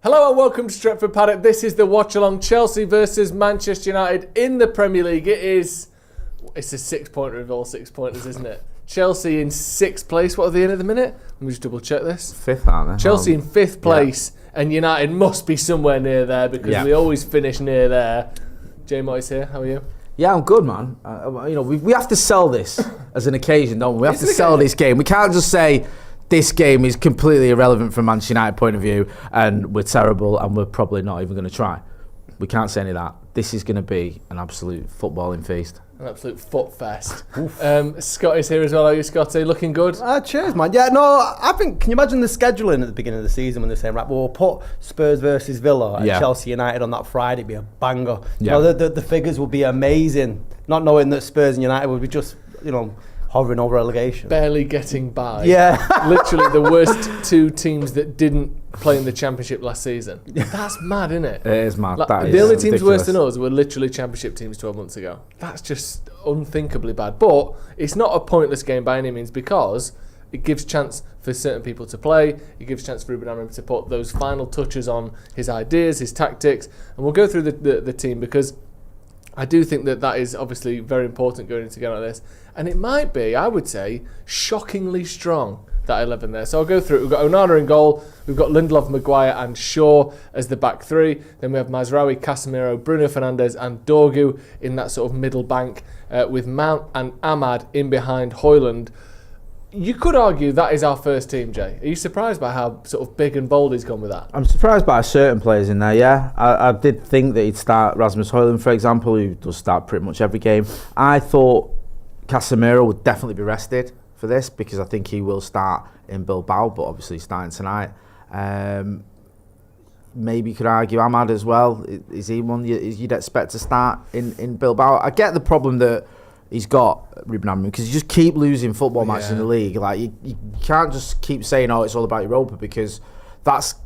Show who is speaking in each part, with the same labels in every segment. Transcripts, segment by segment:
Speaker 1: Hello and welcome to Stretford, Paddock. This is the watch-along. Chelsea versus Manchester United in the Premier League. It's a 6-pointer of all 6-pointers, isn't it? Chelsea in 6th place. What are they in at the minute? Let me just double check this.
Speaker 2: 5th, aren't they?
Speaker 1: Chelsea in 5th place, and United must be somewhere near there because we always finish near there. Jay Moyes here. How are you?
Speaker 2: Yeah, I'm good, man. We have to sell this as an occasion, don't we? We have to sell this game. We can't just say this game is completely irrelevant from Manchester United point of view and we're terrible and we're probably not even going to try. We can't say any of that. This is going to be an absolute footballing feast.
Speaker 1: An absolute foot fest. Scott is here as well. Are you, Scotty? Looking good?
Speaker 3: Cheers, man. Yeah, no, I think, can you imagine the scheduling at the beginning of the season when they're saying, right, well, we'll put Spurs versus Villa and Chelsea United on that Friday, it'd be a banger.
Speaker 2: Yeah.
Speaker 3: You know, the figures will be amazing, not knowing that Spurs and United would be just, hovering over relegation.
Speaker 1: Barely getting by.
Speaker 3: Yeah.
Speaker 1: Literally the worst two teams that didn't play in the Championship last season. That's mad, isn't it?
Speaker 2: It is mad.
Speaker 1: The only teams worse than us were literally Championship teams 12 months ago. That's just unthinkably bad. But it's not a pointless game by any means because it gives chance for certain people to play. It gives chance for Ruben Amorim to put those final touches on his ideas, his tactics. And we'll go through the team because I do think that is obviously very important going into a game like this. And it might be, I would say, shockingly strong, that 11 there. So I'll go through it. We've got Onana in goal. We've got Lindelof, Maguire and Shaw as the back three. Then we have Mazraoui, Casemiro, Bruno Fernandes and Dorgu in that sort of middle bank with Mount and Ahmad in behind Højlund. You could argue that is our first team, Jay. Are you surprised by how sort of big and bold he's gone with that?
Speaker 2: I'm surprised by certain players in there, yeah. I did think that he'd start Rasmus Højlund, for example, who does start pretty much every game. I thought Casemiro would definitely be rested for this because I think he will start in Bilbao, but obviously he's starting tonight. Maybe you could argue Ahmad as well. Is he one you'd expect to start in Bilbao? I get the problem that he's got, Ruben Amorim, because you just keep losing football matches in the league. Like you can't just keep saying, "Oh, it's all about Europa," because that's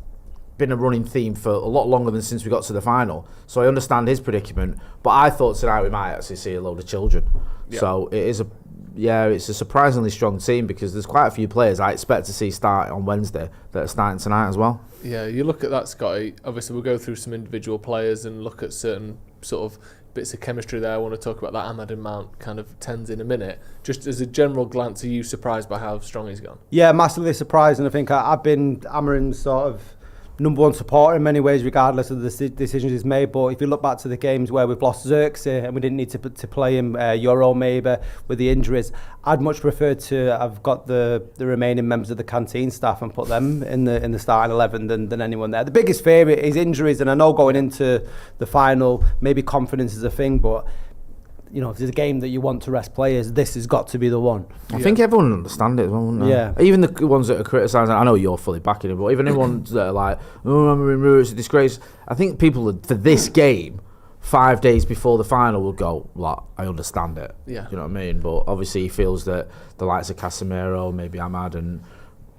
Speaker 2: been a running theme for a lot longer than since we got to the final. So I understand his predicament, but I thought tonight we might actually see a load of children. Yeah. So it's a surprisingly strong team because there's quite a few players I expect to see start on Wednesday that are starting tonight as well.
Speaker 1: Yeah, you look at that, Scotty. Obviously, we'll go through some individual players and look at certain sort of bits of chemistry there. I want to talk about that Ahmad and Mount kind of tens in a minute. Just as a general glance, are you surprised by how strong he's gone?
Speaker 3: Yeah, massively surprised, and I think I've been Amorim's sort of number one supporter in many ways, regardless of the decisions he's made. But if you look back to the games where we've lost Xerxes and we didn't need to play him, Euro maybe with the injuries, I'd much prefer to have got the remaining members of the canteen staff and put them in the starting 11 than anyone there. The biggest favourite is injuries, and I know going into the final, maybe confidence is a thing, but if there's a game that you want to rest players, this has got to be the one.
Speaker 2: I think everyone will understand it as well, wouldn't they? Yeah. Even the ones that are criticising, I know you're fully backing it, but even the ones that are like, oh, it's a disgrace. I think people, for this game, 5 days before the final will go, like, I understand it.
Speaker 1: Yeah.
Speaker 2: You know what I mean? But obviously he feels that the likes of Casemiro, maybe Ahmad and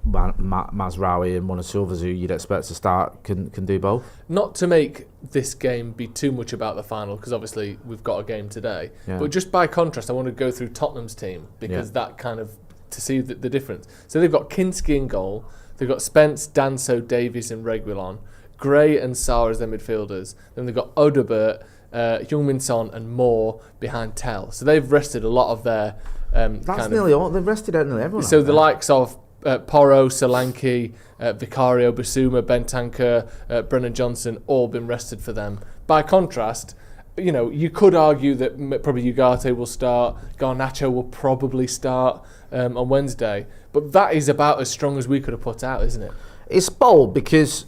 Speaker 2: Mazraoui and one or two others who you'd expect to start can do both.
Speaker 1: Not to make this game be too much about the final, because obviously we've got a game today. Yeah. But just by contrast, I want to go through Tottenham's team because that kind of to see the difference. So they've got Kinski in goal. They've got Spence, Danso, Davies, and Reguilon. Gray and Sarr as their midfielders. Then they've got Odobert, Heung-min Son, and Moore behind Tell. So they've rested a lot of their.
Speaker 2: That's nearly all. They've rested nearly everyone.
Speaker 1: So the likes of Porro, Solanke, Vicario, Basuma, Bentancur, Brennan Johnson, all been rested for them. By contrast, you could argue that probably Ugarte will start, Garnacho will probably start on Wednesday, but that is about as strong as we could have put out, isn't it?
Speaker 2: It's bold because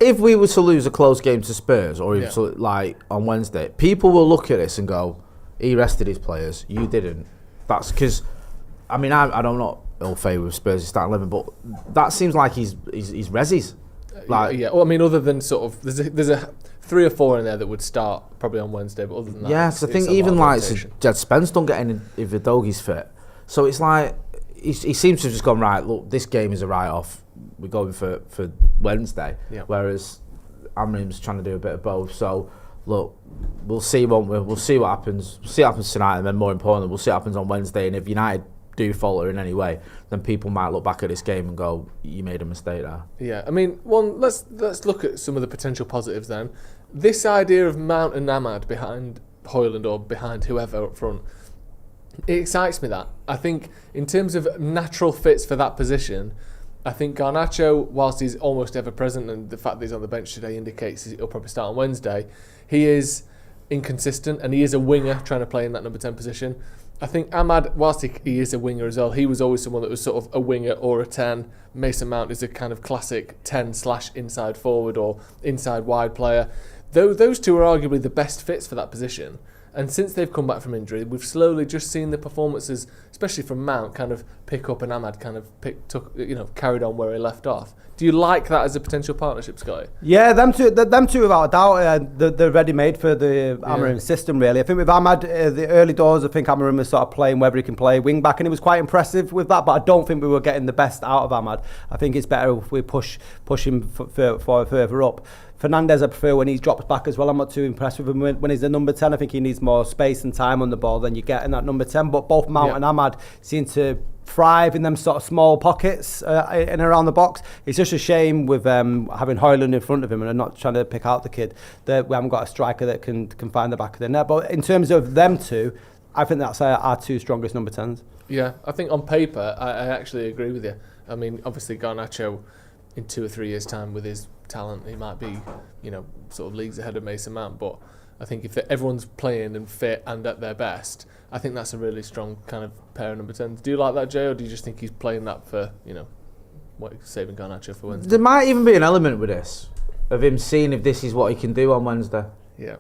Speaker 2: if we were to lose a close game to Spurs or even like on Wednesday, people will look at this and go, he rested his players, you didn't. That's because, I don't know. All favour with Spurs starting 11, but that seems like he's resis. Like,
Speaker 1: yeah. Well, other than sort of there's a 3 or 4 in there that would start probably on Wednesday, but other than that,
Speaker 2: yeah. So I think even like Jed Spence don't get any if Vidoghi's fit. So it's like he seems to have just gone, right, look, this game is a write-off. We're going for Wednesday. Yeah. Whereas Amorim's trying to do a bit of both. So look, we'll see, won't we? We'll see what happens. We'll see what happens tonight, and then more importantly, we'll see what happens on Wednesday. And if United do falter in any way, then people might look back at this game and go, you made a mistake there.
Speaker 1: Yeah, I mean, let's look at some of the potential positives then. This idea of Mount and Ahmad behind Højlund or behind whoever up front, it excites me that. I think in terms of natural fits for that position, I think Garnacho, whilst he's almost ever present, and the fact that he's on the bench today indicates he'll probably start on Wednesday, he is inconsistent and he is a winger trying to play in that number 10 position. I think Ahmad, whilst he is a winger as well, he was always someone that was sort of a winger or a 10. Mason Mount is a kind of classic 10/inside forward or inside wide player. Though those two are arguably the best fits for that position. And since they've come back from injury, we've slowly just seen the performances, especially from Mount, kind of pick up, and Ahmad kind of carried on where he left off. Do you like that as a potential partnership, Scotty?
Speaker 3: Yeah, them two without a doubt, they're ready made for the Amorim system. Really, I think with Ahmad, the early doors, I think Amorim was sort of playing whether he can play wing back, and he was quite impressive with that. But I don't think we were getting the best out of Ahmad. I think it's better if we push him further up. Fernandes, I prefer when he drops back as well. I'm not too impressed with him when he's the number 10. I think he needs more space and time on the ball than you get in that number 10. But both Mount and Ahmad seem to thrive in them sort of small pockets in and around the box. It's just a shame with having Højlund in front of him, and I'm not trying to pick out the kid, that we haven't got a striker that can find the back of the net. But in terms of them two, I think that's our two strongest number 10s.
Speaker 1: Yeah, I think on paper, I actually agree with you. I mean, obviously Garnacho, in 2 or 3 years' time with his talent, he might be, sort of leagues ahead of Mason Mount. But I think if everyone's playing and fit and at their best, I think that's a really strong kind of pair of number 10s. Do you like that, Jay, or do you just think he's playing that for, saving Garnacho for Wednesday?
Speaker 2: There might even be an element with this of him seeing if this is what he can do on Wednesday.
Speaker 1: Yeah.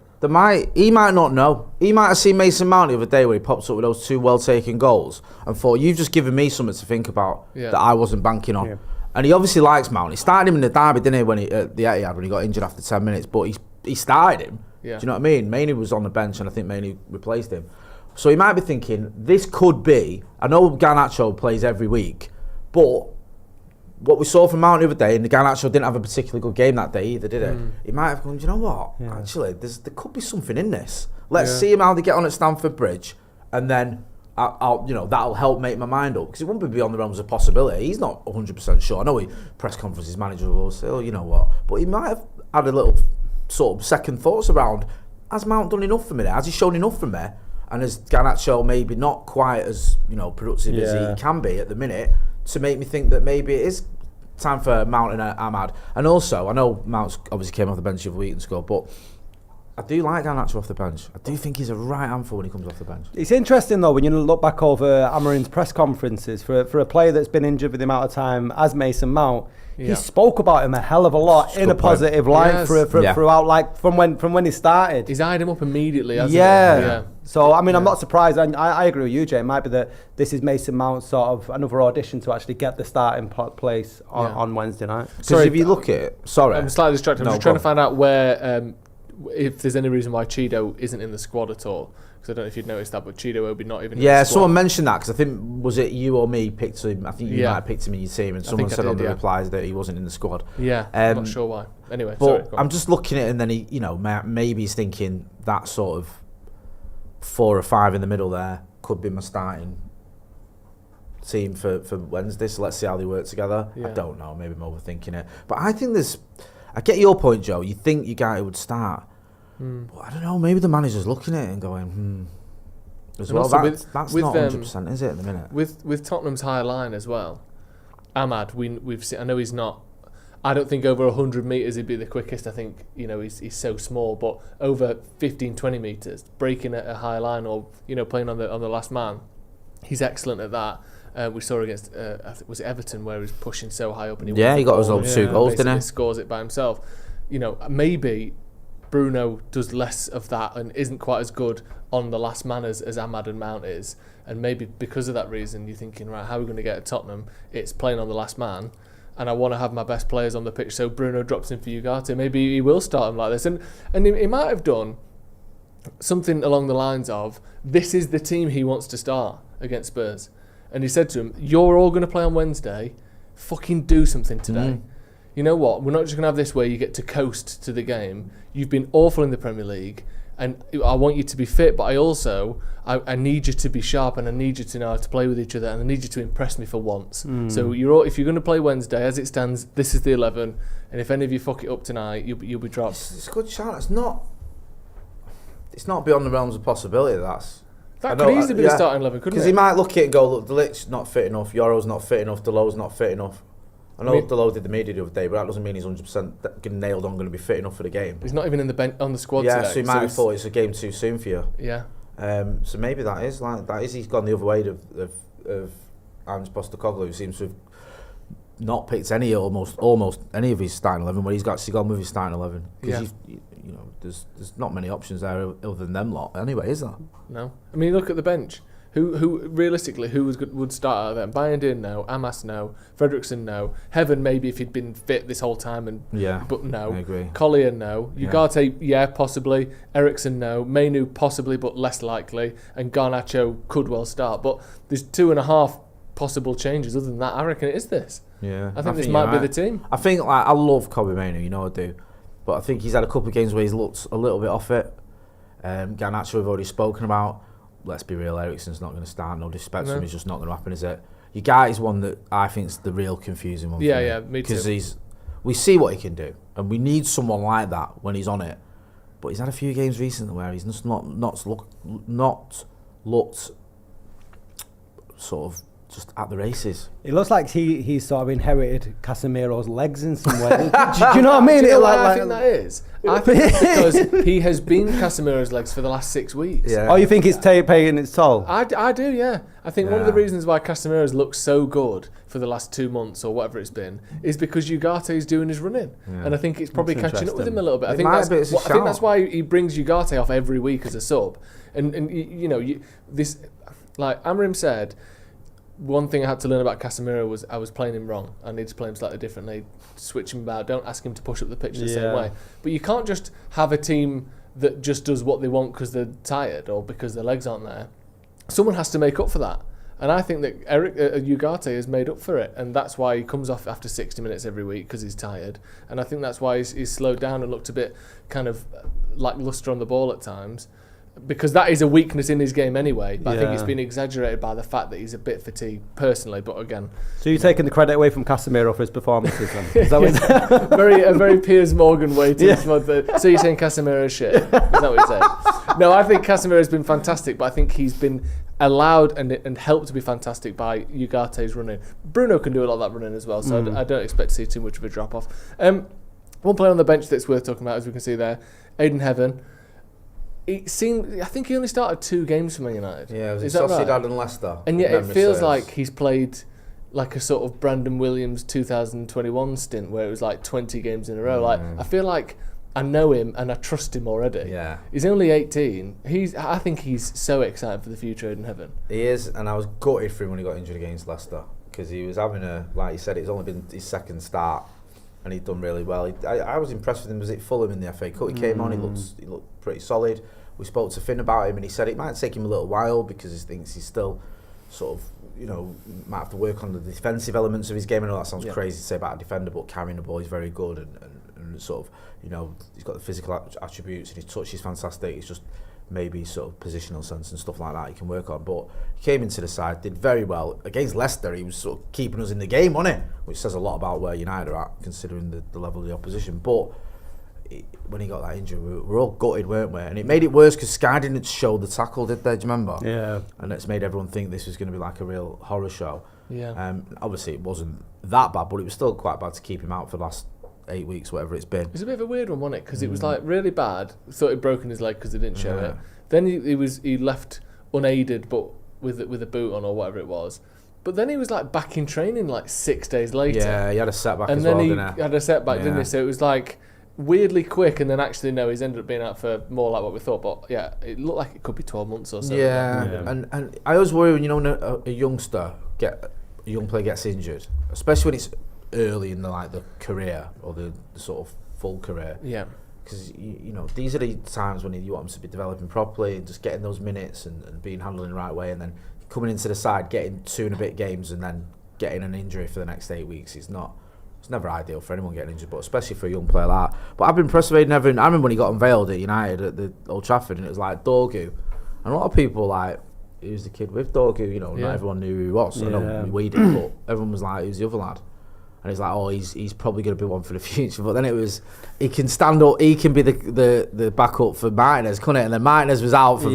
Speaker 2: He might not know. He might have seen Mason Mount the other day where he pops up with those 2 well-taken goals and thought, you've just given me something to think about that I wasn't banking on. Yeah. And he obviously likes Mount. He started him in the derby, didn't he, when at the Etihad when he got injured after 10 minutes. But he started him. Yeah. Do you know what I mean? Mainly was on the bench, and I think Mainly replaced him. So he might be thinking, this could be... I know Garnacho plays every week, but what we saw from Mount the other day, and the Garnacho didn't have a particularly good game that day either, did it? He might have gone, do you know what? Yeah. Actually, there could be something in this. Let's see him how they get on at Stamford Bridge, and then... that'll help make my mind up, because it wouldn't be beyond the realms of possibility. He's not 100% sure. I know press conferences manager will say, you know what, but he might have had a little sort of second thoughts around, has Mount done enough for me there? Has he shown enough for me? And has Garnacho maybe not quite as productive as he can be at the minute, to make me think that maybe it is time for Mount and Ahmad. And also, I know Mount's obviously came off the bench the other week and scored, but I do like Garnacho off the bench. I do think he's a right handful when he comes off the bench. It's
Speaker 3: interesting though when you look back over Amorim's press conferences for a player that's been injured with the amount of time as Mason Mount. He spoke about him a hell of a lot in a positive light throughout, like from when he started.
Speaker 1: He's eyed him up immediately, hasn't he? Yeah.
Speaker 3: So I mean, I'm not surprised. I agree with you, Jay. It might be that this is Mason Mount's sort of another audition to actually get the starting place on Wednesday night.
Speaker 2: Because if you look at it,
Speaker 1: I'm slightly distracted. I'm just trying to find out where. If there's any reason why Chido isn't in the squad at all, because I don't know if you'd noticed that, but Chido will be not even in the squad.
Speaker 2: Someone mentioned that, because I think, was it you or me picked him? I think you might have picked him in your team, and someone said on the replies that he wasn't in the squad.
Speaker 1: Yeah, I'm not sure why. Anyway,
Speaker 2: but I'm just looking at it, and then he, maybe he's thinking that sort of 4 or 5 in the middle there could be my starting team for Wednesday, so let's see how they work together. I don't know, maybe I'm overthinking it. But I think I get your point, Joe. You think your guy would start. But I don't know, maybe the manager's looking at it and going, as well. That's not 100%, is it, at the minute?
Speaker 1: With Tottenham's high line as well, Ahmad, we've seen, I know he's not, I don't think over 100 metres he'd be the quickest. I think, he's so small, but over 15, 20 metres, breaking at a high line or, playing on the last man, he's excellent at that. We saw against, was it Everton, where he was pushing so high up and
Speaker 2: he got his own 2 goals, didn't he?
Speaker 1: Scores it by himself. Maybe Bruno does less of that and isn't quite as good on the last man as Ahmad and Mount is, and maybe because of that reason you're thinking, right, how are we going to get at Tottenham? It's playing on the last man, and I want to have my best players on the pitch, so Bruno drops in for Ugarte. Maybe he will start him like this, and he might have done something along the lines of, this is the team he wants to start against Spurs, and he said to him, you're all going to play on Wednesday, fucking do something today. You know what, we're not just going to have this where you get to coast to the game. You've been awful in the Premier League, and I want you to be fit, but I need you to be sharp, and I need you to know how to play with each other, and I need you to impress me for once. So if you're going to play Wednesday, as it stands, this is the 11, and if any of you fuck it up tonight, you'll be dropped.
Speaker 2: It's a good chance. It's not beyond the realms of possibility.
Speaker 1: That could easily be the starting 11, couldn't it?
Speaker 2: Because he might look at it and go, look, Delict's not fit enough, Yoro's not fit enough, Delow's not fit enough. I know Delo did the media the other day, but that doesn't mean he's 100% getting nailed on going to be fit enough for the game.
Speaker 1: He's not even in on the squad
Speaker 2: today.
Speaker 1: Yeah,
Speaker 2: so he might have thought it's a game too soon for you.
Speaker 1: Yeah.
Speaker 2: So maybe he's gone the other way of Ange Postecoglou, who seems to have not picked almost any of his starting 11, but he's actually gone with his starting 11. Because there's not many options there other than them lot. Anyway, is there?
Speaker 1: No. I mean, look at the bench. Who realistically, would start out of them? Bayern no, Amas no, Fredrickson no, Heaven maybe if he'd been fit this whole time but no.
Speaker 2: I agree.
Speaker 1: Collier no, Ugarte possibly, Ericsson no, Mainu possibly but less likely, and Garnacho could well start. But there's 2.5 possible changes. Other than that, I reckon it is this.
Speaker 2: Yeah,
Speaker 1: I think this might be the team.
Speaker 2: I think I love Kobe Mainu, I do, but I think he's had a couple of games where he's looked a little bit off it. Garnacho we've already spoken about. Let's be real, Ericsson's not going to start. No disrespect to him, it's just not going to happen, is it? Your guy is one that I think is the real confusing one.
Speaker 1: Yeah, me too.
Speaker 2: Because we see what he can do, and we need someone like that when he's on it. But he's had a few games recently where he's just not looked sort of just at the races.
Speaker 3: It looks like he sort of inherited Casemiro's legs in some way. do you know what I mean?
Speaker 1: Do you know what I think that is? I think it's because he has been Casemiro's legs for the last 6 weeks.
Speaker 3: Yeah. Oh, you think it's paying its toll?
Speaker 1: I do, yeah. I think one of the reasons why Casemiro's looked so good for the last 2 months or whatever it's been is because Ugarte is doing his running, and I think it's probably catching up with him a little bit. I think that's why he brings Ugarte off every week as a sub, and this, like Amorim said. One thing I had to learn about Casemiro was I was playing him wrong. I need to play him slightly differently, switch him about. Don't ask him to push up the pitch the same way. But you can't just have a team that just does what they want because they're tired or because their legs aren't there. Someone has to make up for that. And I think that Ugarte has made up for it. And that's why he comes off after 60 minutes every week because he's tired. And I think that's why he's slowed down and looked a bit kind of lacklustre on the ball at times. Because that is a weakness in his game anyway, but I think it's been exaggerated by the fact that he's a bit fatigued personally. But again,
Speaker 3: so you're taking the credit away from Casemiro for his performances, then? Is that what
Speaker 1: a very Piers Morgan way to so you're saying Casemiro is shit? Is that what you're saying? No, I think Casemiro has been fantastic, but I think he's been allowed and helped to be fantastic by Ugarte's running. Bruno can do a lot of that running as well, so I don't expect to see too much of a drop off. One player on the bench that's worth talking about, as we can see there, Aiden Heaven. I think he only started 2 games for Man United.
Speaker 2: Yeah, it was Sociedad and Leicester.
Speaker 1: And yet it feels like he's played like a sort of Brandon Williams 2021 stint where it was like 20 games in a row. Like I feel like I know him and I trust him already.
Speaker 2: Yeah.
Speaker 1: He's only 18. I think he's so excited for the future in heaven.
Speaker 2: He is, and I was gutted for him when he got injured against Leicester because he was having like you said, it's only been his second start and he'd done really well. I was impressed with him. Was it Fulham in the FA Cup? He came on, he looked pretty solid. We spoke to Finn about him and he said it might take him a little while because he thinks he's still sort of, might have to work on the defensive elements of his game. I know that sounds crazy to say about a defender, but carrying the ball is very good and sort of, he's got the physical attributes and his touch is fantastic. It's just maybe sort of positional sense and stuff like that he can work on. But he came into the side, did very well. Against Leicester, he was sort of keeping us in the game, wasn't it? Which says a lot about where United are at, considering the level of the opposition. But when he got that injury, we were all gutted, weren't we? And it made it worse because Sky didn't show the tackle, did they? Do you remember?
Speaker 3: Yeah.
Speaker 2: And it's made everyone think this was going to be like a real horror show.
Speaker 1: Yeah.
Speaker 2: Obviously, it wasn't that bad, but it was still quite bad to keep him out for the last 8 weeks, whatever it's been.
Speaker 1: It's a bit of a weird one, wasn't it? Because it was like really bad. Thought he'd broken his leg because they didn't show it. Then he left unaided, but with a boot on or whatever it was. But then he was like back in training like 6 days later.
Speaker 2: Yeah, he had a setback
Speaker 1: and
Speaker 2: as well,
Speaker 1: didn't he? He had a setback, didn't he? So it was like weirdly quick, and then actually no, he's ended up being out for more like what we thought. But yeah, it looked like it could be 12 months or so.
Speaker 2: Yeah. And I always worry when a young player gets injured, especially when it's early in the career or the sort of full career.
Speaker 1: Yeah.
Speaker 2: Because these are the times when you want them to be developing properly and just getting those minutes and being handled in the right way, and then coming into the side, getting 2 and a bit games, and then getting an injury for the next 8 weeks. It's not It's never ideal for anyone getting injured, but especially for a young player like that. But I've been impressed with Aiden Evans. I remember when he got unveiled at United at the Old Trafford, and it was like Dorgu. And a lot of people like, who's the kid with Dorgu? You know, not everyone knew who he was. I know we did, but everyone was like, who's the other lad? And he's like, oh, he's probably going to be one for the future. But then it was, he can stand up, he can be the backup for Martinez, couldn't it? And then Martinez was out for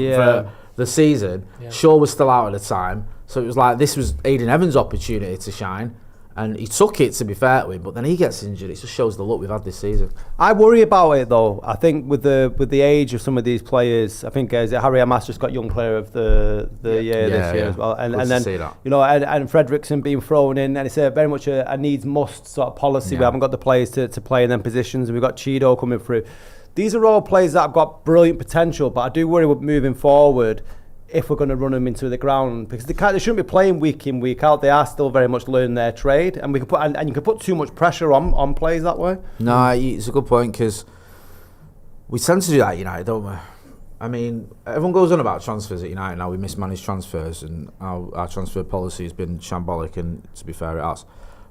Speaker 2: the season. Yeah. Shaw was still out at the time. So it was like, this was Aiden Evans' opportunity to shine. And he took it, to be fair to him, but then he gets injured. It just shows the luck we've had this season.
Speaker 3: I worry about it though. I think with the age of some of these players, I think Harry Amas just got young player of the year this year as well. And then you know, and Fredrickson being thrown in, and it's very much a needs must sort of policy. We haven't got the players to play in them positions, and we've got Cheeto coming through. These are all players that have got brilliant potential, but I do worry with moving forward if we're going to run them into the ground, because they shouldn't be playing week in, week out. They are still very much learning their trade, and we can put and you can put too much pressure on players that way.
Speaker 2: No, it's a good point, because we tend to do that at United, don't we? I mean, everyone goes on about transfers at United now. We mismanage transfers, and our transfer policy has been shambolic, and to be fair, it has.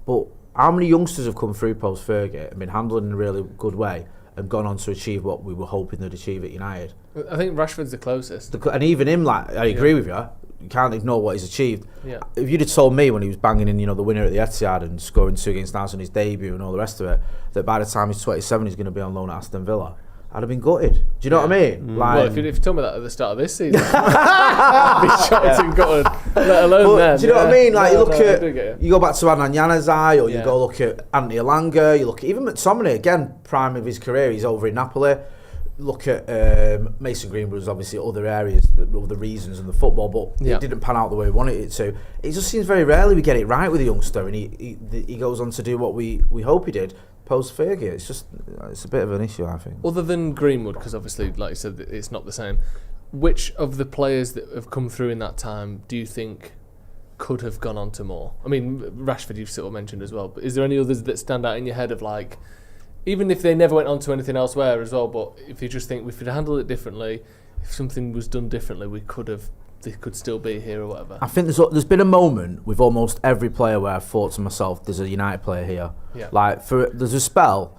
Speaker 2: But how many youngsters have come through post-Fergie and been handled in a really good way and gone on to achieve what we were hoping they'd achieve at United?
Speaker 1: I think Rashford's the closest.
Speaker 2: And even him, like, I agree with you. You can't ignore what he's achieved. Yeah. If you'd have told me when he was banging in, you know, the winner at the Etihad and scoring 2 against Arsenal on his debut and all the rest of it, that by the time he's 27, he's going to be on loan at Aston Villa, I'd have been gutted. Do you know what I mean? Like,
Speaker 1: well, if you told me that at the start of this season, I'd be shocked and gutted, let alone then.
Speaker 2: Do you know what I mean? Like, you go back to Adnan Januzaj, or you go look at Anthony Elanga, you look at even McTominay, again, prime of his career, he's over in Napoli. Look at Mason Greenwood's obviously other areas, other reasons in the football, but it didn't pan out the way we wanted it to. It just seems very rarely we get it right with a youngster, and he goes on to do what we hope he did post-Fergie. It's a bit of an issue, I think.
Speaker 1: Other than Greenwood, because obviously, like you said, it's not the same. Which of the players that have come through in that time do you think could have gone on to more? I mean, Rashford you've sort of mentioned as well, but is there any others that stand out in your head of like, even if they never went on to anything elsewhere as well, but if you just think if we'd handled it differently, if something was done differently, they could still be here or whatever?
Speaker 2: I think there's been a moment with almost every player where I've thought to myself, there's a United player here. Yeah. Like, there's a spell,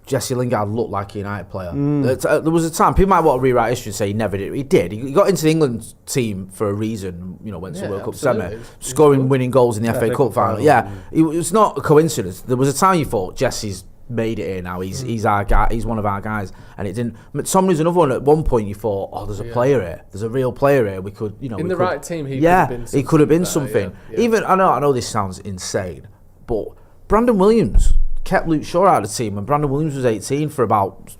Speaker 2: Jesse Lingard looked like a United player. There was a time, people might want to rewrite history and say he never did. He did. He got into the England team for a reason, you know, went to World Cup semi, scoring winning goals in the FA Cup final. Yeah, it's not a coincidence. There was a time you thought, Jesse's made it here now, he's our guy, he's one of our guys, and it didn't. McTominay's another one. At one point you thought, oh, there's a player here, there's a real player here, we could, you know, in
Speaker 1: the right team he
Speaker 2: could have been something. Even I know this sounds insane, but Brandon Williams kept Luke Shaw out of the team when Brandon Williams was 18 for about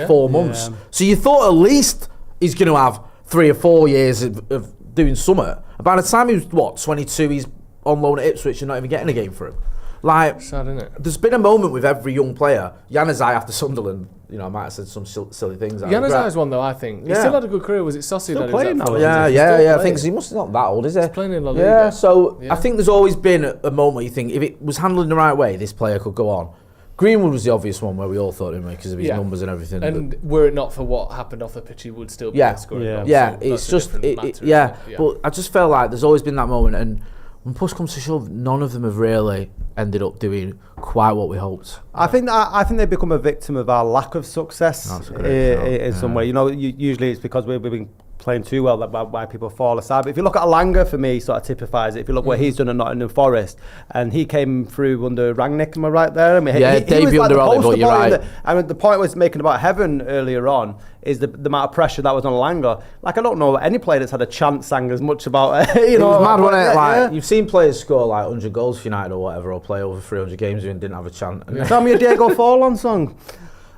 Speaker 2: 4 months. So you thought at least he's going to have 3 or 4 years of doing something. And by the time he was 22, he's on loan at Ipswich and not even getting a game for him. Like,
Speaker 1: sad, isn't it? There's
Speaker 2: been a moment with every young player. Januzaj after Sunderland, you know, I might have said some silly things.
Speaker 1: Januzaj's one though, I think. He still had a good career. Was it Sociedad?
Speaker 2: Still playing now. Yeah. I think he must not that old, is he?
Speaker 1: He's playing in La Liga.
Speaker 2: Yeah, so I think there's always been a moment where you think if it was handled in the right way, this player could go on. Greenwood was the obvious one where we all thought him because of his numbers and everything.
Speaker 1: And were it not for what happened off the pitch, he would still be scoring goals.
Speaker 2: Yeah, so it's just but I just felt like there's always been that moment, and when push comes to shove, none of them have really ended up doing quite what we hoped.
Speaker 3: I think they become a victim of our lack of success in some way. You know, usually it's because we've been playing too well, that's why people fall aside. But if you look at Elanga, for me, sort of typifies it. If you look what he's done at Nottingham Forest, and he came through under Rangnick, am I right there? I mean, he
Speaker 2: debut under Oliver, you're right.
Speaker 3: The point I was making about Heaven earlier on is the amount of pressure that was on Elanga. Like, I don't know any player that's had a chance sang as much about
Speaker 2: it was mad, wasn't it? Like, you've seen players score like 100 goals for United or whatever, or play over 300 games and didn't have a chance.
Speaker 3: Tell me a Diego Forlán song.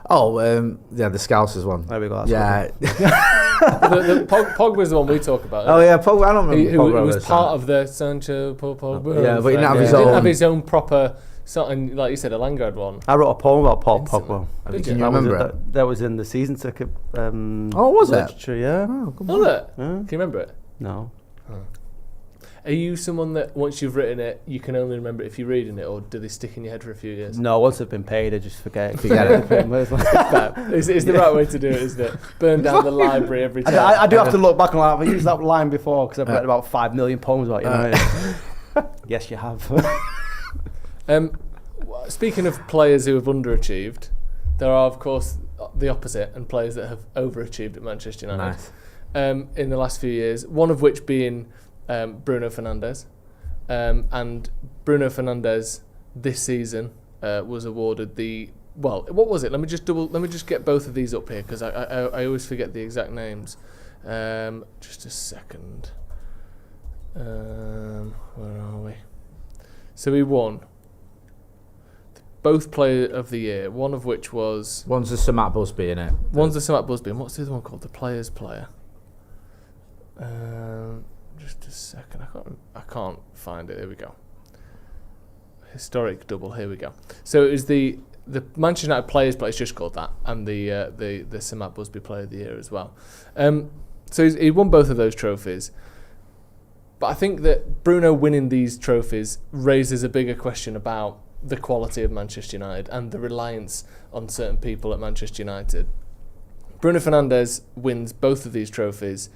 Speaker 2: Oh, the Scousers one.
Speaker 3: There we go.
Speaker 1: Pogba's the one we talk about.
Speaker 2: Oh yeah, Pogba. I don't remember.
Speaker 1: He was part of the Sancho Pogba.
Speaker 2: Yeah, but he didn't have his
Speaker 1: own.
Speaker 2: He
Speaker 1: didn't have his own proper. Something like you said, a Lingard one.
Speaker 3: I wrote a poem about Paul Pogba.
Speaker 2: Can you remember it?
Speaker 3: That was in the season ticket.
Speaker 2: Was
Speaker 3: literature,
Speaker 2: it?
Speaker 3: Yeah.
Speaker 1: Oh, was it? Yeah. Can you remember it?
Speaker 3: No.
Speaker 1: Oh. Are you someone that once you've written it, you can only remember it if you're reading it, or do they stick in your head for a few years?
Speaker 3: No, once I've been paid, I just forget it.
Speaker 1: It's the right way to do it, isn't it? Burn down the library every time.
Speaker 3: I do have to look back and I've used that line before because I've read about 5 million poems about you. Yes, you have.
Speaker 1: speaking of players who have underachieved, there are, of course, the opposite, and players that have overachieved at Manchester United in the last few years, one of which being Bruno Fernandes. And Bruno Fernandes this season was awarded the... Well, what was it? Let me just get both of these up here, because I always forget the exact names. Just a second. Where are we? So he won both Player of the Year, one of which was...
Speaker 2: One's the Sir Matt Busby, innit?
Speaker 1: One's the Sir Matt Busby, and what's the other one called? The Players' Player. Just a second, I can't find it. Here we go. Historic double. Here we go. So it was the Manchester United Players' Player. It's just called that, and the Sir Matt Busby Player of the Year as well. So he won both of those trophies. But I think that Bruno winning these trophies raises a bigger question about the quality of Manchester United and the reliance on certain people at Manchester United. Bruno Fernandes wins both of these trophies,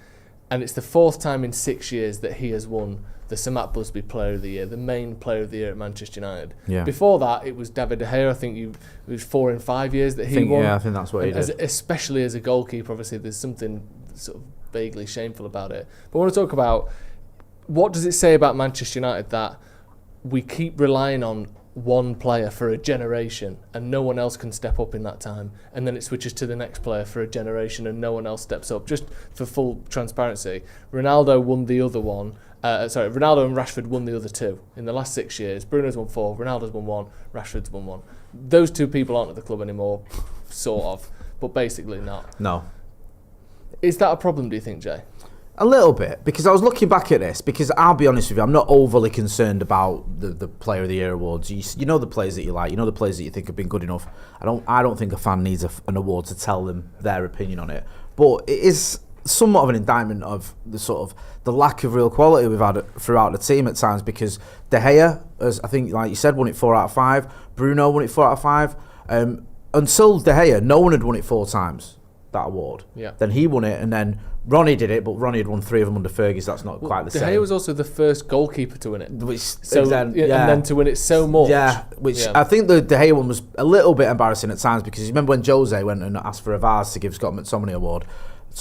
Speaker 1: and it's the fourth time in 6 years that he has won the Sir Matt Busby Player of the Year, the main Player of the Year at Manchester United. Yeah. Before that, it was David De Gea. I think it was 4 in 5 years that he won.
Speaker 2: Yeah, I think that's what he did.
Speaker 1: Especially as a goalkeeper, obviously, there's something sort of vaguely shameful about it. But I want to talk about, what does it say about Manchester United that we keep relying on one player for a generation and no one else can step up in that time, and then it switches to the next player for a generation and no one else steps up? Just for full transparency, Ronaldo won the other one. Ronaldo and Rashford won the other 2 in the last 6 years. Bruno's won 4, Ronaldo's won 1, Rashford's won 1. Those 2 people aren't at the club anymore, sort of, but basically not.
Speaker 2: No.
Speaker 1: Is that a problem, do you think, Jay?
Speaker 2: A little bit, because I was looking back at this, because I'll be honest with you, I'm not overly concerned about the Player of the Year awards. You know the players that you like, you know the players that you think have been good enough. I don't think a fan needs an award to tell them their opinion on it. But it is somewhat of an indictment of the lack of real quality we've had throughout the team at times, because De Gea, as I think, like you said, won it 4 out of 5. Bruno won it 4 out of 5. Until De Gea, no one had won it 4 times, that award.
Speaker 1: Yeah.
Speaker 2: Then he won it, and then Ronnie did it, but Ronnie had won 3 of them under Fergie, so that's not quite the same.
Speaker 1: De Gea was also the first goalkeeper to win it.
Speaker 2: And then
Speaker 1: to win it so much.
Speaker 2: Yeah, I think the De Gea one was a little bit embarrassing at times, because you remember when Jose went and asked for a vase to give Scott McTominay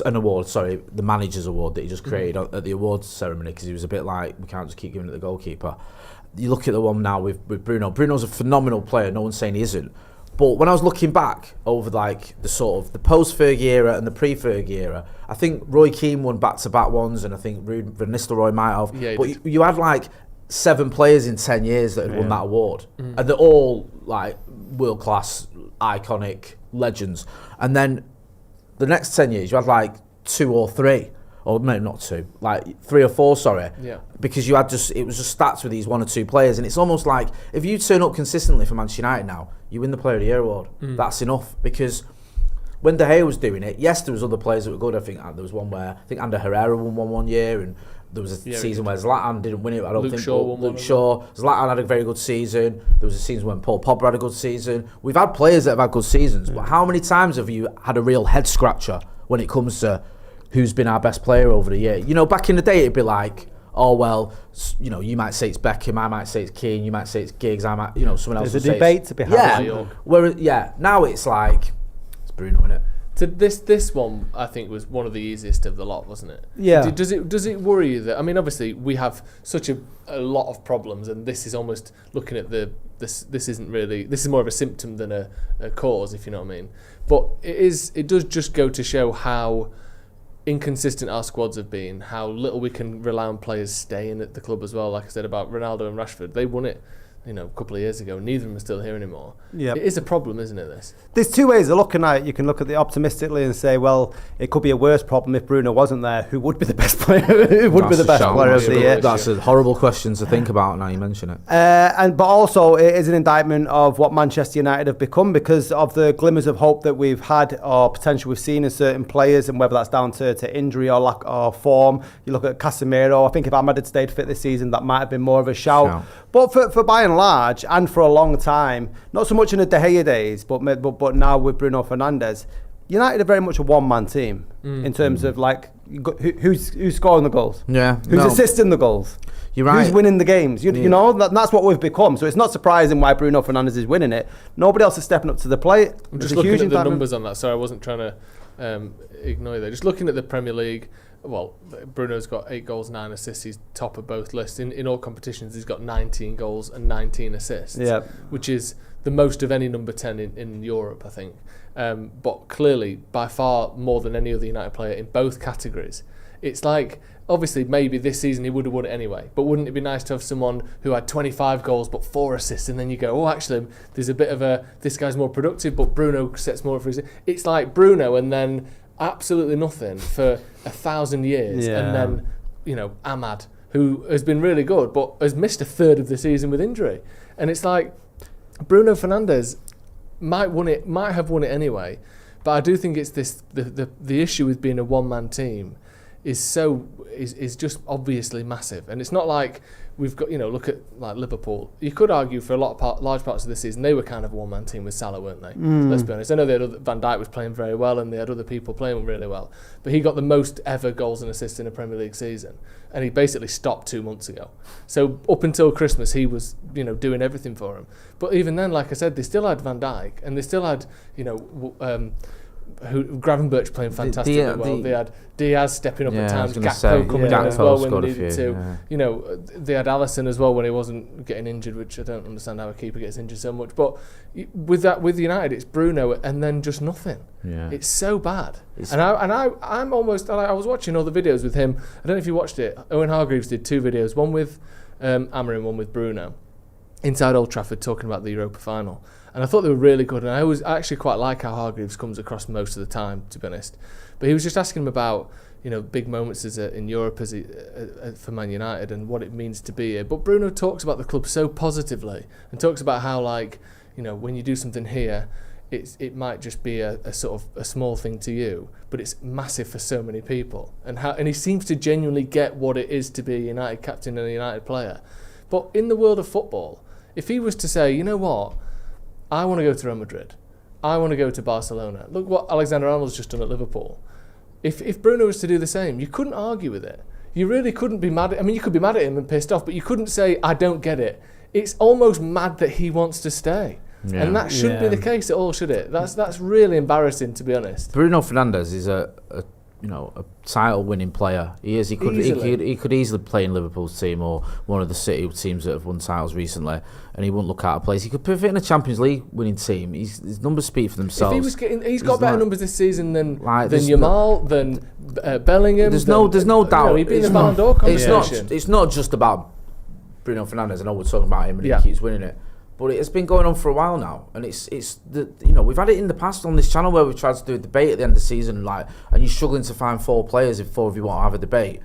Speaker 2: the manager's award that he just created at the awards ceremony, because he was a bit like, we can't just keep giving it to the goalkeeper. You look at the one now with Bruno. Bruno's a phenomenal player, no one's saying he isn't. But when I was looking back over like the post-Fergie era and the pre-Fergie era, I think Roy Keane won back-to-back ones, and I think Van Nistelrooy might have. Yeah, but you had like 7 players in 10 years that had won that award, and they're all like world-class, iconic legends. And then the next 10 years, you had like 2 or 3. Or maybe not 2, like 3 or 4, sorry.
Speaker 1: Yeah. Because
Speaker 2: it was just stats with these 1 or 2 players, and it's almost like if you turn up consistently for Manchester United now, you win the Player of the Year award. That's enough, because when De Gea was doing it, yes, there was other players that were good. I think there was one where Ander Herrera won one year, and there was a season where Zlatan didn't win it. I don't think Luke Shaw. Zlatan had a very good season. There was a season when Paul Pogba had a good season. We've had players that have had good seasons, but how many times have you had a real head scratcher when it comes to who's been our best player over the year? You know, back in the day, it'd be like, oh, well, you know, you might say it's Beckham, I might say it's Keane, you might say it's Giggs, I might, someone else.
Speaker 3: There's a debate to be had.
Speaker 2: Yeah. Now it's like, it's Bruno, innit?
Speaker 1: So this one, I think, was one of the easiest of the lot, wasn't it?
Speaker 3: Yeah.
Speaker 1: Does it worry you that, I mean, obviously we have such a lot of problems, and this is almost looking at this isn't really, this is more of a symptom than a cause, if you know what I mean. But it does just go to show how inconsistent our squads have been, how little we can rely on players staying at the club as well. Like I said about Ronaldo and Rashford, they won it, a couple of years ago. Neither of them are still here anymore. Yep. It is a problem, isn't it, this?
Speaker 3: There's 2 ways of looking at it. You can look at it optimistically and say, well, it could be a worse problem if Bruno wasn't there. Who would be the best player? Who would be the best player of the year?
Speaker 2: That's a horrible question to think about now you mention it.
Speaker 3: But also, it is an indictment of what Manchester United have become, because of the glimmers of hope that we've had or potential we've seen in certain players, and whether that's down to injury or lack or form. You look at Casemiro. I think if Ahmad had stayed fit this season, that might have been more of a shout. But for by and large, and for a long time, not so much in the De Gea days, but now with Bruno Fernandes, United are very much a one-man team in terms of like who's scoring the goals, who's assisting the goals.
Speaker 2: You're right.
Speaker 3: Who's winning the games? You know, that's what we've become. So it's not surprising why Bruno Fernandes is winning it. Nobody else is stepping up to the plate.
Speaker 1: I'm just looking at the numbers on that. Sorry, I wasn't trying to ignore that. Just looking at the Premier League, well, Bruno's got 8 goals, 9 assists. He's top of both lists. In all competitions, he's got 19 goals and 19 assists, which is the most of any number 10 in Europe, I think. But clearly, by far more than any other United player in both categories. It's like, obviously, maybe this season he would have won it anyway. But wouldn't it be nice to have someone who had 25 goals but 4 assists, and then you go, oh, actually, there's a bit of this guy's more productive, but Bruno sets more for his. It's like Bruno and then absolutely nothing for 1,000 years, and then Ahmad, who has been really good but has missed a third of the season with injury, and it's like Bruno Fernandes might have won it anyway, but I do think it's the issue with being a one-man team is just obviously massive, and it's not like we've got look at like Liverpool. You could argue for large parts of the season they were kind of a one-man team with Salah, weren't they? Let's be honest. I know they had Van Dijk was playing very well, and they had other people playing really well, but he got the most ever goals and assists in a Premier League season, and he basically stopped 2 months ago. So up until Christmas, he was doing everything for him. But even then, like I said, they still had Van Dijk, and they still had Gravenberch playing fantastically well. They had Diaz stepping up at times, Gakpo coming in as well when they needed to. They had Alisson as well when he wasn't getting injured, which I don't understand how a keeper gets injured so much. But with United, it's Bruno and then just nothing. Yeah. It's so bad. I'm almost. I was watching all the videos with him. I don't know if you watched it. Owen Hargreaves did 2 videos, one with Amorim, one with Bruno, inside Old Trafford, talking about the Europa final. And I thought they were really good, and I actually quite like how Hargreaves comes across most of the time, to be honest. But he was just asking him about big moments in Europe for Man United and what it means to be here. But Bruno talks about the club so positively and talks about how when you do something here, it might just be a sort of a small thing to you, but it's massive for so many people. And he seems to genuinely get what it is to be a United captain and a United player. But in the world of football, if he was to say, you know what, I want to go to Real Madrid, I want to go to Barcelona. Look what Alexander-Arnold's just done at Liverpool. If Bruno was to do the same, you couldn't argue with it. You really couldn't be mad at. I mean, you could be mad at him and pissed off, but you couldn't say, I don't get it. It's almost mad that he wants to stay. Yeah. And that shouldn't be the case at all, should it? That's really embarrassing, to be honest.
Speaker 2: Bruno Fernandes is a title-winning player. He is. He could easily play in Liverpool's team or one of the City teams that have won titles recently, and he wouldn't look out of place. He could fit in a Champions League winning team. His numbers speak for themselves.
Speaker 1: If he's got better numbers this season than Yamal, than Bellingham.
Speaker 2: There's no doubt.
Speaker 1: He'd be in the Ballon d'Or conversation.
Speaker 2: It's not just about Bruno Fernandes. I know we're talking about him and he keeps winning it. But it's been going on for a while now, and we've had it in the past on this channel where we've tried to do a debate at the end of the season, and you're struggling to find 4 players if 4 of you want to have a debate.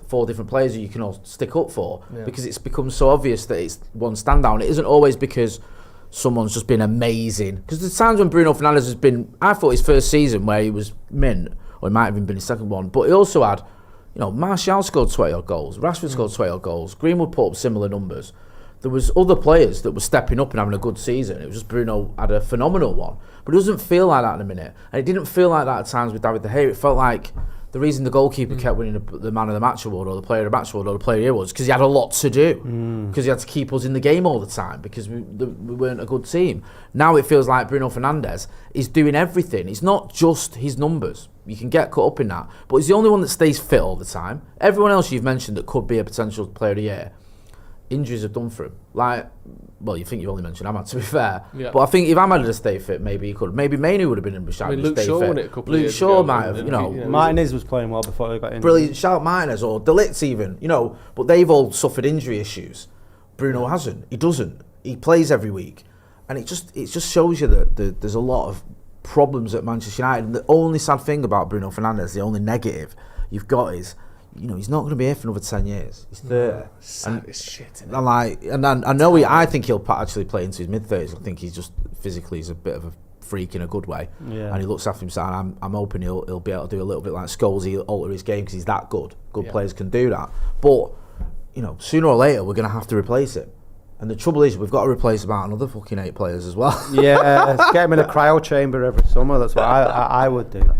Speaker 2: 4 different players that you can all stick up for, because it's become so obvious that it's one standout. And it isn't always because someone's just been amazing. Because there's times when Bruno Fernandes has been, I thought his first season where he was mint, or it might have even been his second one, but he also had, Martial scored 20 odd goals, Rashford scored 20 odd goals, Greenwood put up similar numbers. There was other players that were stepping up and having a good season. It was just Bruno had a phenomenal one. But it doesn't feel like that in a minute. And it didn't feel like that at times with David De Gea. It felt like the reason the goalkeeper kept winning the Man of the Match award or the Player of the Match award or the Player of the Year was because he had a lot to do. Because he had to keep us in the game all the time because we weren't a good team. Now it feels like Bruno Fernandes is doing everything. It's not just his numbers. You can get caught up in that. But he's the only one that stays fit all the time. Everyone else you've mentioned that could be a potential Player of the Year, injuries have done for him. You think you've only mentioned Ahmad, to be fair. Yeah. But I think if Ahmad had stayed fit, maybe he could. Maybe Mainoo would have been in the shout.
Speaker 1: Luke Shaw won it a couple of years
Speaker 2: ago. Luke Shaw
Speaker 1: might
Speaker 2: have,
Speaker 3: Martinez was playing well before he got injured.
Speaker 2: Brilliant shout, Martinez, or De Ligt even, But they've all suffered injury issues. Bruno hasn't. He doesn't. He plays every week. And it just shows you that there's a lot of problems at Manchester United. And the only sad thing about Bruno Fernandes, the only negative you've got is, he's not going to be here for another 10 years. He's 30.
Speaker 1: Sad as shit.
Speaker 2: I think he'll actually play into his mid-30s. I think he's just physically he's a bit of a freak in a good way. Yeah. And he looks after himself. And I'm hoping he'll be able to do a little bit like Scholes. He'll alter his game because he's that good. Good players can do that. But, sooner or later, we're going to have to replace him. And the trouble is, we've got to replace about another fucking 8 players as well.
Speaker 3: Yeah, get him in a cryo chamber every summer. That's what I would do.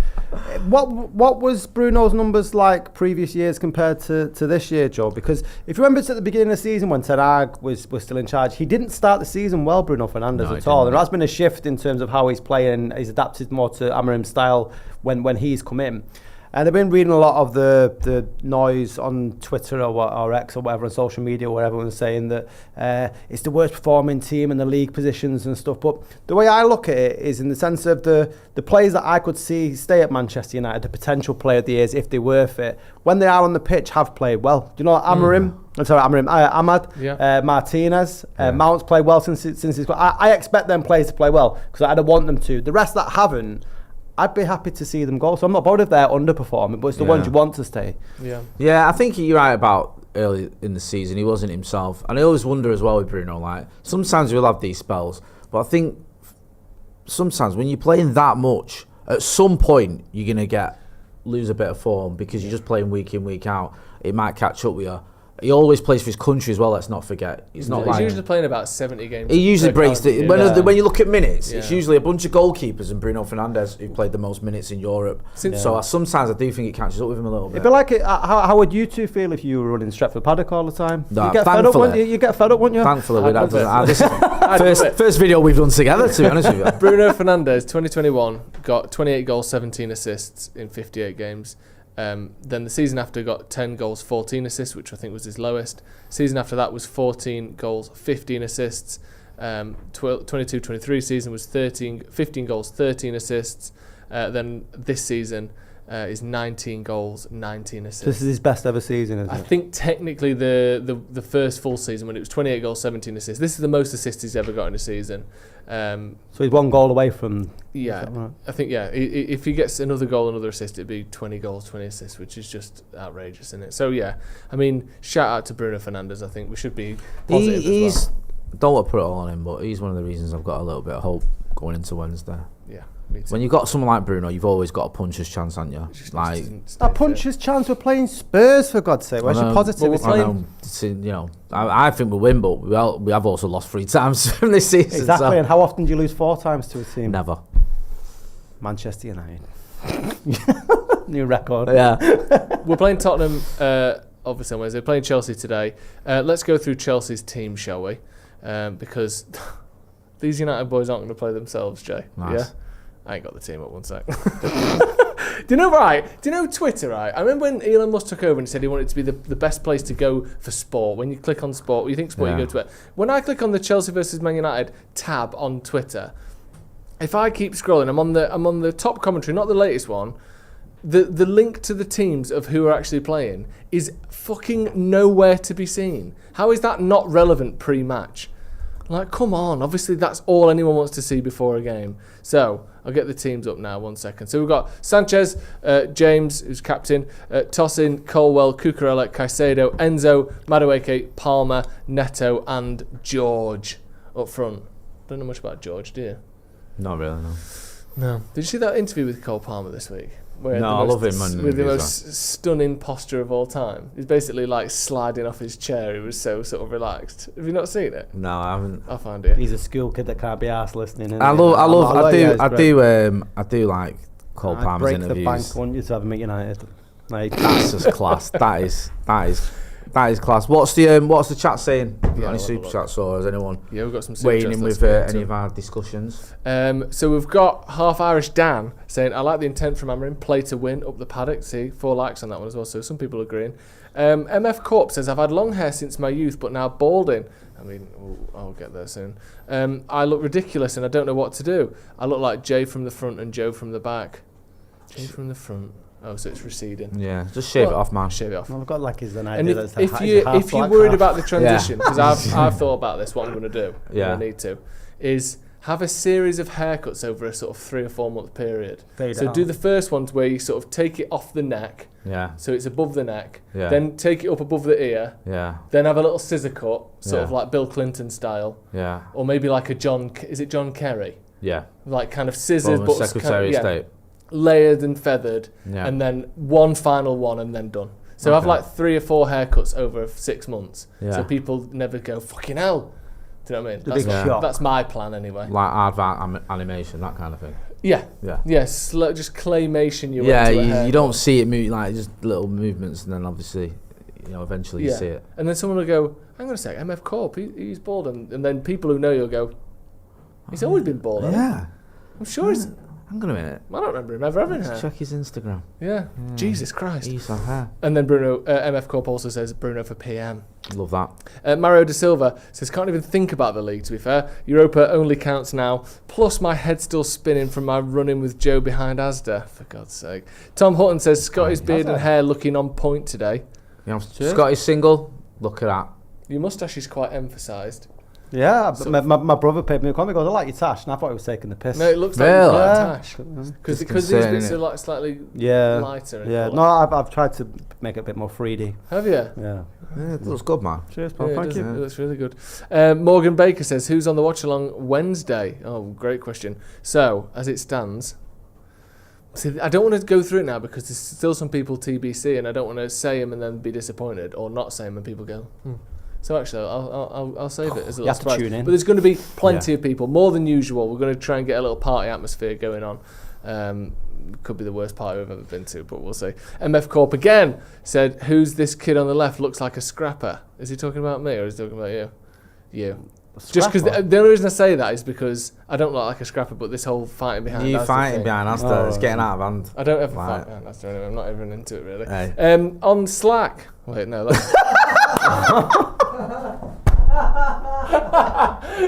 Speaker 3: What was Bruno's numbers like previous years compared to this year, Joe? Because if you remember, at the beginning of the season when Ten Hag was still in charge, he didn't start the season well, Bruno Fernandes, at all. There has been a shift in terms of how he's playing. He's adapted more to Amorim's style when he's come in. And I've been reading a lot of the noise on Twitter or X or whatever, on social media, where everyone's saying that it's the worst performing team in the league positions and stuff. But the way I look at it is in the sense of the players that I could see stay at Manchester United, the potential player of the years, if they were fit, when they are on the pitch, have played well. Do you know Amorim? Ahmad, Martinez, Mount's played well since he's got. I expect them players to play well because I don't want them to. The rest that haven't, I'd be happy to see them go. So I'm not bothered if they're underperforming, but it's the ones you want to stay.
Speaker 2: Yeah, I think you're right about early in the season. He wasn't himself. And I always wonder as well with Bruno, like, sometimes we'll have these spells, but I think sometimes when you're playing that much, at some point you're going to lose a bit of form because you're just playing week in, week out. It might catch up with you. He always plays for his country as well, let's not forget. He's
Speaker 1: usually playing about 70 games.
Speaker 2: He usually breaks it. When you look at minutes, it's usually a bunch of goalkeepers and Bruno Fernandes who played the most minutes in Europe. So sometimes I do think it catches up with him a little bit.
Speaker 3: It'd be like, how would you two feel if you were running Stretford Paddock all the time?
Speaker 2: No,
Speaker 3: you get fed up, wouldn't you?
Speaker 2: Thankfully, this is first video we've done together, to be honest with you.
Speaker 1: Bruno Fernandes, 2021, got 28 goals, 17 assists in 58 games. Then the season after got 10 goals, 14 assists, which I think was his lowest. Season after that was 14 goals, 15 assists. 22-23 season was 15 goals, 13 assists. Then this season is 19 goals, 19 assists.
Speaker 3: This is his best ever season, isn't it?
Speaker 1: I think technically the first full season when it was 28 goals, 17 assists. This is the most assists he's ever got in a season.
Speaker 3: So he's one goal away from...
Speaker 1: Yeah,
Speaker 3: right?
Speaker 1: I think, if he gets another goal, another assist, it'd be 20 goals, 20 assists, which is just outrageous, isn't it? So, yeah, I mean, shout out to Bruno Fernandes. I think we should be positive as well.
Speaker 2: Don't want to put it all on him, but he's one of the reasons I've got a little bit of hope going into Wednesday.
Speaker 1: Yeah, me too.
Speaker 2: When you've got someone like Bruno, you've always got a puncher's chance, haven't you? Like
Speaker 3: a puncher's chance. We're playing Spurs, for God's sake. Where's your positivity?
Speaker 2: I think we'll win, but we have also lost 3 times from this season.
Speaker 3: Exactly,
Speaker 2: so.
Speaker 3: And how often do you lose 4 times to a team?
Speaker 2: Never.
Speaker 3: Manchester United. New record.
Speaker 2: Yeah.
Speaker 1: We're playing Tottenham, obviously on Wednesday. We're playing Chelsea today. Let's go through Chelsea's team, shall we? Because these United boys aren't going to play themselves, Jay.
Speaker 2: Nice.
Speaker 1: Yeah? I ain't got the team up, one sec. Do you know Twitter, right? I remember when Elon Musk took over and he said he wanted it to be the best place to go for sport. When you click on sport, you think sport, you go to it. When I click on the Chelsea versus Man United tab on Twitter, if I keep scrolling, I'm on the top commentary, not the latest one. The link to the teams of who are actually playing is fucking nowhere to be seen. How is that not relevant pre-match? Like, come on. Obviously, that's all anyone wants to see before a game. So, I'll get the teams up now, 1 second. So, we've got Sanchez, James, who's captain, Tosin, Colwell, Cucurella, Caicedo, Enzo, Madueke, Palmer, Neto, and George up front. Don't know much about George, do you?
Speaker 2: Not really, no.
Speaker 1: No. Did you see that interview with Cole Palmer this week?
Speaker 2: I love him.
Speaker 1: With the most stunning posture of all time. He's basically like sliding off his chair. He was so sort of relaxed. Have you not seen it?
Speaker 2: No, I haven't.
Speaker 1: I'll find it.
Speaker 3: He's a school kid that can't be arsed listening.
Speaker 2: I do like Cole Palmer's interviews.
Speaker 3: Break the bank, wouldn't you, to have him at United? Like,
Speaker 2: that's just class. That is class. What's the chat saying? Got any super chats or is anyone
Speaker 1: we've got some super
Speaker 2: weighing
Speaker 1: chats
Speaker 2: in with any of our discussions?
Speaker 1: So we've got half Irish Dan saying, I like the intent from Amorim, play to win, up the Paddock. See, 4 likes on that one as well, so some people agreeing. MF Corp says, I've had long hair since my youth, but now balding. I mean, I'll get there soon. I look ridiculous and I don't know what to do. I look like Jay from the front and Joe from the back. Jay from the front. Oh, so it's receding.
Speaker 2: Yeah, just shave it off, man.
Speaker 1: Shave it off.
Speaker 3: Well, I've got like an
Speaker 1: and
Speaker 3: idea
Speaker 1: if you're worried about the transition, because I've thought about this, what I'm going to do, I need to, is have a series of haircuts over a sort of 3 or 4 month period. So do the first ones where you sort of take it off the neck, so it's above the neck, then take it up above the ear, then have a little scissor cut, sort of like Bill Clinton style, or maybe like John Kerry? Yeah. Like kind of scissors, but
Speaker 2: Secretary of State.
Speaker 1: Layered and feathered, and then one final one and then done. So I've like 3 or 4 haircuts over 6 months, so people never go, fucking hell. Do you know what I mean? That's my plan anyway.
Speaker 2: Like aardvark animation, that kind of thing.
Speaker 1: Yeah.
Speaker 2: Yeah.
Speaker 1: Yes. Just claymation. You
Speaker 2: don't see it move, like just little movements, and then obviously, eventually you see it.
Speaker 1: And then someone will go, "Hang on a sec, MF Corp, he's bald," and then people who know you'll go, "He's always been bald."
Speaker 2: Yeah.
Speaker 1: I'm sure he's.
Speaker 2: Hang on a minute.
Speaker 1: I don't remember him ever having hair.
Speaker 2: Check his Instagram.
Speaker 1: Yeah. Jesus Christ.
Speaker 2: He used to have hair.
Speaker 1: And then Bruno, MF Corp also says Bruno for PM.
Speaker 2: Love that.
Speaker 1: Mario Da Silva says, can't even think about the league, to be fair. Europa only counts now. Plus my head's still spinning from my run-in with Joe behind Asda, for God's sake. Tom Hutton says, Scotty's beard and hair looking on point today.
Speaker 2: Scotty's single. Look at that.
Speaker 1: Your moustache is quite emphasised.
Speaker 3: Yeah, my brother paid me a comment. He goes, I like your tash, and I thought he was taking the piss.
Speaker 1: No, it looks like you've got a tash. Because these bits are like slightly lighter.
Speaker 3: Yeah, no, I've tried to make it a bit more 3D.
Speaker 1: Have you?
Speaker 3: Yeah.
Speaker 2: It looks good, man.
Speaker 3: Cheers, pal. Thank you.
Speaker 1: It looks really good. Morgan Baker says, who's on the watch-along Wednesday? Oh, great question. So, as it stands... See, I don't want to go through it now because there's still some people TBC and I don't want to say them and then be disappointed or not say them and people go, So actually, I'll save it as a little surprise.
Speaker 3: Tune in.
Speaker 1: But there's going to be plenty of people, more than usual. We're going to try and get a little party atmosphere going on. Could be the worst party we've ever been to, but we'll see. MF Corp again said, who's this kid on the left? Looks like a scrapper. Is he talking about me or is he talking about you? You. Just because the only reason I say that is because I don't look like a scrapper, but this whole fighting behind Asda
Speaker 2: fighting behind Asda, it's getting out of hand.
Speaker 1: I don't ever fight behind Asda anyway. I'm not even into it really. Hey. On Slack. Wait, no. That's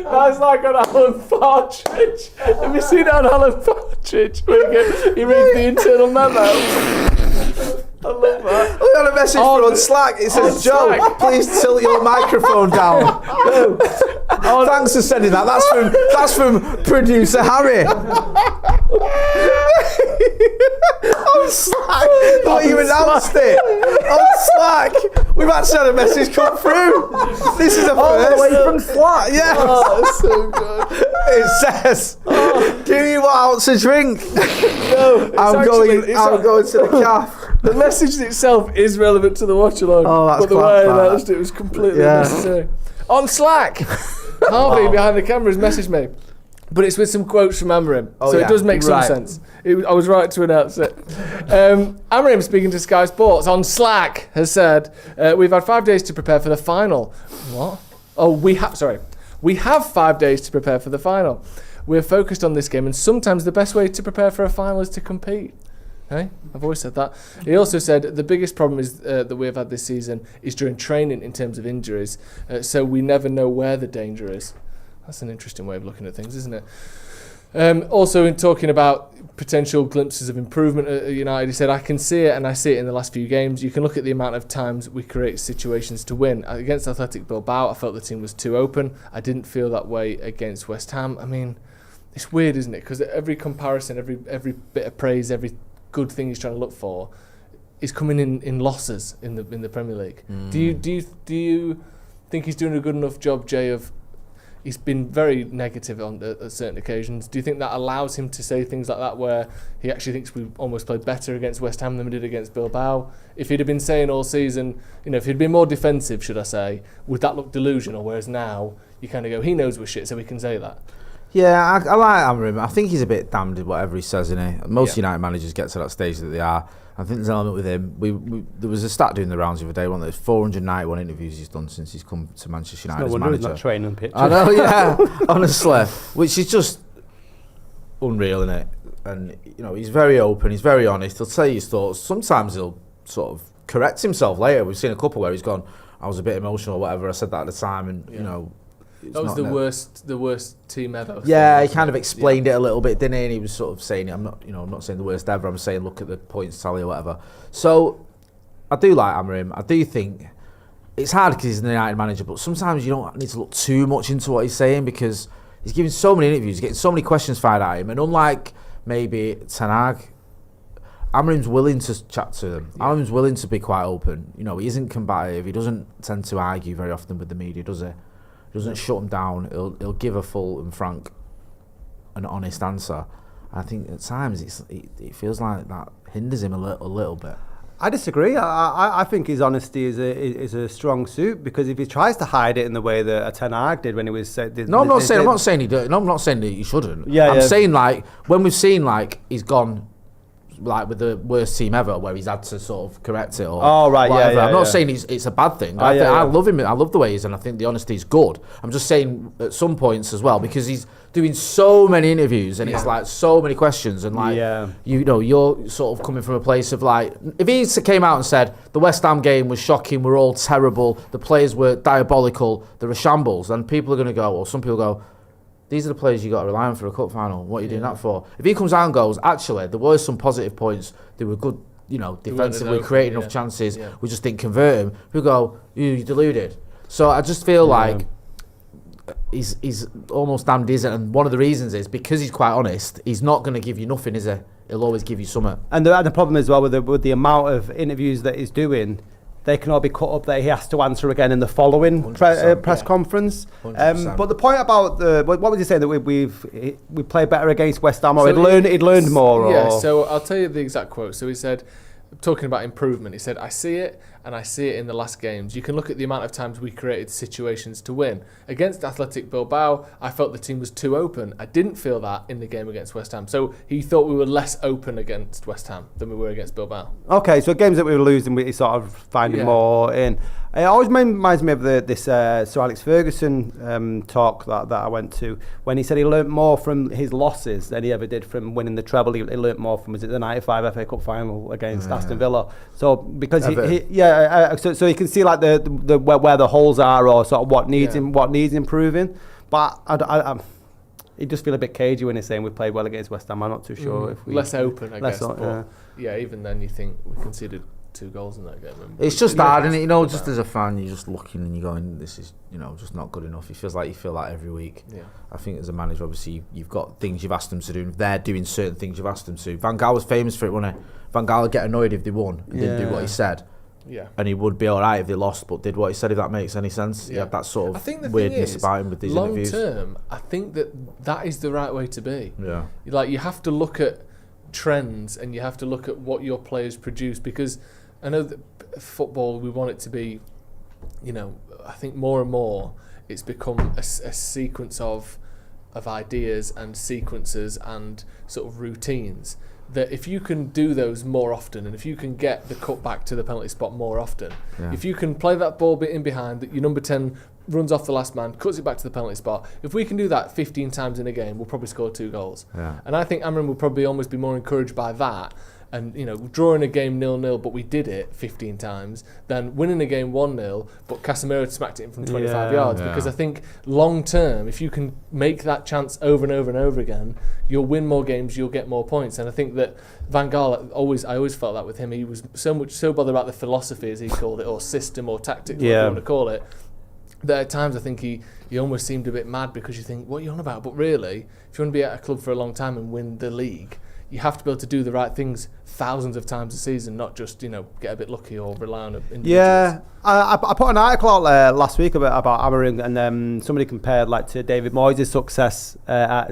Speaker 1: that's like on Alan Partridge. Have you seen that on Alan Partridge? He reads the internal memo. I love that.
Speaker 2: We got a message on Slack. It says, Joe, please tilt your microphone down. Thanks for sending that. That's from producer Harry. On Slack. Thought you announced it. On Slack. We've actually had a message come through. This is a first.
Speaker 3: All the way from Slack.
Speaker 2: Yes.
Speaker 1: Oh, that's so good.
Speaker 2: It says, give me what ounce to drink.
Speaker 1: No,
Speaker 2: I'm going to the calf.
Speaker 1: The message itself is relevant to the watch-along, but the way I announced it was completely unnecessary. On Slack, Harvey behind the camera has messaged me, but it's with some quotes from Amorim, so it does make some sense. I was right to announce it. Amorim, speaking to Sky Sports on Slack, has said, we've had 5 days to prepare for the final. What? Oh, we have 5 days to prepare for the final. We're focused on this game, and sometimes the best way to prepare for a final is to compete. Hey, I've always said that. He also said the biggest problem is that we've had this season is during training in terms of injuries, so we never know where the danger is. That's an interesting way of looking at things, isn't it? Also, in talking about potential glimpses of improvement at United, he said, I can see it and I see it in the last few games. You can look at the amount of times we create situations to win. Against Athletic Bilbao, I felt the team was too open. I didn't feel that way against West Ham. I mean, it's weird, isn't it? Because every comparison, every bit of praise, every good thing he's trying to look for is coming in losses in the Premier League. Do you think he's doing a good enough job, Jay? Of he's been very negative at certain occasions. Do you think that allows him to say things like that, where he actually thinks we almost played better against West Ham than we did against Bilbao? If he'd have been saying all season, if he'd been more defensive, should I say, would that look delusional? Whereas now you kind of go, he knows we're shit, so we can say that.
Speaker 2: Yeah, I like Amorim. I think he's a bit damned with whatever he says, isn't he? Most United managers get to that stage that they are. I think there's an element with him. There was a stat doing the rounds the other day, one there's 491 interviews he's done since he's come to Manchester United as manager.
Speaker 3: He's not training pitch.
Speaker 2: I know, yeah, honestly, which is just unreal, isn't it? And he's very open, he's very honest. He'll say his thoughts. Sometimes he'll sort of correct himself later. We've seen a couple where he's gone, I was a bit emotional, or whatever. I said that at the time, and
Speaker 1: that was the worst team ever.
Speaker 2: Yeah, he kind of explained it a little bit, didn't he? And he was sort of saying, I'm not saying the worst ever. I'm saying, look at the points tally or whatever. So I do like Amorim. I do think it's hard because he's the United manager, but sometimes you don't need to look too much into what he's saying because he's giving so many interviews, getting so many questions fired at him, and unlike maybe Ten Hag, Amorim's willing to chat to them. Yeah. Amorim's willing to be quite open. He isn't combative. He doesn't tend to argue very often with the media, does he? He doesn't shut them down. He'll give a full and frank and honest answer. I think at times it feels like that hinders him a little bit.
Speaker 3: I disagree. I think his honesty is a strong suit, because if he tries to hide it in the way that Ten Hag did when he was
Speaker 2: I'm not saying he did. No, I'm not saying that he shouldn't.
Speaker 3: Yeah,
Speaker 2: I'm saying like when we've seen like he's gone like with the worst team ever, where he's had to sort of correct it or whatever. I'm not saying it's a bad thing. I love him. I love the way he is, and I think the honesty is good. I'm just saying at some points as well, because he's doing so many interviews and it's like so many questions, and like you know, you're sort of coming from a place of like, if he came out and said the West Ham game was shocking, we're all terrible, the players were diabolical, there were shambles, and people are going to go, or some people go, these are the players you got to rely on for a cup final. What are you doing that for? If he comes out and goes, actually, there were some positive points. They were good, you know, defensively, created enough chances. Yeah. We just didn't convert them. We go, you're deluded. So I just feel like he's almost damned isn't. And one of the reasons is because he's quite honest. He's not going to give you nothing, is he? He'll always give you something. And
Speaker 3: the problem as well with the amount of interviews that he's doing, they can all be cut up that he has to answer again in the following press conference. But the point about what was he saying, that we play better against West Ham, or he'd learned more?
Speaker 1: Yeah, so I'll tell you the exact quote. So he said, talking about improvement, he said, I see it, and I see it in the last games. You can look at the amount of times we created situations to win. Against Athletic Bilbao, I felt the team was too open. I didn't feel that in the game against West Ham. So he thought we were less open against West Ham than we were against Bilbao. Okay, so games that we were losing, we sort of finding more in. It always reminds me of this Sir Alex Ferguson talk that I went to, when he said he learnt more from his losses than he ever did from winning the treble. He learnt more from, was it the 95 FA Cup final against Aston Villa? So because so you can see like the where the holes are, or sort of what needs improving. But he just feel a bit cagey when he's saying we played well against West Ham. I'm not too sure if we less open, I guess. But even then you think we conceded 2 goals in that game.
Speaker 2: It's just hard, and you know, just as a fan, you're just looking and you're going, this is, you know, just not good enough. It feels like you feel that every week. Yeah. I think as a manager, obviously, you've got things you've asked them to do, and if they're doing certain things you've asked them to. Van Gaal was famous for it, wasn't he? Van Gaal would get annoyed if they won and didn't do what he said. Yeah. And he would be alright if they lost, but did what he said, if that makes any sense. Yeah. He had that sort of weirdness about him with these interviews.
Speaker 1: Long term, I think that is the right way to be. Yeah. Like, you have to look at trends and you have to look at what your players produce, because I know that football, we want it to be, you know, I think more and more it's become a sequence of ideas and sequences and sort of routines, that if you can do those more often, and if you can get the cut back to the penalty spot more often, if you can play that ball bit in behind, that your number 10 runs off the last man, cuts it back to the penalty spot, if we can do that 15 times in a game, we'll probably score 2 goals. Yeah. And I think Amorim will probably almost be more encouraged by that, and, you know, drawing a game 0-0, but we did it 15 times, than winning a game 1-0, but Casemiro smacked it in from 25 yards. Because I think long term, if you can make that chance over and over and over again, you'll win more games, you'll get more points. And I think that Van Gaal, I always felt that with him. He was so bothered about the philosophy, as he called it, or system or tactics, whatever you want to call it, that at times I think he almost seemed a bit mad, because you think, what are you on about? But really, if you want to be at a club for a long time and win the league, you have to be able to do the right things thousands of times a season, not just, you know, get a bit lucky or rely on individuals. Yeah, I put an article out last week about Amorim, and somebody compared like to David Moyes' success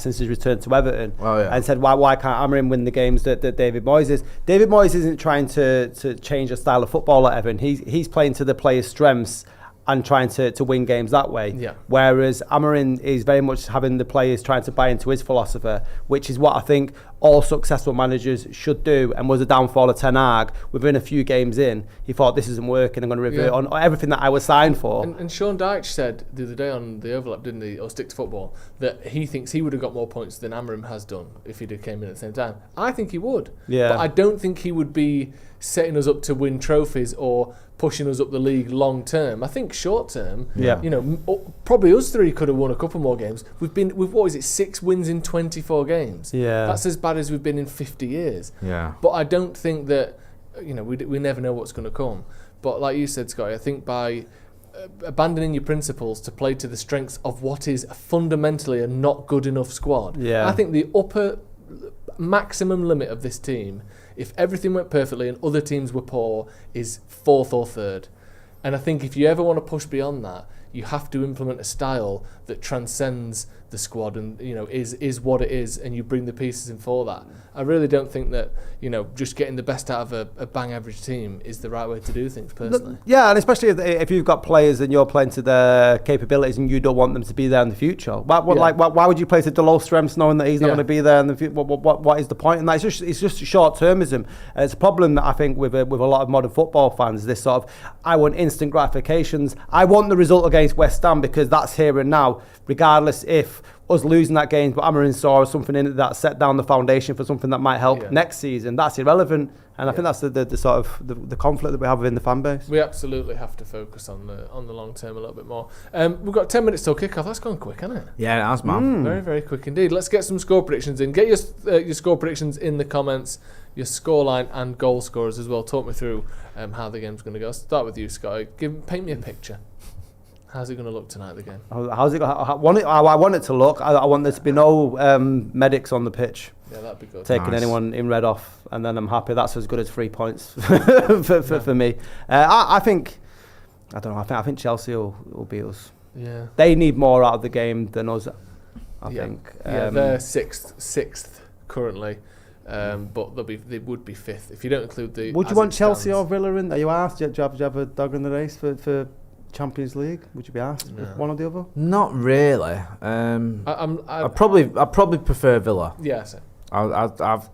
Speaker 1: since his return to Everton, and said why can't Amorim win the games that David Moyes is? David Moyes isn't trying to change the style of football at Everton. He's playing to the players' strengths and trying to win games that way. Yeah. Whereas Amorim is very much having the players trying to buy into his philosophy, which is what I think all successful managers should do, and was a downfall of Ten Hag. Within a few games in, he thought, this isn't working, I'm going to revert on everything that I was signed for. And Sean Dyche said the other day on the Overlap, didn't he, or Stick to Football, that he thinks he would have got more points than Amorim has done if he'd have came in at the same time. I think he would. Yeah. But I don't think he would be setting us up to win trophies or pushing us up the league long term. I think short term, you know, probably us three could have won a couple more games. We've what is it, 6 wins in 24 games. Yeah, that's as bad as we've been in 50 years. Yeah, but I don't think that, you know, we never know what's going to come. But like you said, Scotty, I think by abandoning your principles to play to the strengths of what is fundamentally a not good enough squad. Yeah, I think the upper maximum limit of this team, if everything went perfectly and other teams were poor, is 4th or 3rd. And I think if you ever want to push beyond that, you have to implement a style that transcends the squad and is what it is, and you bring the pieces in for that. I really don't think that just getting the best out of a bang average team is the right way to do things personally.
Speaker 3: Yeah, and especially if you've got players and you're playing to their capabilities and you don't want them to be there in the future. Why would you play to low strengths knowing that he's not going to be there in the future? What is the point? And it's just short termism. It's a problem that I think with a lot of modern football fans. This sort of, I want instant gratifications. I want the result against West Ham because that's here and now, regardless if us losing that game, but Amorim saw something in it that set down the foundation for something that might help next season. That's irrelevant, and I think that's the sort of the conflict that we have within the fan base.
Speaker 1: We absolutely have to focus on the long term a little bit more. We've got 10 minutes till kick-off. That's gone quick, hasn't it?
Speaker 2: Yeah, it has, man.
Speaker 1: Very, very quick indeed. Let's get some score predictions in. Get your score predictions in the comments, your scoreline and goal scorers as well. Talk me through how the game's going to go. I'll start with you, Scotty. Paint me a picture. How's it going to look tonight, the game?
Speaker 3: How's it? I want it to look. I want there to be no medics on the pitch.
Speaker 1: Yeah, that'd be good.
Speaker 3: Taking anyone in red off, and then I'm happy. That's as good as 3 points for me. I think Chelsea will beat us.
Speaker 1: Yeah.
Speaker 3: They need more out of the game than us. I think.
Speaker 1: They're sixth currently, but they would be fifth if you don't include the.
Speaker 3: Would you want Chelsea or Villa in? Are you asked? Do you have a dog in the race for Champions League? Would you be asked one or the other?
Speaker 2: Not really. I'd probably prefer Villa.
Speaker 1: Yeah, same.
Speaker 2: I've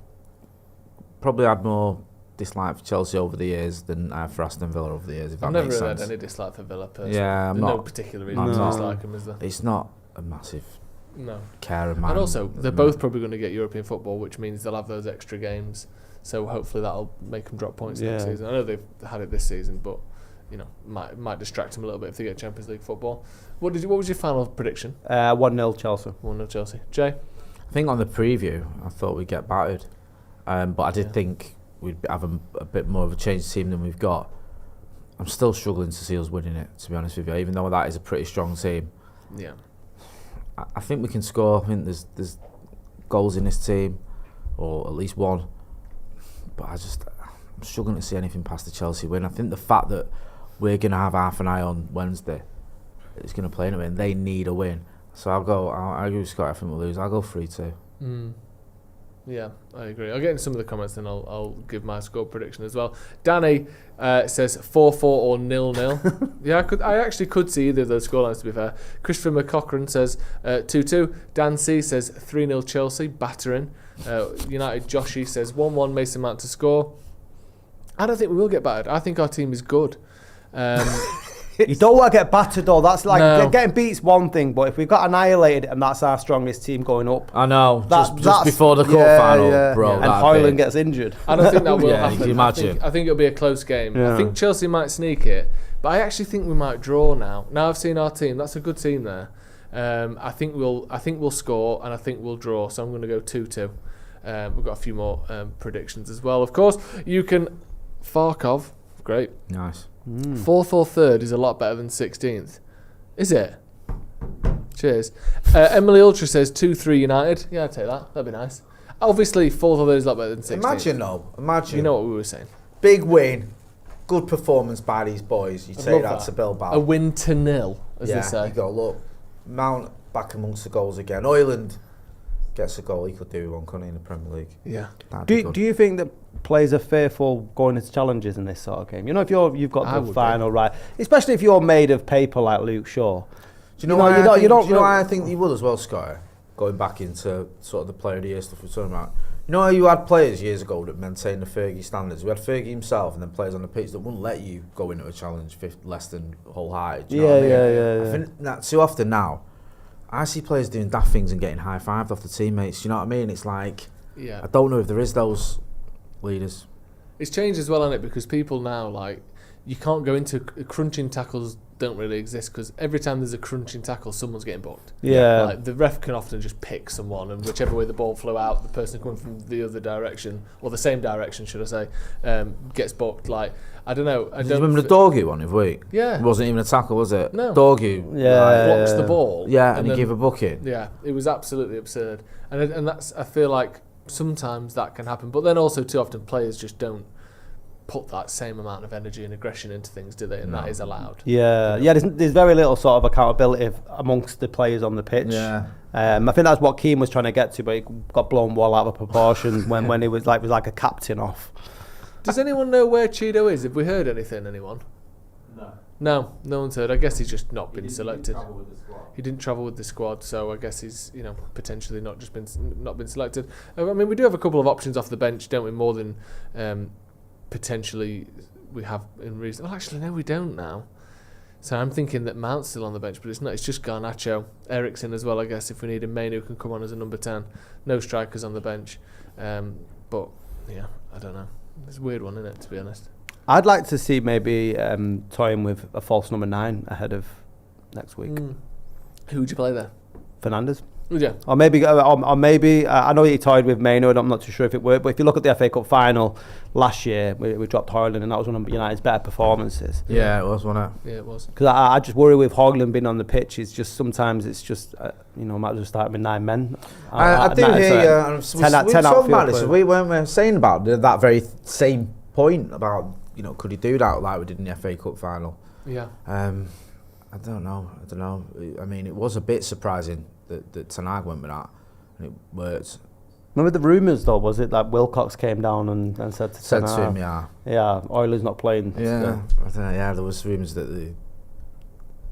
Speaker 2: probably had more dislike for Chelsea over the years than I have for Aston Villa over the years. If
Speaker 1: I've
Speaker 2: that
Speaker 1: never
Speaker 2: makes
Speaker 1: really
Speaker 2: sense.
Speaker 1: had any dislike for Villa personally.
Speaker 2: Yeah,
Speaker 1: There's no particular reason to dislike them, is there?
Speaker 2: It's not a massive
Speaker 1: No.
Speaker 2: care of mine.
Speaker 1: And also, they're both probably going to get European football, which means they'll have those extra games. So hopefully that'll make them drop points next season. I know they've had it this season, but might distract them a little bit if they get Champions League football. What was your final prediction?
Speaker 3: 1-0 Chelsea.
Speaker 1: 1-0 Chelsea. Jay?
Speaker 2: I think on the preview, I thought we'd get battered. But I did think we'd have a bit more of a changed team than we've got. I'm still struggling to see us winning it, to be honest with you, even though that is a pretty strong team.
Speaker 1: Yeah.
Speaker 2: I think we can score. I think there's goals in this team, or at least one. But I'm struggling to see anything past the Chelsea win. I think the fact that we're going to have half an eye on Wednesday is going to play into it, and they need a win. So I agree with Scott. I think we'll lose. I'll go 3-2.
Speaker 1: Yeah, I agree. I'll get into some of the comments and I'll give my score prediction as well. Danny says 4-4 or 0-0. Yeah, I actually could see either of those scorelines, to be fair. Christopher McCochran says 2-2. Dan C says 3-0 Chelsea, battering. United Joshy says 1-1 Mason Mount to score. I don't think we will get battered. I think our team is good.
Speaker 3: You don't want to get battered though. That's like getting beat's one thing, but if we've got annihilated and that's our strongest team going up,
Speaker 2: I know. Just before the quarterfinal, bro.
Speaker 3: And Hoyland gets injured.
Speaker 1: I don't think that will happen.
Speaker 2: Can you imagine?
Speaker 1: I think it'll be a close game.
Speaker 3: Yeah.
Speaker 1: I think Chelsea might sneak it, but I actually think we might draw now. Now I've seen our team. That's a good team there. I think we'll score and I think we'll draw. So I'm going to go 2-2. We've got a few more predictions as well. Of course, you can Farkov. Great.
Speaker 2: Nice.
Speaker 1: 4th or 3rd is a lot better than 16th. Is it? Cheers. Emily Ultra says 2-3 United. Yeah, I'd take that. That'd be nice. Obviously, 4th or 3rd is a lot better than 16th.
Speaker 2: Imagine.
Speaker 1: You know what we were saying.
Speaker 2: Big win. Good performance by these boys. You take that to Bilbao.
Speaker 1: A win to 0, as they say.
Speaker 2: You go, look, Mount back amongst the goals again. Hoyland gets a goal. He could do one, couldn't he, in the Premier League?
Speaker 1: Yeah.
Speaker 3: Do you think that players are fearful going into challenges in this sort of game? If you've got the final right, especially if you're made of paper like Luke Shaw.
Speaker 2: Do you know why I think you would as well, Scott? Going back into sort of the player of the year stuff we're talking about. You know how you had players years ago that maintained the Fergie standards? We had Fergie himself and then players on the pitch that wouldn't let you go into a challenge less than wholehearted. I think that too often now, I see players doing daft things and getting high-fived off the teammates. You know what I mean? It's like, I don't know if there is those leaders.
Speaker 1: It's changed as well, hasn't it? Because people now, you can't go into crunching tackles. Don't really exist because every time there's a crunching tackle, someone's getting booked.
Speaker 3: Yeah.
Speaker 1: The ref can often just pick someone, and whichever way the ball flew out, the person coming from the other direction, or the same direction, should I say, gets booked. I don't know.
Speaker 2: Do you remember the Dorgu one of the week?
Speaker 1: Yeah.
Speaker 2: It wasn't even a tackle, was it?
Speaker 1: No.
Speaker 2: Dorgu.
Speaker 1: Blocks the ball.
Speaker 2: Yeah, and he gave a booking.
Speaker 1: Yeah, it was absolutely absurd. And that's, I feel like sometimes that can happen. But then also too often players just don't put that same amount of energy and aggression into things, do they? And that is allowed.
Speaker 3: Yeah, there's very little sort of accountability amongst the players on the pitch.
Speaker 2: Yeah.
Speaker 3: I think that's what Keane was trying to get to, but he got blown well out of proportion when he was like a captain off.
Speaker 1: Does anyone know where Cheeto is? Have we heard anything? Anyone? No, no one's heard. I guess he's just not been selected. He didn't travel with the squad, so I guess he's potentially not been selected. I mean, we do have a couple of options off the bench, don't we? More than potentially we have in reason. Well, actually, no, we don't now. So I'm thinking that Mount's still on the bench, but it's not. It's just Garnacho, Ericsson as well. I guess if we need a main who can come on as a number 10, no strikers on the bench. But yeah, I don't know. It's a weird one, isn't it? To be honest.
Speaker 3: I'd like to see maybe toying with a false number 9 ahead of next week.
Speaker 1: Who would you play there?
Speaker 3: Fernandes.
Speaker 1: Would you?
Speaker 3: Or maybe I know he toyed with Maynard. I'm not too sure if it worked, but if you look at the FA Cup final last year, we dropped Højlund, and that was one of United's better performances.
Speaker 2: Yeah, it was, wasn't it?
Speaker 1: Yeah, it was.
Speaker 3: Because I just worry with Højlund being on the pitch. It's just sometimes it's just might as well start with 9 men.
Speaker 2: I do hear you. We talked about this. We weren't saying about that very same point about could he do that like we did in the FA Cup final?
Speaker 1: Yeah.
Speaker 2: I don't know. I mean, it was a bit surprising that Ten Hag went with that, and it worked.
Speaker 3: Remember the rumours though? Was it like Wilcox came down and said to
Speaker 2: him,
Speaker 3: yeah, Oiler's not playing.
Speaker 2: Yeah, I don't know, yeah. There was rumours that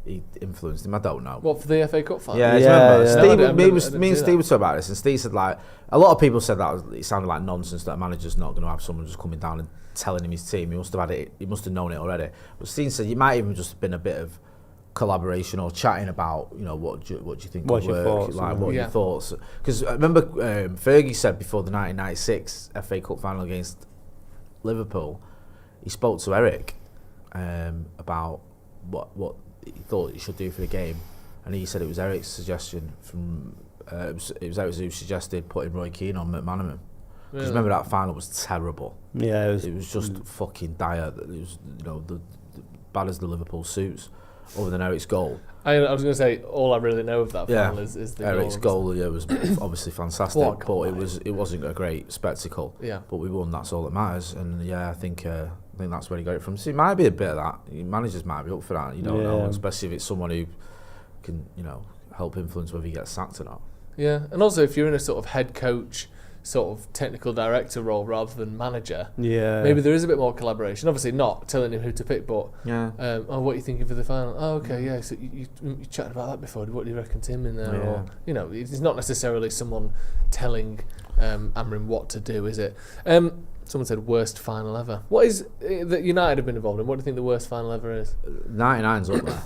Speaker 2: he influenced him. I don't know.
Speaker 1: What, for the FA Cup final?
Speaker 2: Yeah, remember. Me and Steve were talking about this, and Steve said like a lot of people said that it sounded like nonsense that a manager's not going to have someone just coming down and telling him his team. He must have had it. He must have known it already. But Steve said it might even just have been a bit of collaboration or chatting about what do you think
Speaker 3: What's
Speaker 2: would
Speaker 3: your
Speaker 2: work,
Speaker 3: thoughts,
Speaker 2: like what your thoughts, because I remember Fergie said before the 1996 FA Cup final against Liverpool, he spoke to Eric about what he thought he should do for the game, and he said it was Eric's suggestion from it was Eric who suggested putting Roy Keane on McManaman. Because remember that final was terrible.
Speaker 3: Yeah,
Speaker 2: it was just fucking dire. It was the bad as the Liverpool suits. Other than Eric's goal.
Speaker 1: I was going to say, all I really know of that final is the
Speaker 2: Eric's goal. Yeah, was obviously fantastic, but it wasn't a great spectacle.
Speaker 1: Yeah.
Speaker 2: But we won. That's all that matters. And yeah, I think that's where he got it from. So it might be a bit of that. Managers might be up for that. You don't know, especially if it's someone who can help influence whether he gets sacked or not.
Speaker 1: Yeah, and also if you're in a sort of head coach, sort of technical director role rather than manager, maybe there is a bit more collaboration. Obviously not telling him who to pick, but what are you thinking for the final? Oh, okay, yeah, so you chatted about that before. What do you reckon to him in there? Or it's not necessarily someone telling Amorim what to do, is it? Someone said worst final ever. What is that United have been involved in? What do you think the worst final ever is?
Speaker 2: 99's up there.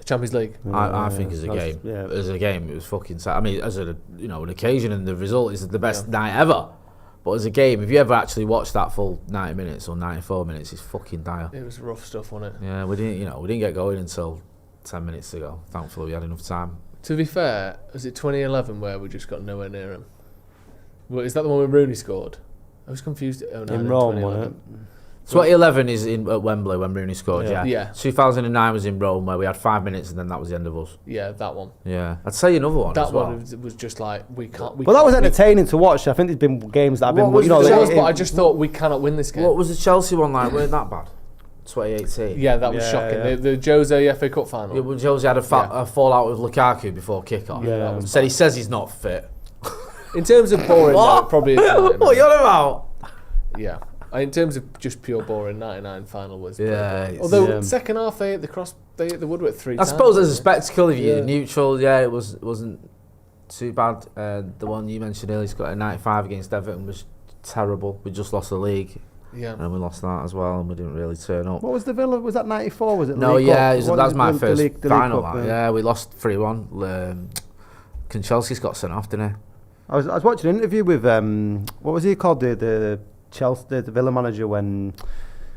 Speaker 1: Champions League.
Speaker 2: I think as a game, it was fucking sad. I mean, as an occasion, and the result is the best night ever. But as a game, if you ever actually watched that full 90 minutes or 94 minutes, it's fucking dire.
Speaker 1: It was rough stuff, wasn't it?
Speaker 2: Yeah, we didn't get going until 10 minutes ago. Thankfully, we had enough time.
Speaker 1: To be fair, was it 2011 where we just got nowhere near him? Well, is that the one where Rooney scored? I was confused.
Speaker 3: In Rome, wasn't it?
Speaker 2: 2011 is at Wembley when Rooney scored,
Speaker 1: yeah.
Speaker 2: 2009 was in Rome where we had 5 minutes and then that was the end of us.
Speaker 1: Yeah, that one.
Speaker 2: Yeah. I'd say another one
Speaker 1: that
Speaker 2: as well.
Speaker 1: One was just like, we can't...
Speaker 3: that was entertaining to watch. I think there's been games that have been...
Speaker 1: but I just thought we cannot win this game.
Speaker 2: What was the Chelsea one like? Weren't that bad? 2018.
Speaker 1: Yeah, that was shocking. Yeah. The Jose FA Cup final.
Speaker 2: Yeah, well, Jose had a fallout with Lukaku before kick-off.
Speaker 1: Yeah,
Speaker 2: he says he's not fit.
Speaker 1: In terms of boring, though, it probably is.
Speaker 2: What are you on about?
Speaker 1: Yeah. In terms of just pure boring, 99 final was.
Speaker 2: Yeah.
Speaker 1: Although second half they hit the woodwork 3 times.
Speaker 2: I suppose as a spectacle, if you're neutral, it wasn't too bad. The one you mentioned earlier, he's got a 95 against Everton, was terrible. We just lost the league.
Speaker 1: Yeah.
Speaker 2: And we lost that as well, and we didn't really turn up.
Speaker 3: What was the Villa? Was that 94? Was it?
Speaker 2: No, that was my first
Speaker 3: the
Speaker 2: final.
Speaker 3: Cup,
Speaker 2: yeah, we lost 3-1. Chelsea's got sent off, didn't he?
Speaker 3: I was watching an interview with what was he called, the Chelsea, the Villa manager when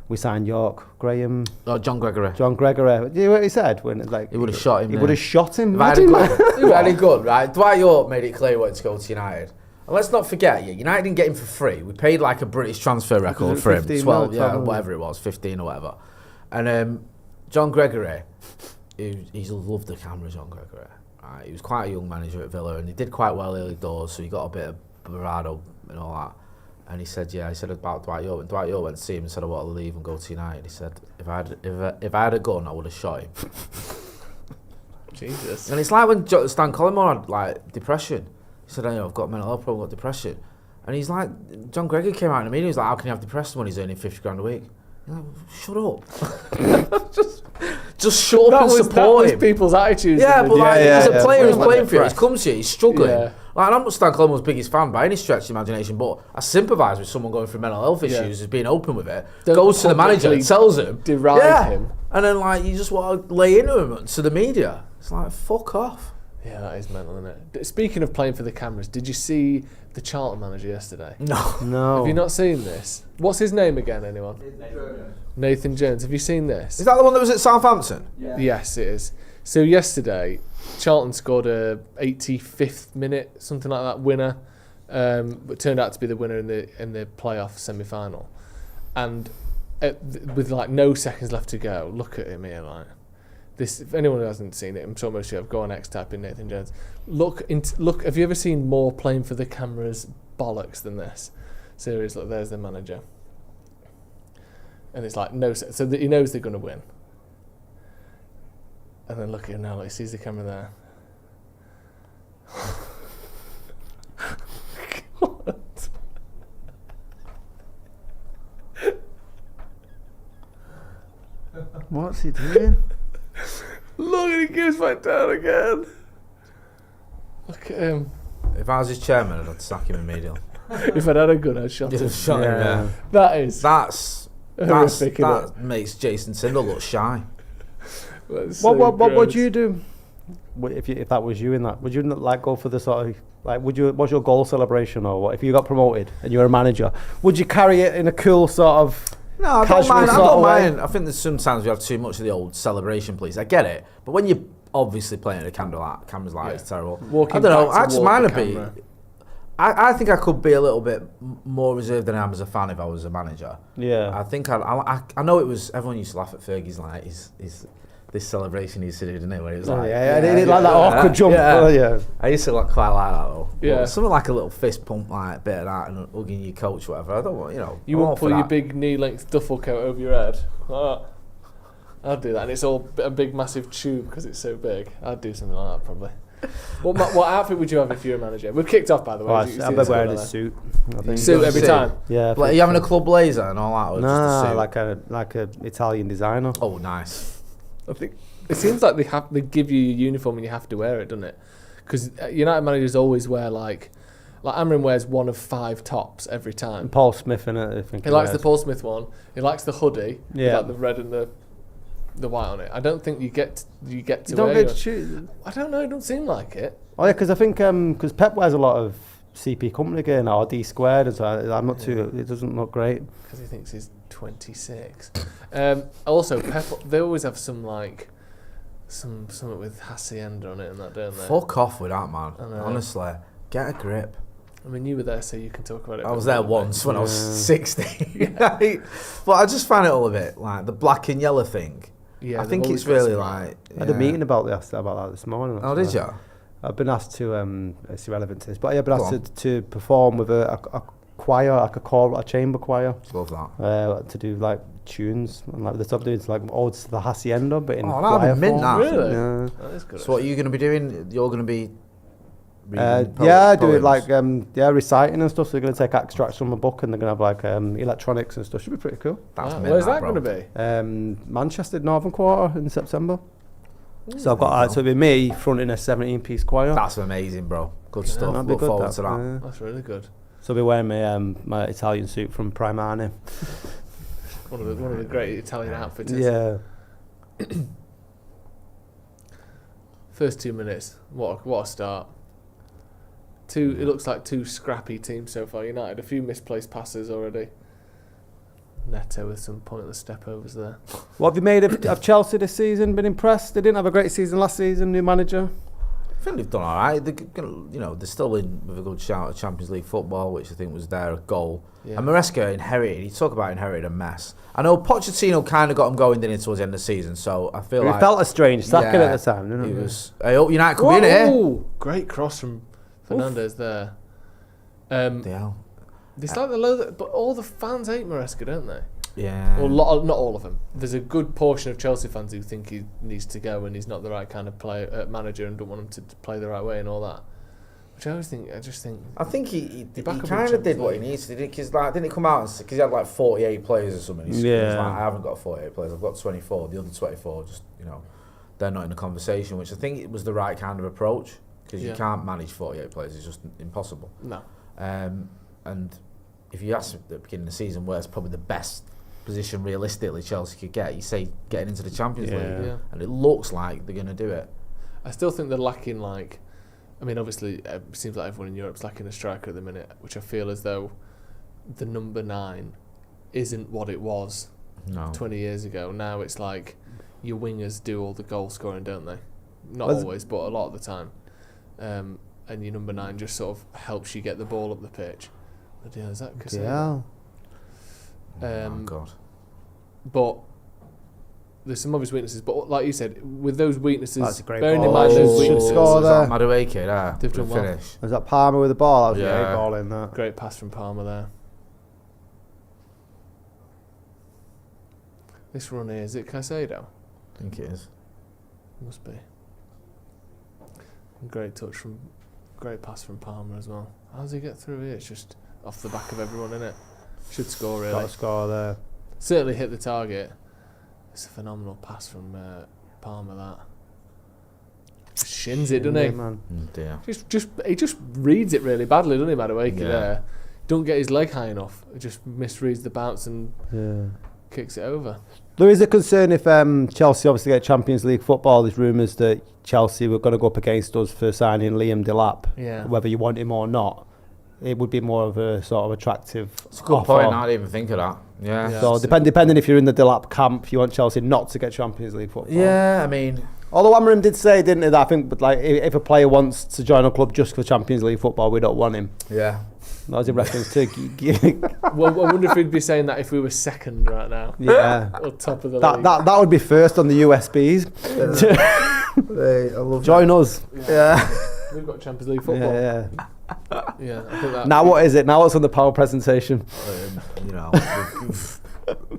Speaker 3: we signed York, Graham.
Speaker 2: Oh, John Gregory.
Speaker 3: John Gregory. Do you know what he said when
Speaker 2: he would have shot him?
Speaker 3: He would have shot him.
Speaker 2: Very good, right? Dwight York made it clear he wanted to go to United. And let's not forget, United didn't get him for free. We paid like a British transfer record for him, 12, whatever it was, 15 or whatever. And John Gregory, he's loved the camera, John Gregory. Right? He was quite a young manager at Villa, and he did quite well early doors, so he got a bit of bravado and all that. And he said, he said about Dwight York. And Dwight York went to see him and said, I want to leave and go to United. He said, if I had a gun, I would have shot him.
Speaker 1: Jesus.
Speaker 2: And it's like when Stan Collymore had like depression. He said, I've got mental health problem, I've got depression. And he's like, John Gregory came out in the media, he was like, how can you have depression when he's earning 50 grand a week? You're like, shut up. just shut up and support him.
Speaker 1: People's attitudes.
Speaker 2: Yeah, but as a player who's playing for you, he's come to you, he's struggling.
Speaker 1: Yeah.
Speaker 2: Like, and I'm not Stan Collymore's biggest fan by any stretch of the imagination, but I sympathise with someone going through mental health issues, who's being open with it, goes to the manager and tells him,
Speaker 1: deride him.
Speaker 2: And then like you just want to lay into him to the media. It's like, fuck off.
Speaker 1: Yeah, that is mental, isn't it? Speaking of playing for the cameras, did you see the Charlton manager yesterday?
Speaker 2: No.
Speaker 1: Have you not seen this? What's his name again, anyone? Nathan Jones. Have you seen this?
Speaker 2: Is that the one that was at Southampton?
Speaker 1: Yeah. Yes, it is. So yesterday, Charlton scored a 85th minute, something like that, winner, but turned out to be the winner in the playoff semi-final. And with like no seconds left to go, look at him here, like this. If anyone who hasn't seen it, I'm sure most of you have. Go on X, type in Nathan Jones. Look. Have you ever seen more playing for the cameras bollocks than this? Seriously, there's the manager, and it's like no. So that he knows they're going to win. And then look at him now, like he sees the camera there. What?
Speaker 3: What's he doing?
Speaker 1: Look, and he goes back down again. Look at him.
Speaker 2: If I was his chairman, I'd sack him immediately.
Speaker 1: If I'd had a gun, I'd shot him.
Speaker 2: Shot him, yeah.
Speaker 1: That's horrific,
Speaker 2: that makes Jason Tindall look shy.
Speaker 3: What would you do if that was you in that? Would you like go for the sort of like? What's your goal celebration or what? If you got promoted and you're a manager, would you carry it in a cool sort of?
Speaker 2: No, I don't mind. I think that sometimes we have too much of the old celebration, please. I get it, but when you're obviously playing at a cameras like it's terrible. I don't know. I just mind a bit. I think I could be a little bit more reserved than I am as a fan if I was a manager.
Speaker 3: Yeah.
Speaker 2: I think I know it was. Everyone used to laugh at Fergie's like his this celebration he used to do, didn't it? When it was like,
Speaker 3: I did like that awkward jump.
Speaker 2: I used to quite like that though.
Speaker 1: Yeah.
Speaker 2: But something like a little fist pump, like a bit of that, and hugging your coach, whatever. I don't want,
Speaker 1: You won't pull your big knee-length duffel coat over your head. I'd do that, and it's all a big, massive tube because it's so big. I'd do something like that probably. What outfit would you have if you were a manager? We've kicked off, by the way.
Speaker 3: I'd be wearing a suit. I think.
Speaker 1: Suit every time.
Speaker 3: Yeah.
Speaker 2: Like, are you having a club blazer and all that? Or just a suit?
Speaker 3: like a Italian designer.
Speaker 2: Oh, nice.
Speaker 1: I think it seems like they give you your uniform and you have to wear it, doesn't it? Because United managers always wear like Amorim wears one of 5 tops every time.
Speaker 3: And Paul Smith in it, I think.
Speaker 1: He likes the Paul Smith one. He likes the hoodie.
Speaker 3: Yeah.
Speaker 1: With like the red and the white on it. I don't think you get to
Speaker 3: you
Speaker 1: wear.
Speaker 3: Don't get to choose.
Speaker 1: I don't know. It don't seem like it.
Speaker 3: Oh yeah, because I think because Pep wears a lot of CP company gear now, or D squared, and so I'm not too. It doesn't look great
Speaker 1: because he thinks he's 26. Also, Pep, they always have some something with Hacienda on it and that, don't they?
Speaker 2: Fuck off with that, man. Honestly, get a grip.
Speaker 1: I mean, you were there, so you can talk about it.
Speaker 2: I was there once when I was 16. But I just find it all a bit like the black and yellow thing. Yeah, I think it's really like.
Speaker 3: I had a meeting about that this morning.
Speaker 2: Oh, did you?
Speaker 3: I've been asked to. It's irrelevant to this, but I've been asked to perform with a choir, like a chamber choir.
Speaker 2: Love that.
Speaker 3: To do like tunes and like the top dudes like odes to the Hacienda, but in
Speaker 2: choir form.
Speaker 1: Really?
Speaker 3: Yeah.
Speaker 1: That is good.
Speaker 2: So what are you going to be doing? You're going to be.
Speaker 3: Do it like reciting and stuff. So they're going to take extracts from a book and they're going to have like electronics and stuff. Should be pretty cool.
Speaker 1: Where's that going to be?
Speaker 3: Manchester Northern Quarter in September. So I've got so it'll be me fronting a 17-piece choir.
Speaker 2: That's amazing, bro. Good stuff. Look forward to that.
Speaker 3: Yeah.
Speaker 1: That's really good.
Speaker 3: So I'll be wearing my Italian suit from Primani.
Speaker 1: one of the great Italian outfitters.
Speaker 3: Yeah.
Speaker 1: First 2 minutes. What a start. It looks like 2 scrappy teams so far. United, a few misplaced passes already. Neto with some pointless step overs there.
Speaker 3: What have you made of Chelsea this season? Been impressed? They didn't have a great season last season. New manager.
Speaker 2: I think they've done all right. They're still in with a good shout at Champions League football, which I think was their goal. Yeah. And Maresca inherited. You talk about inherited a mess. I know Pochettino kind of got him going, didn't he, towards the end of the season. So I feel
Speaker 3: it felt a strange sacking at the time, didn't it?
Speaker 2: It was. I hope United could be in here.
Speaker 1: Great cross from Fernandes there. It's like the low, but all the fans hate Maresca, don't they?
Speaker 2: Yeah.
Speaker 1: Well, not all of them. There's a good portion of Chelsea fans who think he needs to go and he's not the right kind of manager and don't want him to play the right way and all that. Which I just think.
Speaker 2: I think he kind of did what he needs to do, because didn't he come out and because he had like 48 players or something? He was like, I haven't got 48 players, I've got 24. The other 24 just they're not in the conversation, which I think it was the right kind of approach, because you can't manage 48 players, it's just impossible.
Speaker 1: No.
Speaker 2: And if you ask at the beginning of the season where's probably the best position realistically Chelsea could get, you say getting into the Champions League, and it looks like they're going to do it.
Speaker 1: I still think they're lacking obviously it seems like everyone in Europe's lacking a striker at the minute, which I feel as though the number 9 isn't what it was 20 years ago. Now it's like your wingers do all the goal scoring, don't they? Not always, but a lot of the time. And your number 9 just sort of helps you get the ball up the pitch. But is that Casado?
Speaker 2: Oh God.
Speaker 1: But there's some obvious weaknesses, but like you said, with those weaknesses,
Speaker 3: bearing
Speaker 1: in mind those weaknesses,
Speaker 3: score there.
Speaker 2: Madueke there.
Speaker 1: They've done well.
Speaker 2: Finish.
Speaker 3: Was that Palmer with the ball? That was a great ball in that.
Speaker 1: Great pass from Palmer there. This run here, is it Caicedo?
Speaker 2: I think it is.
Speaker 1: Must be. Great pass from Palmer as well. How does he get through here? It's just off the back of everyone, innit? Should score really.
Speaker 3: Got to score there.
Speaker 1: Certainly hit the target. It's a phenomenal pass from Palmer. That just shins it, doesn't he?
Speaker 3: Man.
Speaker 2: Dear.
Speaker 1: He just reads it really badly, doesn't he, Madueke? There, don't get his leg high enough. He just misreads the bounce and kicks it over.
Speaker 3: There is a concern if Chelsea obviously get Champions League football. There's rumours that Chelsea were going to go up against us for signing Liam Delap.
Speaker 1: Yeah.
Speaker 3: Whether you want him or not, it would be more of a sort of attractive.
Speaker 2: It's a good point. I didn't even think of that. Yeah.
Speaker 3: So depending if you're in the Delap camp, you want Chelsea not to get Champions League football.
Speaker 2: Yeah, I mean.
Speaker 3: Although Amorim did say, didn't he, that I think, but like if a player wants to join a club just for Champions League football, we don't want him.
Speaker 2: Yeah.
Speaker 3: That was in reference to.
Speaker 1: Well, I wonder if he'd be saying that if we were second right now.
Speaker 3: Yeah.
Speaker 1: Or top of the league.
Speaker 3: That would be first on the USBs.
Speaker 2: I love
Speaker 3: Join us.
Speaker 2: Yeah.
Speaker 1: We've got Champions League football.
Speaker 3: Yeah.
Speaker 1: Yeah. I think that.
Speaker 3: Now what is it? Now what's on the power presentation?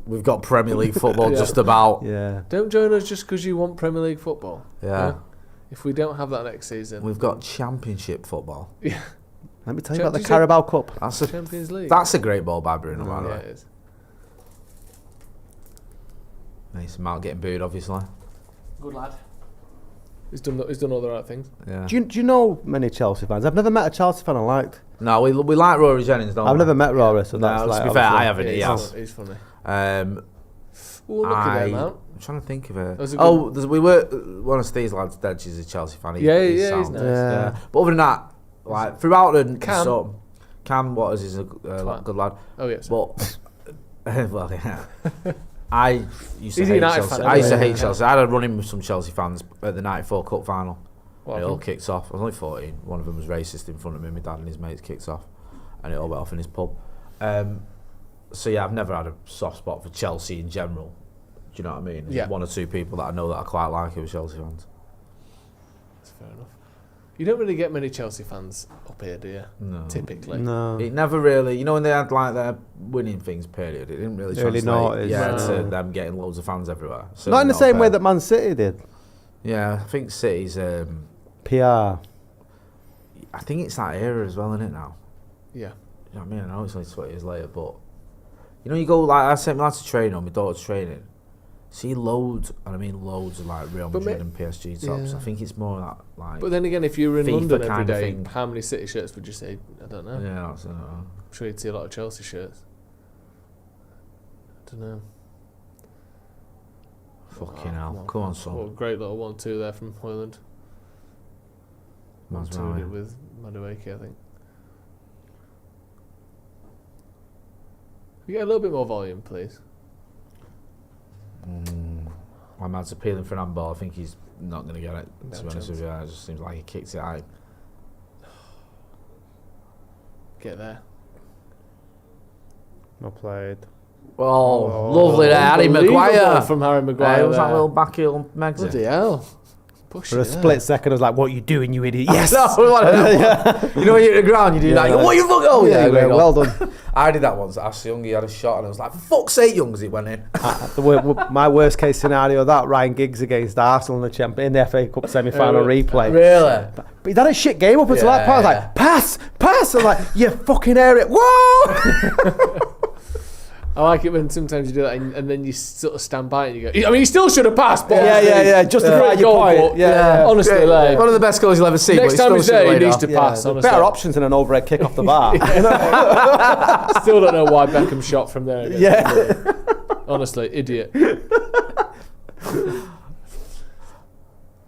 Speaker 2: We've got Premier League football just about.
Speaker 3: Yeah.
Speaker 1: Don't join us just because you want Premier League football.
Speaker 2: Yeah.
Speaker 1: If we don't have that next season,
Speaker 2: We've got Championship football.
Speaker 1: Yeah.
Speaker 3: Let me tell you about the Carabao Cup.
Speaker 2: That's a
Speaker 1: Champions League.
Speaker 2: That's a great ball by Bruno, by the
Speaker 1: Yeah,
Speaker 2: way.
Speaker 1: it is.
Speaker 2: Mason Mount getting booed, obviously.
Speaker 1: Good lad. He's done all the right things.
Speaker 2: Yeah.
Speaker 3: Do you know many Chelsea fans? I've never met a Chelsea fan I liked.
Speaker 2: No, we like Rory Jennings, don't we?
Speaker 3: I've never met Rory, so
Speaker 2: No,
Speaker 3: that's
Speaker 2: to
Speaker 3: like.
Speaker 2: be fair, I
Speaker 3: obviously-
Speaker 2: haven't. He has.
Speaker 1: He's funny.
Speaker 2: Look
Speaker 1: at him, Mount.
Speaker 2: I'm trying to think of it.
Speaker 1: That was a
Speaker 2: We were one of Steve's lads, dead. She's a Chelsea fan.
Speaker 1: He's
Speaker 2: sound.
Speaker 1: nice.
Speaker 3: Yeah.
Speaker 2: But other than that, like throughout the
Speaker 1: Cam.
Speaker 2: Cam Waters is a good lad.
Speaker 1: Oh yes.
Speaker 2: But well, yeah. I used to
Speaker 1: He's a
Speaker 2: hate
Speaker 1: United
Speaker 2: Chelsea.
Speaker 1: fan,
Speaker 2: I used to
Speaker 1: anyway.
Speaker 2: hate Chelsea. I had a run-in with some Chelsea fans at the '94 Cup final.
Speaker 1: What
Speaker 2: And it all
Speaker 1: happened?
Speaker 2: kicked off. I was only 14. One of them was racist in front of me. My dad and his mates kicked off, and it all went off in his pub. So yeah, I've never had a soft spot for Chelsea in general. Do you know what I mean? There's
Speaker 1: Yeah.
Speaker 2: one or two people that I know that I quite like who are Chelsea fans.
Speaker 1: That's fair enough. You don't really get many Chelsea fans up here, do you?
Speaker 2: No.
Speaker 1: Typically.
Speaker 3: No.
Speaker 2: It never really, when they had like their winning things period, it didn't really
Speaker 3: Really
Speaker 2: translate.
Speaker 3: notice.
Speaker 2: To
Speaker 1: No.
Speaker 2: them getting loads of fans everywhere.
Speaker 3: Not in
Speaker 2: Certainly
Speaker 3: the same
Speaker 2: up
Speaker 3: way
Speaker 2: here.
Speaker 3: that Man City did.
Speaker 2: Yeah, I think City's.
Speaker 3: PR.
Speaker 2: I think it's that era as well, isn't it now?
Speaker 1: Yeah.
Speaker 2: You know what I mean? I know it's only 20 years later, but you go like I sent my lad to training, or my daughter's training. See loads, and I mean loads of like Real Madrid and PSG tops.
Speaker 1: Yeah.
Speaker 2: I think it's more that like.
Speaker 1: But then again, if you were in
Speaker 2: FIFA
Speaker 1: London every
Speaker 2: kind of
Speaker 1: day,
Speaker 2: thing.
Speaker 1: how many City shirts would you say? I don't know.
Speaker 2: Yeah, that's.
Speaker 1: I'm sure you'd see a lot of Chelsea shirts. I don't know.
Speaker 2: Fucking hell! Come on, son.
Speaker 1: What a great little 1-2 there from Hoyland.
Speaker 2: Man's
Speaker 1: 1-2
Speaker 2: right.
Speaker 1: it with Madueke, I think. Can we get a little bit more volume, please?
Speaker 2: My man's appealing for an handball. I think he's not going to get it.
Speaker 1: No
Speaker 2: To be honest
Speaker 1: chance.
Speaker 2: with you, it just seems like he kicked it out.
Speaker 1: Get there.
Speaker 3: Not played.
Speaker 2: Oh, lovely there, Harry
Speaker 1: Unbelievable
Speaker 2: Maguire.
Speaker 1: from Harry Maguire.
Speaker 2: It was that
Speaker 1: there.
Speaker 2: little back heel Megsy.
Speaker 1: Bloody hell.
Speaker 3: For a split second, I was like, "What are you doing, you idiot?" Yes.
Speaker 2: You know when you're at the ground, you do that. What you fuck? Oh yeah,
Speaker 3: well done.
Speaker 2: I did that once. Ashley Young, he had a shot, and I was like, "For fuck's sake, Youngs!" It went in.
Speaker 3: My worst case scenario, that Ryan Giggs against Arsenal in the FA Cup semi-final replay.
Speaker 2: Really?
Speaker 3: But he'd had a shit game up until that part. I was like, pass. I'm like, you fucking air it. Whoa!
Speaker 1: I like it when sometimes you do that and then you sort of stand by and you go, I mean, you still should have passed, but
Speaker 3: justify your point.
Speaker 1: Honestly, like,
Speaker 2: one of the best goals you'll ever see.
Speaker 1: Next time he's there, he needs to pass. Honestly,
Speaker 3: better options than an overhead kick off the bar.
Speaker 1: Still don't know why Beckham shot from there. Again.
Speaker 3: Yeah,
Speaker 1: honestly, idiot.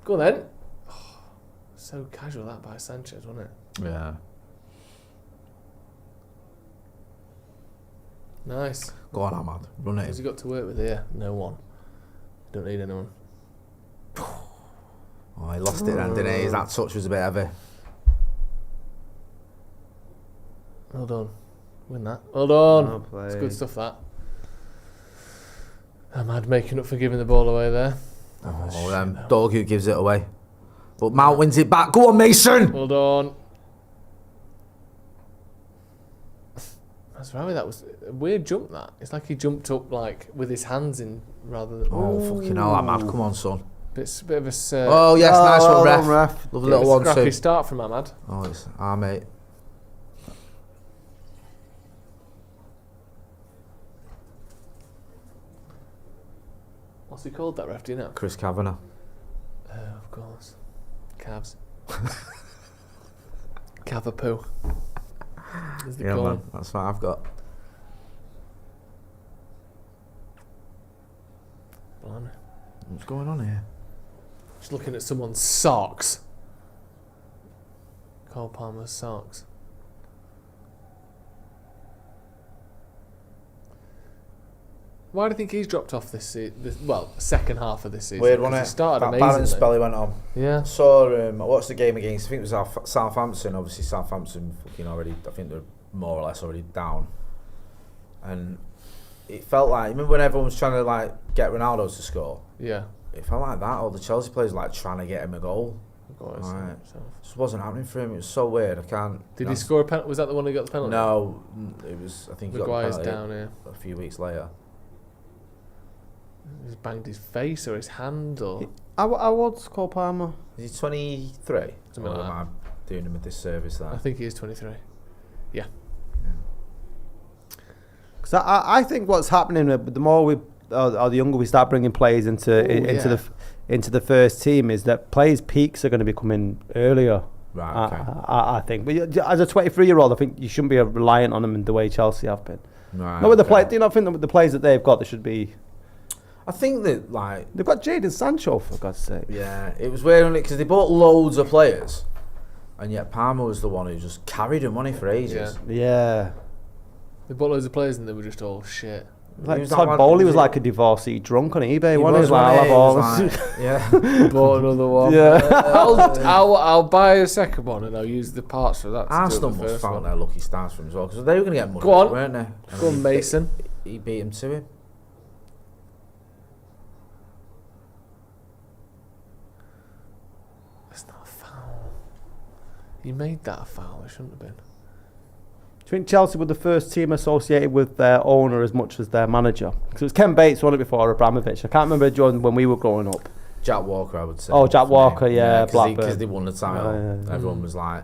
Speaker 1: Go on then. Oh, so casual that by Sanchez, wasn't it?
Speaker 2: Yeah.
Speaker 1: Nice.
Speaker 2: Go on, Ahmad. Run it.
Speaker 1: Who's he got to work with here? No one. Don't need anyone.
Speaker 2: Oh, he lost it then, didn't he? That touch was a bit heavy.
Speaker 1: Well done. Win that. Well done. It's good stuff, that. Ahmad making up for giving the ball away there.
Speaker 2: Dog who gives it away. But Mount wins it back. Go on, Mason.
Speaker 1: Well done. That's right. That was a weird jump. That it's like he jumped up like with his hands in rather than.
Speaker 2: Oh fucking hell, Ahmad! Come on, son.
Speaker 1: Bit of a.
Speaker 2: Oh yes, nice one, ref. Love a little one
Speaker 1: scrappy
Speaker 2: too.
Speaker 1: Start from Ahmad.
Speaker 2: Oh, it's our mate.
Speaker 1: What's he called? That ref? Do you know?
Speaker 2: Chris Kavanagh.
Speaker 1: Oh, of course. Cavs. Cavapoo.
Speaker 2: Yeah, man. That's what I've got.
Speaker 1: Blimey.
Speaker 2: What's going on here?
Speaker 1: Just looking at someone's socks. Cole Palmer's socks. Why do you think he's dropped off this season? Well, second half of this season.
Speaker 2: Weird, wasn't it?
Speaker 1: He started
Speaker 2: that
Speaker 1: amazingly.
Speaker 2: balance spell he went on.
Speaker 1: Yeah.
Speaker 2: Saw I watched the game against, I think it was Southampton. Obviously Southampton fucking already, I think they're more or less already down. And it felt like, remember when everyone was trying to like get Ronaldo to score?
Speaker 1: Yeah.
Speaker 2: It felt like that. All the Chelsea players were like trying to get him a goal.
Speaker 1: Right.
Speaker 2: Just wasn't happening for him. It was so weird. I can't.
Speaker 1: Did he score a penalty? Was that the one who got the penalty?
Speaker 2: No, it was. I think he got the
Speaker 1: Maguire's
Speaker 2: penalty
Speaker 1: down here.
Speaker 2: a few weeks later.
Speaker 1: He's banged his face or his hand or.
Speaker 3: I what's Cole Palmer?
Speaker 2: Is he 23?
Speaker 1: Something like that.
Speaker 2: Am I doing him a disservice there?
Speaker 1: I think he is 23. Yeah.
Speaker 3: Because I think what's happening, the more we or the younger we start bringing players into the first team, is that players' peaks are going to be coming earlier.
Speaker 2: Right. Okay.
Speaker 3: I think, but as a 23-year-old, I think you shouldn't be reliant on them in the way Chelsea have been.
Speaker 2: Right.
Speaker 3: Not with the play. Do you not think that with the players that they've got, they should be?
Speaker 2: I think that like
Speaker 3: they've got Jadon Sancho, for God's sake.
Speaker 2: Yeah, it was weird, wasn't it? Because they bought loads of players, and yet Palmer was the one who just carried him, wasn't he, for ages?
Speaker 3: Yeah.
Speaker 1: They bought loads of players and they were just all shit.
Speaker 3: Like Todd Bowley was like a divorcee drunk on eBay.
Speaker 2: He
Speaker 3: wasn't
Speaker 2: was,
Speaker 3: he? Like, I'll have
Speaker 2: like, yeah.
Speaker 1: Bought another one.
Speaker 3: Yeah.
Speaker 1: I'll buy a second one and I'll use the parts for that.
Speaker 2: Arsenal must found their lucky stars from as well, because they were going to get money,
Speaker 1: Go on.
Speaker 2: weren't they?
Speaker 1: Go on, Mason.
Speaker 2: He beat him to him.
Speaker 1: That's not a foul. You made that a foul. It shouldn't have been.
Speaker 3: Do you think Chelsea were the first team associated with their owner as much as their manager? Because it was Ken Bates won it before Abramovich. I can't remember John when we were growing up.
Speaker 2: Jack Walker, I would say.
Speaker 3: Oh, Jack Walker, yeah, Blackburn.
Speaker 2: Because they won the title.
Speaker 3: Yeah.
Speaker 2: Everyone was like...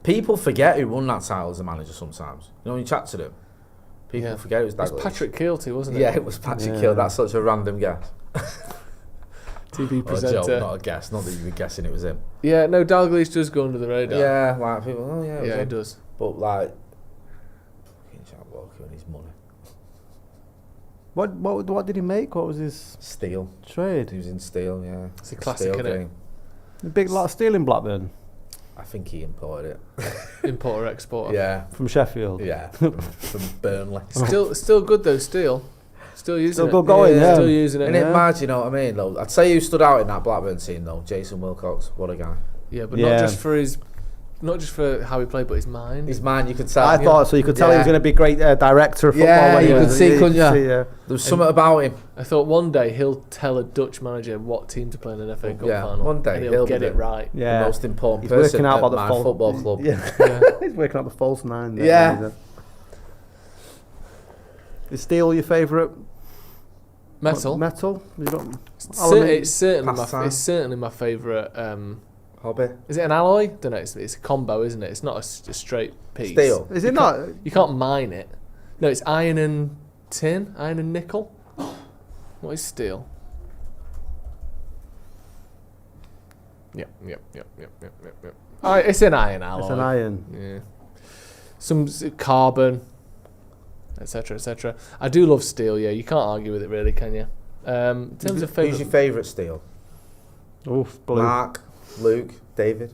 Speaker 2: people forget who won that title as a manager sometimes. You know, when you chat to them, people forget it was Douglas.
Speaker 1: It was Patrick Keelty, wasn't it?
Speaker 2: Yeah, it was Patrick Keelty. That's such a random guess.
Speaker 1: TV presenter.
Speaker 2: Not a guess. Not that you were guessing it was him.
Speaker 1: Yeah, no, Dalglish does go under the radar.
Speaker 2: Yeah, like people, oh yeah,
Speaker 1: yeah, it does.
Speaker 2: But like... Jack Walker and his money.
Speaker 3: What did he make? What was his
Speaker 2: Steel
Speaker 3: trade?
Speaker 2: He was in steel, yeah.
Speaker 1: It's a classic, isn't it?
Speaker 3: A big lot of steel in Blackburn.
Speaker 2: I think he imported it.
Speaker 1: Importer, exporter.
Speaker 2: Yeah.
Speaker 3: From Sheffield.
Speaker 2: Yeah. From Burnley.
Speaker 1: Still good though. Still using it.
Speaker 3: Still good going. Yeah.
Speaker 1: Still using it.
Speaker 2: And it mad, you know what I mean? Though I'd say who stood out in that Blackburn team though. Jason Wilcox, what a guy.
Speaker 1: Yeah, but not just for his not just for how he played, but his mind.
Speaker 2: His mind, you could tell.
Speaker 3: I thought so. You could tell he was going to be a great director of football.
Speaker 2: Yeah,
Speaker 3: when
Speaker 2: you could see, couldn't you?
Speaker 3: Yeah.
Speaker 2: There was something about him.
Speaker 1: I thought one day he'll tell a Dutch manager what team to play in an FA Cup final.
Speaker 2: One day
Speaker 1: and he'll get it right.
Speaker 3: Yeah.
Speaker 2: The most important
Speaker 3: He's
Speaker 2: person
Speaker 3: working out
Speaker 2: at
Speaker 3: about the
Speaker 2: my
Speaker 3: false
Speaker 2: football club.
Speaker 3: Yeah. He's working out the false nine. There,
Speaker 2: Yeah.
Speaker 3: Is steel your favourite
Speaker 1: Metal.
Speaker 3: metal? You don't,
Speaker 1: It's certainly my favourite.
Speaker 2: Hobby.
Speaker 1: Is it an alloy? Don't know. It's a combo, isn't it? It's not a straight piece.
Speaker 2: Steel.
Speaker 3: Is it not?
Speaker 1: You can't mine it. No, it's iron and tin, iron and nickel. What is steel? Yep. It's an iron alloy.
Speaker 3: It's an iron.
Speaker 1: Yeah. Some carbon, etc., etc. I do love steel. Yeah, you can't argue with it, really, can you? In terms of
Speaker 2: Who's your favourite steel?
Speaker 3: Oof, blue.
Speaker 2: Mark, Luke, David.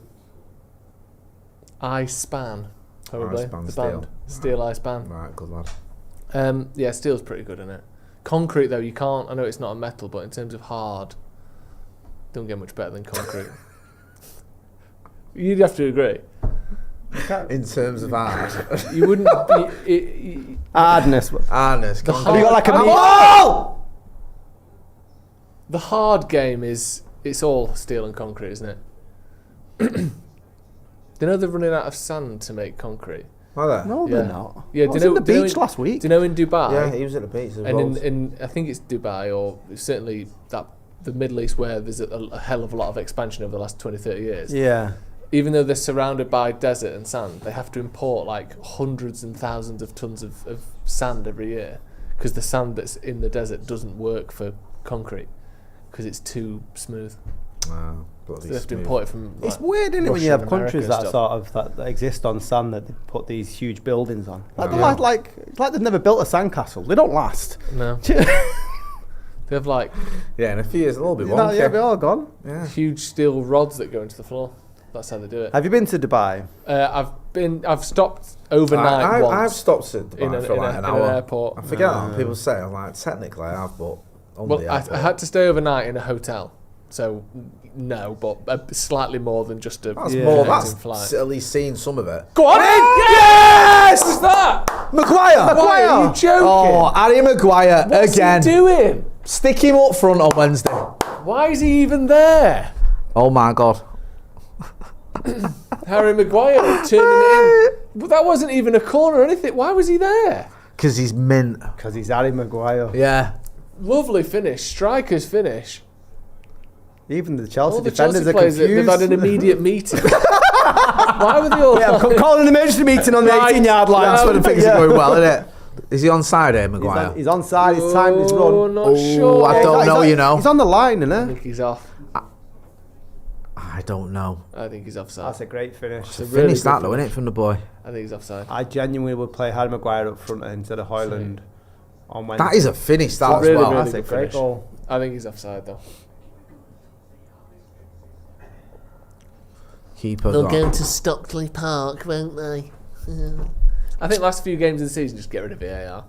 Speaker 1: I Span, probably.
Speaker 2: I-Span
Speaker 1: the
Speaker 2: steel.
Speaker 1: band. Steel I Span.
Speaker 2: Right, good lad.
Speaker 1: Yeah, steel's pretty good, isn't it? Concrete, though, you can't. I know it's not a metal, but in terms of hard, don't get much better than concrete. You'd have to agree.
Speaker 2: In terms of art.
Speaker 1: You wouldn't.
Speaker 3: Hardness.
Speaker 2: Hardness.
Speaker 1: The
Speaker 3: Have you got like a
Speaker 1: The hard game is it's all steel and concrete, isn't it? Do you know they're running out of sand to make concrete?
Speaker 2: Are they?
Speaker 3: No,
Speaker 1: Yeah.
Speaker 3: they're not.
Speaker 1: Yeah,
Speaker 3: I was at the beach last week.
Speaker 1: Do you know in Dubai?
Speaker 2: Yeah, he was at the beach.
Speaker 1: And in I think it's Dubai or certainly the Middle East where there's a hell of a lot of expansion over the last 20, 30 years.
Speaker 3: Yeah.
Speaker 1: Even though they're surrounded by desert and sand, they have to import like hundreds and thousands of tons of sand every year because the sand that's in the desert doesn't work for concrete because it's too smooth.
Speaker 2: Wow,
Speaker 1: So they have to import it from.
Speaker 3: It's
Speaker 1: like,
Speaker 3: weird, isn't it, when you
Speaker 1: Russia
Speaker 3: have
Speaker 1: and America
Speaker 3: countries
Speaker 1: and
Speaker 3: that
Speaker 1: stuff.
Speaker 3: sort of that exist on sand that they put these huge buildings on. Like,
Speaker 2: Yeah.
Speaker 3: it's like they've never built a sandcastle. They don't last.
Speaker 1: No. They have like
Speaker 2: Yeah, in a few years it'll all be
Speaker 3: Yeah,
Speaker 2: wonky.
Speaker 3: they're all gone.
Speaker 2: Yeah.
Speaker 1: huge steel rods that go into the floor. That's how they do it.
Speaker 3: Have you been to Dubai?
Speaker 1: I've stopped overnight once.
Speaker 2: I've stopped at
Speaker 1: in
Speaker 2: Dubai for like an
Speaker 1: an
Speaker 2: hour.
Speaker 1: airport.
Speaker 2: I forget how people say. I'm like, technically I have, but on
Speaker 1: Well,
Speaker 2: the
Speaker 1: I
Speaker 2: airport.
Speaker 1: had to stay overnight in a hotel, so no, but slightly more than just a
Speaker 2: That's
Speaker 3: Yeah.
Speaker 2: more.
Speaker 1: connecting
Speaker 2: That's
Speaker 1: flight.
Speaker 2: at least seen some of it.
Speaker 1: Go on in! Yes! What's that?
Speaker 2: Maguire.
Speaker 1: Why are you joking?
Speaker 2: Oh, Harry Maguire
Speaker 1: What's
Speaker 2: again.
Speaker 1: he doing?
Speaker 2: Stick him up front on Wednesday.
Speaker 1: Why is he even there?
Speaker 2: Oh my God.
Speaker 1: Harry Maguire turning it in. But that wasn't even a corner or anything. Why was he there?
Speaker 2: Because he's mint.
Speaker 3: Because he's Harry Maguire.
Speaker 2: Yeah.
Speaker 1: Lovely finish, striker's finish.
Speaker 3: Even the Chelsea
Speaker 1: All the
Speaker 3: defenders
Speaker 1: Chelsea
Speaker 3: are
Speaker 1: players,
Speaker 3: confused.
Speaker 1: they've had an immediate meeting. Why were they all
Speaker 3: Yeah,
Speaker 1: like-
Speaker 3: calling an emergency meeting on the
Speaker 1: Right.
Speaker 3: 18-yard line.
Speaker 2: That's when the things
Speaker 3: Yeah.
Speaker 2: are going well, isn't it? Is he on side here, Maguire?
Speaker 3: He's on side. He's timed his
Speaker 1: Oh,
Speaker 3: run.
Speaker 1: not
Speaker 2: Oh,
Speaker 1: sure.
Speaker 2: I don't know, you know.
Speaker 3: He's on the line, isn't
Speaker 1: I
Speaker 3: he?
Speaker 1: think he's off.
Speaker 2: I don't know.
Speaker 1: I think he's offside.
Speaker 3: That's a great finish.
Speaker 1: It's a
Speaker 2: Finish
Speaker 1: really
Speaker 2: that
Speaker 1: good
Speaker 2: though,
Speaker 1: finish.
Speaker 2: innit, from the boy?
Speaker 1: I think he's offside.
Speaker 3: I genuinely would play Harry Maguire up front instead of Højlund on Wednesday.
Speaker 2: That is a finish, that as
Speaker 1: really,
Speaker 2: well.
Speaker 1: really
Speaker 3: That's a
Speaker 1: good
Speaker 3: great
Speaker 1: finish.
Speaker 3: goal.
Speaker 1: I think he's offside though.
Speaker 2: Keeper
Speaker 4: They'll
Speaker 2: got.
Speaker 4: go to Stockley Park, won't they?
Speaker 1: I think last few games of the season just get rid of VAR.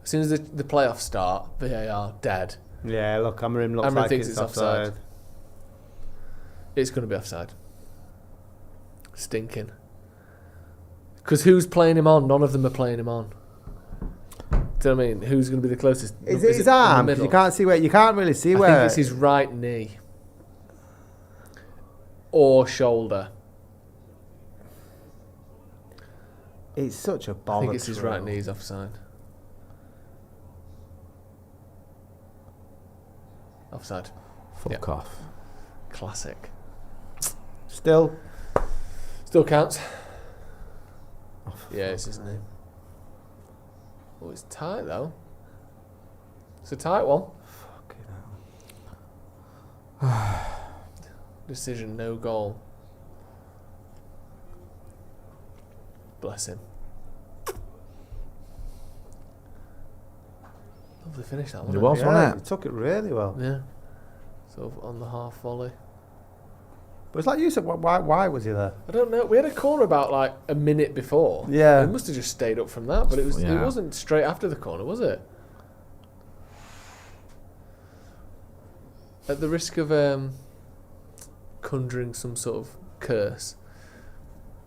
Speaker 1: As soon as the playoffs start, VAR dead.
Speaker 3: Yeah, look, Amorim looks
Speaker 1: Amorim
Speaker 3: like
Speaker 1: thinks
Speaker 3: it's
Speaker 1: it's offside.
Speaker 3: offside.
Speaker 1: It's going to be offside. Stinking. Because who's playing him on? None of them are playing him on. Do you know what I mean? Who's going to be the closest?
Speaker 3: Is it his arm? 'Cause you can't see where. You can't really see
Speaker 1: I
Speaker 3: where.
Speaker 1: think it's his right knee. Or shoulder.
Speaker 3: It's such a bollocks.
Speaker 1: I think it's his right
Speaker 3: rule.
Speaker 1: knee. He's offside. Offside.
Speaker 2: Fuck off.
Speaker 1: Classic.
Speaker 3: Still,
Speaker 1: Still counts. Yeah, it's his name. Oh, it's tight though. It's a tight one. Decision, no goal. Bless him. Lovely finish that one.
Speaker 2: It was,
Speaker 3: yeah,
Speaker 2: wasn't
Speaker 3: he
Speaker 2: it?
Speaker 3: took it really well.
Speaker 1: Yeah. Sort of on the half volley.
Speaker 3: But it's like you said. Why was he there?
Speaker 1: I don't know. We had a corner about like a minute before.
Speaker 3: Yeah.
Speaker 1: It must have just stayed up from that, but it
Speaker 2: Yeah.
Speaker 1: wasn't straight after the corner, was it? At the risk of conjuring some sort of curse,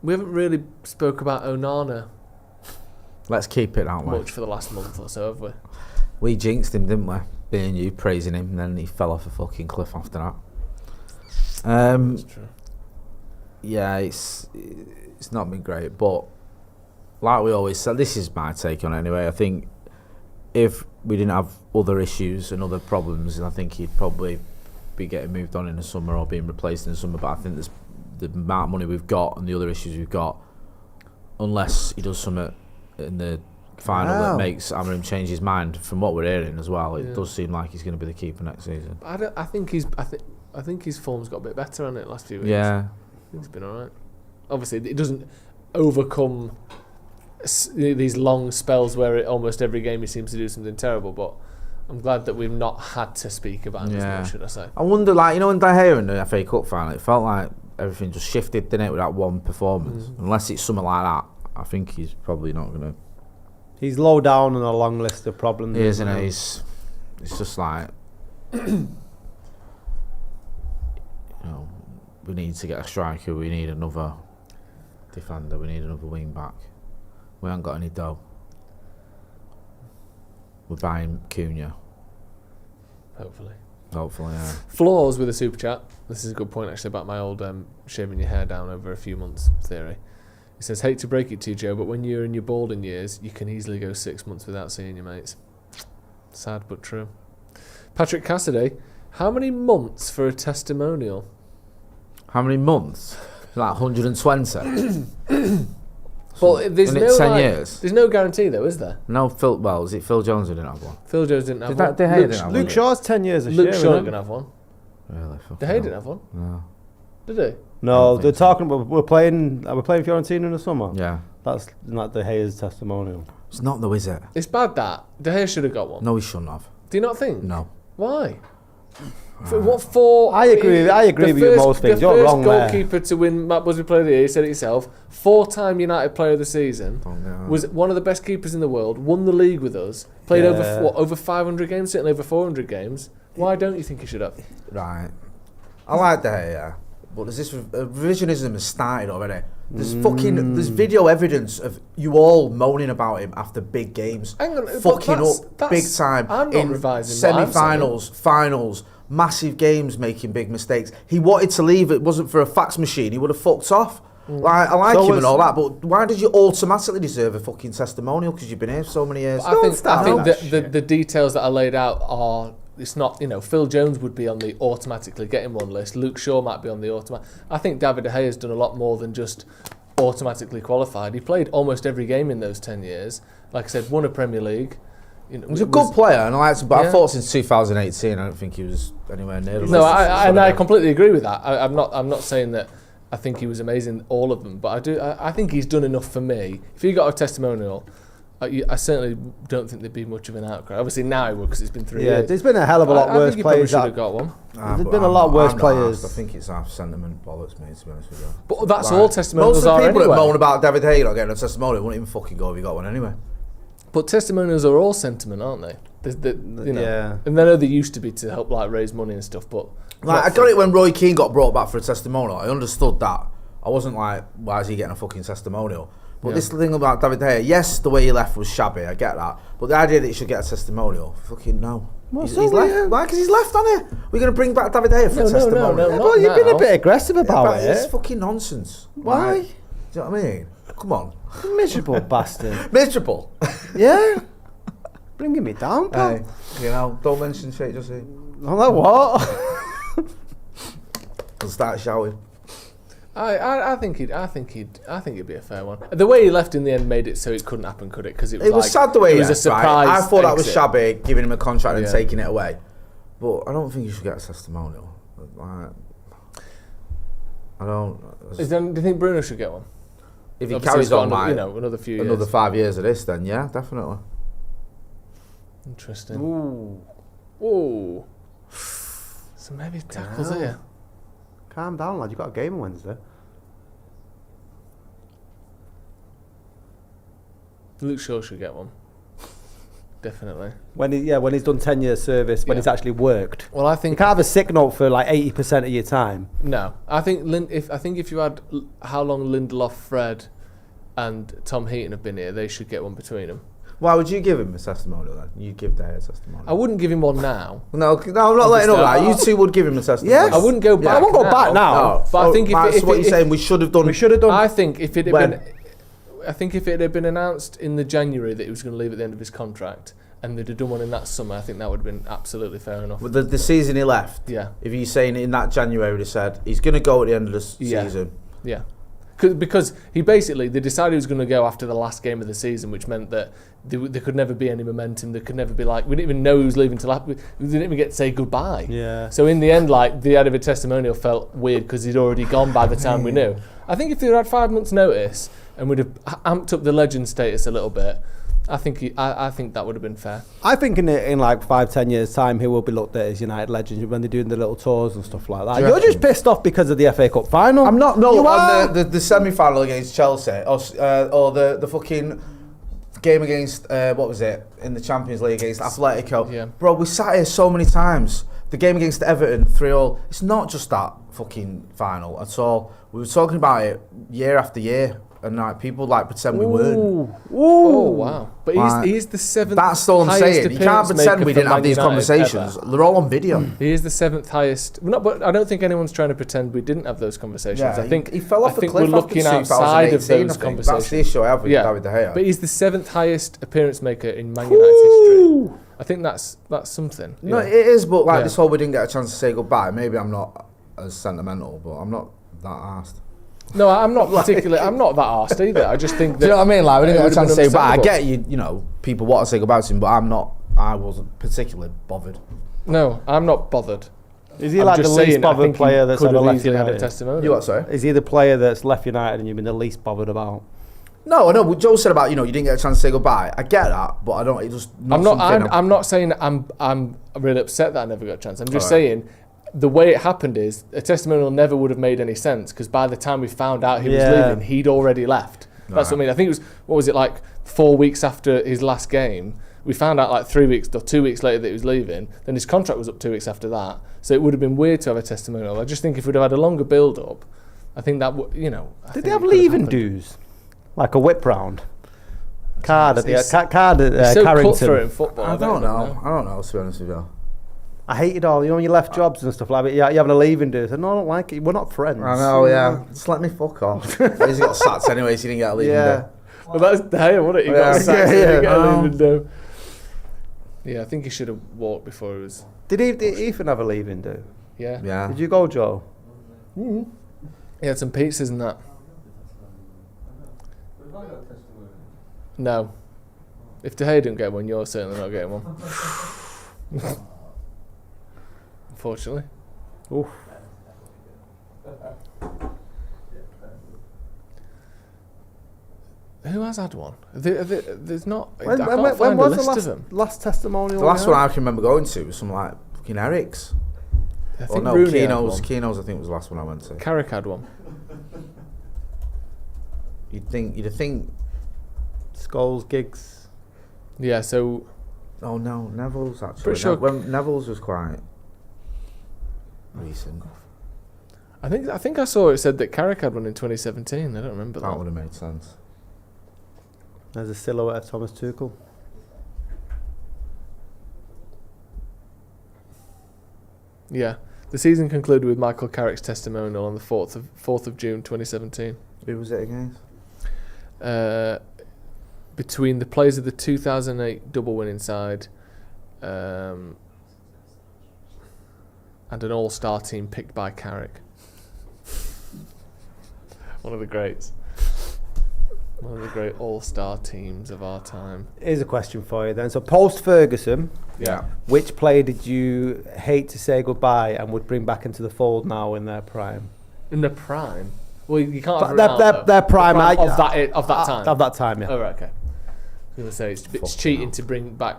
Speaker 1: We haven't really spoke about Onana
Speaker 2: Let's keep it that way.
Speaker 1: much for the last month or so, have we?
Speaker 2: We jinxed him, didn't we? Being you praising him, and then he fell off a fucking cliff after that.
Speaker 1: That's true.
Speaker 2: Yeah, it's not been great, but like we always said, this is my take on it anyway. I think if we didn't have other issues and other problems, I think he'd probably be getting moved on in the summer or being replaced in the summer. But I think there's the amount of money we've got and the other issues we've got, unless he does something in the final that makes Amorim change his mind. From what we're hearing as well, it does seem like he's going to be the keeper next season.
Speaker 1: I think his form's got a bit better on it last few weeks.
Speaker 2: Yeah,
Speaker 1: I think it's been alright. Obviously, it doesn't overcome these long spells where almost every game he seems to do something terrible, but I'm glad that we've not had to speak about him as much, should I say.
Speaker 2: I wonder, like, you know, in De Gea in the FA Cup final, it felt like everything just shifted, didn't it, with that one performance. Unless it's something like that, I think he's probably not going to...
Speaker 3: He's low down on a long list of problems.
Speaker 2: He isn't he? It's just like... you know, we need to get a striker, we need another defender, we need another wing back. We haven't got any dough. We're buying Cunha.
Speaker 1: Hopefully,
Speaker 2: yeah.
Speaker 1: Flaws with a super chat. This is a good point actually about my old shaving your hair down over a few months theory. He says, hate to break it to you, Joe, but when you're in your balding years, you can easily go 6 months without seeing your mates. Sad but true. Patrick Cassidy, how many months for a testimonial?
Speaker 2: How many months? Like 120?
Speaker 1: Well, there's
Speaker 2: Isn't it
Speaker 1: no
Speaker 2: 10 years?
Speaker 1: There's no guarantee though, is there?
Speaker 2: No, was it Phil Jones who didn't have one?
Speaker 1: Phil Jones didn't have
Speaker 2: Did
Speaker 1: one.
Speaker 2: De Gea didn't have one?
Speaker 3: Luke Shaw's 10 years this
Speaker 1: Luke
Speaker 3: year.
Speaker 1: Shaw
Speaker 3: isn't
Speaker 1: didn't
Speaker 3: it?
Speaker 1: have one.
Speaker 2: Really?
Speaker 1: De Gea didn't have one.
Speaker 2: No.
Speaker 1: Did he?
Speaker 3: No,
Speaker 2: think
Speaker 3: they're
Speaker 2: so.
Speaker 3: talking about we're playing Fiorentina in the summer.
Speaker 2: Yeah.
Speaker 3: That's not De Gea's testimonial.
Speaker 2: It's not though, is it?
Speaker 1: It's bad that De Gea should have got one.
Speaker 2: No, he shouldn't have.
Speaker 1: Do you not think?
Speaker 2: No.
Speaker 1: Why? For what for?
Speaker 3: I agree with you most things. You're wrong
Speaker 1: The
Speaker 3: there.
Speaker 1: first goalkeeper to win Matt Busby Player of the Year, you said it yourself, 4-time United Player of the Season, was one of the best keepers in the world, won the league with us, played over 500 games, certainly over 400 games. Why don't you think he should have?
Speaker 2: Right. I like De Gea, but there's this revisionism has started already. There's video evidence of you all moaning about him after big games.
Speaker 1: Hang on,
Speaker 2: fucking up big time
Speaker 1: I'm not
Speaker 2: in
Speaker 1: revising what I'm
Speaker 2: semi-finals, finals, massive games, making big mistakes. He wanted to leave. It wasn't for a fax machine. He would have fucked off. Like, I like him and all that, but why did you automatically deserve a fucking testimonial? Because you've been here for so many years.
Speaker 1: I think the details that I laid out are. It's not, Phil Jones would be on the automatically getting one list. Luke Shaw might be on the automatic. I think David De Gea has done a lot more than just automatically qualified. He played almost every game in those 10 years. Like I said, won a Premier League.
Speaker 2: He's a good player, and I liked him, but I thought since 2018, I don't think he was anywhere near the list.
Speaker 1: No, I completely agree with that. I'm not saying that I think he was amazing, all of them, but I think he's done enough for me. If he got a testimonial, I certainly don't think there'd be much of an outcry. Obviously now he would, because it's been 3 years.
Speaker 3: Yeah, there's been a hell of a lot worse players.
Speaker 1: Should have got one.
Speaker 3: There's been a lot worse players.
Speaker 2: I think it's half sentiment bollocks, mate, to be honest with you.
Speaker 1: But that's all testimonials
Speaker 2: most of the
Speaker 1: are
Speaker 2: people
Speaker 1: anyway.
Speaker 2: that moan about David De Gea not getting a testimonial wouldn't even fucking go if he got one anyway.
Speaker 1: But testimonials are all sentiment, aren't they?
Speaker 3: Yeah.
Speaker 1: And I know they used to be to help raise money and stuff, but
Speaker 2: Like, I got it when Roy Keane got brought back for a testimonial. I understood that. I wasn't like, why is he getting a fucking testimonial? But this thing about David De Gea, yes, the way he left was shabby, I get that. But the idea that he should get a testimonial, fucking no. He's left. Why? Because he's left, on it. We're going to bring back David De Gea for a testimonial.
Speaker 1: No,
Speaker 3: Well, you've been a bit aggressive about it.
Speaker 2: It's fucking nonsense.
Speaker 3: Why?
Speaker 2: Do you know what I mean? Come on.
Speaker 3: You miserable bastard.
Speaker 2: Miserable.
Speaker 3: Yeah. Bringing me down, pal.
Speaker 2: Hey, don't mention shit, just say.
Speaker 3: I'm like, what?
Speaker 2: I'll start shouting.
Speaker 1: I think it'd be a fair one. The way he left in the end made it so it couldn't happen, could it? Because
Speaker 2: It was sad the way
Speaker 1: it
Speaker 2: he
Speaker 1: was
Speaker 2: left,
Speaker 1: a surprise.
Speaker 2: right? I thought that was
Speaker 1: exit.
Speaker 2: shabby, giving him a contract and taking it away. But I don't think you should get a testimonial. I don't.
Speaker 1: Do you think Bruno should get one?
Speaker 2: If he
Speaker 1: Obviously
Speaker 2: carries
Speaker 1: he's got
Speaker 2: on
Speaker 1: another few years.
Speaker 2: another 5 years of this, then yeah, definitely.
Speaker 1: Interesting.
Speaker 3: Ooh.
Speaker 1: So maybe tackles here.
Speaker 3: Calm down, lad. You've got a game on Wednesday.
Speaker 1: Luke Shaw should get one. definitely.
Speaker 3: When he's done 10 years service, when
Speaker 1: Yeah.
Speaker 3: he's actually worked.
Speaker 1: Well, I
Speaker 3: You
Speaker 1: think
Speaker 3: can't have a sick note for like 80% of your time.
Speaker 1: no. I think if you had how long Lindelof, Fred, and Tom Heaton have been here, they should get one between them.
Speaker 2: Why would you give him a testimonial then? You'd give Dave a testimonial.
Speaker 1: I wouldn't give him one now.
Speaker 2: No, I'm not letting up that. You two would give him a testimonial.
Speaker 3: Yes.
Speaker 1: I wouldn't go back.
Speaker 3: I won't go back now.
Speaker 2: No.
Speaker 1: But I think if
Speaker 2: what you're saying, we should have done.
Speaker 1: I think if it had
Speaker 2: When?
Speaker 1: been, I think if it had been announced in the January that he was going to leave at the end of his contract, and they'd have done one in that summer, I think that would have been absolutely fair enough.
Speaker 2: With the season he left.
Speaker 1: Yeah.
Speaker 2: If you're saying in that January, they said he's going to go at the end of the season.
Speaker 1: Yeah. Because they decided he was going to go after the last game of the season, which meant that there could never be any momentum. There could never be we didn't even know he was leaving we didn't even get to say goodbye.
Speaker 3: Yeah.
Speaker 1: So in the end, the idea of a testimonial felt weird because he'd already gone by the time we knew. I think if they had 5 months' notice and we'd have amped up the legend status a little bit, I think that would have been fair.
Speaker 3: I think in like 5-10 years' time, he will be looked at as United legend when they're doing the little tours and stuff like that. You're just pissed off because of the FA Cup final.
Speaker 2: I'm not. No,
Speaker 3: You
Speaker 2: on
Speaker 3: are.
Speaker 2: the semi-final against Chelsea, or the fucking game against what was it in the Champions League against Atletico.
Speaker 1: Yeah.
Speaker 2: Bro, we sat here so many times. The game against Everton, 3-3. It's not just that fucking final at all. We were talking about it year after year, and people pretend we weren't.
Speaker 1: Oh wow! But he's the seventh.
Speaker 2: That's all I'm
Speaker 1: highest
Speaker 2: saying. You can't
Speaker 1: appearance
Speaker 2: pretend
Speaker 1: maker
Speaker 2: we
Speaker 1: for
Speaker 2: didn't have
Speaker 1: Man
Speaker 2: these
Speaker 1: United
Speaker 2: conversations.
Speaker 1: ever.
Speaker 2: They're all on video.
Speaker 1: He is the seventh highest. Well, but I don't think anyone's trying to pretend we didn't have those conversations.
Speaker 2: Yeah,
Speaker 1: I think
Speaker 2: he fell off
Speaker 1: I think
Speaker 2: a cliff
Speaker 1: we're looking
Speaker 2: after
Speaker 1: outside of
Speaker 2: 2018,
Speaker 1: those
Speaker 2: I think.
Speaker 1: conversations.
Speaker 2: That's the issue I have with David De Gea.
Speaker 1: But he's the seventh highest appearance maker in Man United's history. I think that's something.
Speaker 2: No,
Speaker 1: Yeah.
Speaker 2: it is, but
Speaker 1: Yeah.
Speaker 2: this whole we didn't get a chance to say goodbye. Maybe I'm not as sentimental, but I'm not that arsed.
Speaker 1: No, I'm not particularly. I'm not that arsed either. I just think that.
Speaker 2: Do you know what I mean? We didn't get a chance to say goodbye. I
Speaker 1: understandable.
Speaker 2: get you. People want to say goodbye to him, but I wasn't particularly bothered.
Speaker 1: No, I'm not bothered.
Speaker 3: Is he
Speaker 1: I'm
Speaker 3: like the
Speaker 1: just
Speaker 3: least
Speaker 1: saying, I
Speaker 3: bothered
Speaker 1: think
Speaker 3: player
Speaker 1: he
Speaker 3: that's
Speaker 1: could
Speaker 3: ever
Speaker 1: have
Speaker 3: left
Speaker 1: easily had a
Speaker 3: United?
Speaker 1: testimonial.
Speaker 2: You what, sorry?
Speaker 3: Is he the player that's left United and you've been the least bothered about?
Speaker 2: No, I know. What Joe said about you didn't get a chance to say goodbye. I get that, but I don't. It just.
Speaker 1: I'm not saying I'm really upset that I never got a chance. I'm just saying the way it happened is a testimonial never would have made any sense because by the time we found out he was leaving, he'd already left. That's what I mean. I think it was 4 weeks after his last game. We found out 3 weeks or 2 weeks later that he was leaving. Then his contract was up 2 weeks after that. So it would have been weird to have a testimonial. I just think if we'd have had a longer build up, I think that
Speaker 3: Did they have leaving dues? Like a whip round? Card at
Speaker 1: so
Speaker 3: Carrington.
Speaker 1: cutthroat in football.
Speaker 2: I don't know. To be honest with you.
Speaker 3: I hate it all. When you left jobs and stuff like that, you're having a leaving do. I said, no, I don't like it. We're not friends.
Speaker 2: I know, yeah. Just let me fuck off. He's got sacked anyway, so he didn't get a leaving day.
Speaker 1: Well, that's De Gea, wasn't it? He got sacked, so he didn't get a leaving do. Yeah, I think he should have walked before he was.
Speaker 3: Did Ethan have a leaving do?
Speaker 1: Yeah.
Speaker 2: Yeah.
Speaker 3: Did you go, Joe?
Speaker 1: Mm-hmm. He had some pizzas and that. No. If De Gea didn't get one, you're certainly not getting one. Unfortunately.
Speaker 3: Oof.
Speaker 1: Who has had one? There's not.
Speaker 3: When
Speaker 1: I can't find a
Speaker 3: was
Speaker 1: list
Speaker 3: the
Speaker 1: of them.
Speaker 3: last testimonial?
Speaker 2: The last one I can remember going to was some fucking Eric's.
Speaker 1: I
Speaker 2: Or
Speaker 1: think
Speaker 2: no,
Speaker 1: Rooney had
Speaker 2: Keno's.
Speaker 1: one.
Speaker 2: Keno's, I think, was the last one I went to.
Speaker 1: Carrick had one.
Speaker 2: You'd think.
Speaker 3: Scholes, Giggs.
Speaker 1: Yeah, so
Speaker 2: Oh no, Neville's actually.
Speaker 1: Pretty sure-
Speaker 2: Neville's was quite recent.
Speaker 1: I think I saw it said that Carrick had one in 2017. I don't remember
Speaker 2: That
Speaker 1: that.
Speaker 2: would have made sense.
Speaker 3: There's a silhouette of Thomas Tuchel.
Speaker 1: Yeah. The season concluded with Michael Carrick's testimonial on the 4th of June 2017.
Speaker 2: Who was it against?
Speaker 1: Between the players of the 2008 double winning side and an all-star team picked by Carrick. One of the greats. One of the great all-star teams of our time.
Speaker 3: Here's a question for you then. So post-Ferguson,
Speaker 2: Yeah.
Speaker 3: which player did you hate to say goodbye and would bring back into the fold now in their prime?
Speaker 1: In the prime? Well, you can't have
Speaker 3: Their
Speaker 1: Ronaldo.
Speaker 3: prime,
Speaker 1: of that time.
Speaker 3: Of that time, yeah.
Speaker 1: Oh, right, okay. I was going to say, it's cheating to bring back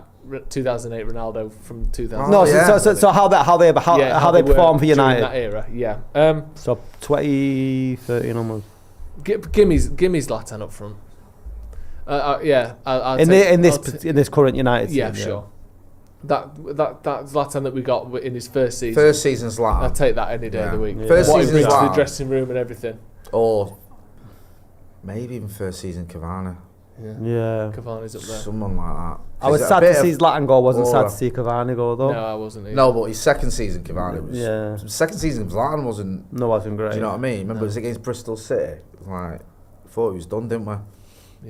Speaker 1: 2008 Ronaldo from 2000.
Speaker 3: No,
Speaker 2: yeah.
Speaker 3: so how they perform for
Speaker 1: during
Speaker 3: United.
Speaker 1: that era, yeah.
Speaker 3: So 2013 onwards.
Speaker 1: Give me Zlatan up front. Yeah.
Speaker 3: In this current United team.
Speaker 1: Yeah, sure. That's Zlatan that we got in his first season.
Speaker 2: First season Zlatan.
Speaker 1: I'll take that any day of the week.
Speaker 2: First
Speaker 1: what he
Speaker 2: season
Speaker 1: brings to the
Speaker 2: Zlatan.
Speaker 1: dressing room and everything.
Speaker 2: Or maybe even first season Cavani.
Speaker 3: Yeah.
Speaker 1: Cavani's up there.
Speaker 2: Someone like that.
Speaker 3: I was sad to see Zlatan go. Wasn't sad to see Cavani go though.
Speaker 1: No, I wasn't either.
Speaker 2: No, but his second season Cavani was.
Speaker 3: Yeah.
Speaker 2: Second season Zlatan wasn't.
Speaker 3: No, wasn't great.
Speaker 2: Do you know what I mean? Remember, it was against Bristol City. Like, thought he was done, didn't we?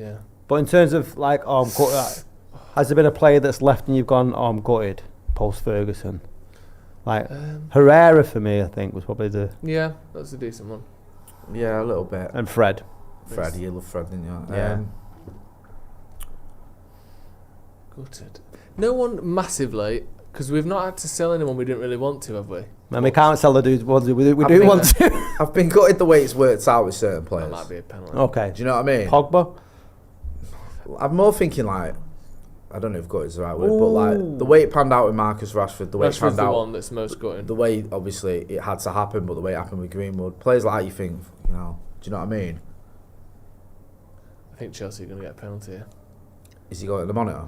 Speaker 1: Yeah.
Speaker 3: But in terms of like, I'm gutted, has there been a player that's left and you've gone, I'm gutted, post Ferguson? Like Herrera for me, I think was probably the.
Speaker 1: Yeah, that's a decent one.
Speaker 2: Yeah, a little bit.
Speaker 3: And Fred.
Speaker 2: Fred, you love Fred, didn't you?
Speaker 3: Yeah.
Speaker 1: Gutted. No one massively, because we've not had to sell anyone we didn't really want to, have we?
Speaker 3: And we can't sell the dudes. We do want to.
Speaker 2: I've been gutted the way it's worked out with certain
Speaker 1: That
Speaker 2: players.
Speaker 1: might be a penalty.
Speaker 3: Okay.
Speaker 2: Do you know what I mean?
Speaker 3: Pogba.
Speaker 2: I'm more thinking like, I don't know if gutted is the right word, but like the way it panned out with Marcus Rashford, the way it
Speaker 1: Rashford's
Speaker 2: panned
Speaker 1: the
Speaker 2: out,
Speaker 1: one that's most gutting.
Speaker 2: the way obviously it had to happen, but the way it happened with Greenwood, players like that, you think, you know, do you know what I mean?
Speaker 1: I think Chelsea are going to get a penalty here.
Speaker 2: Is he going at the monitor?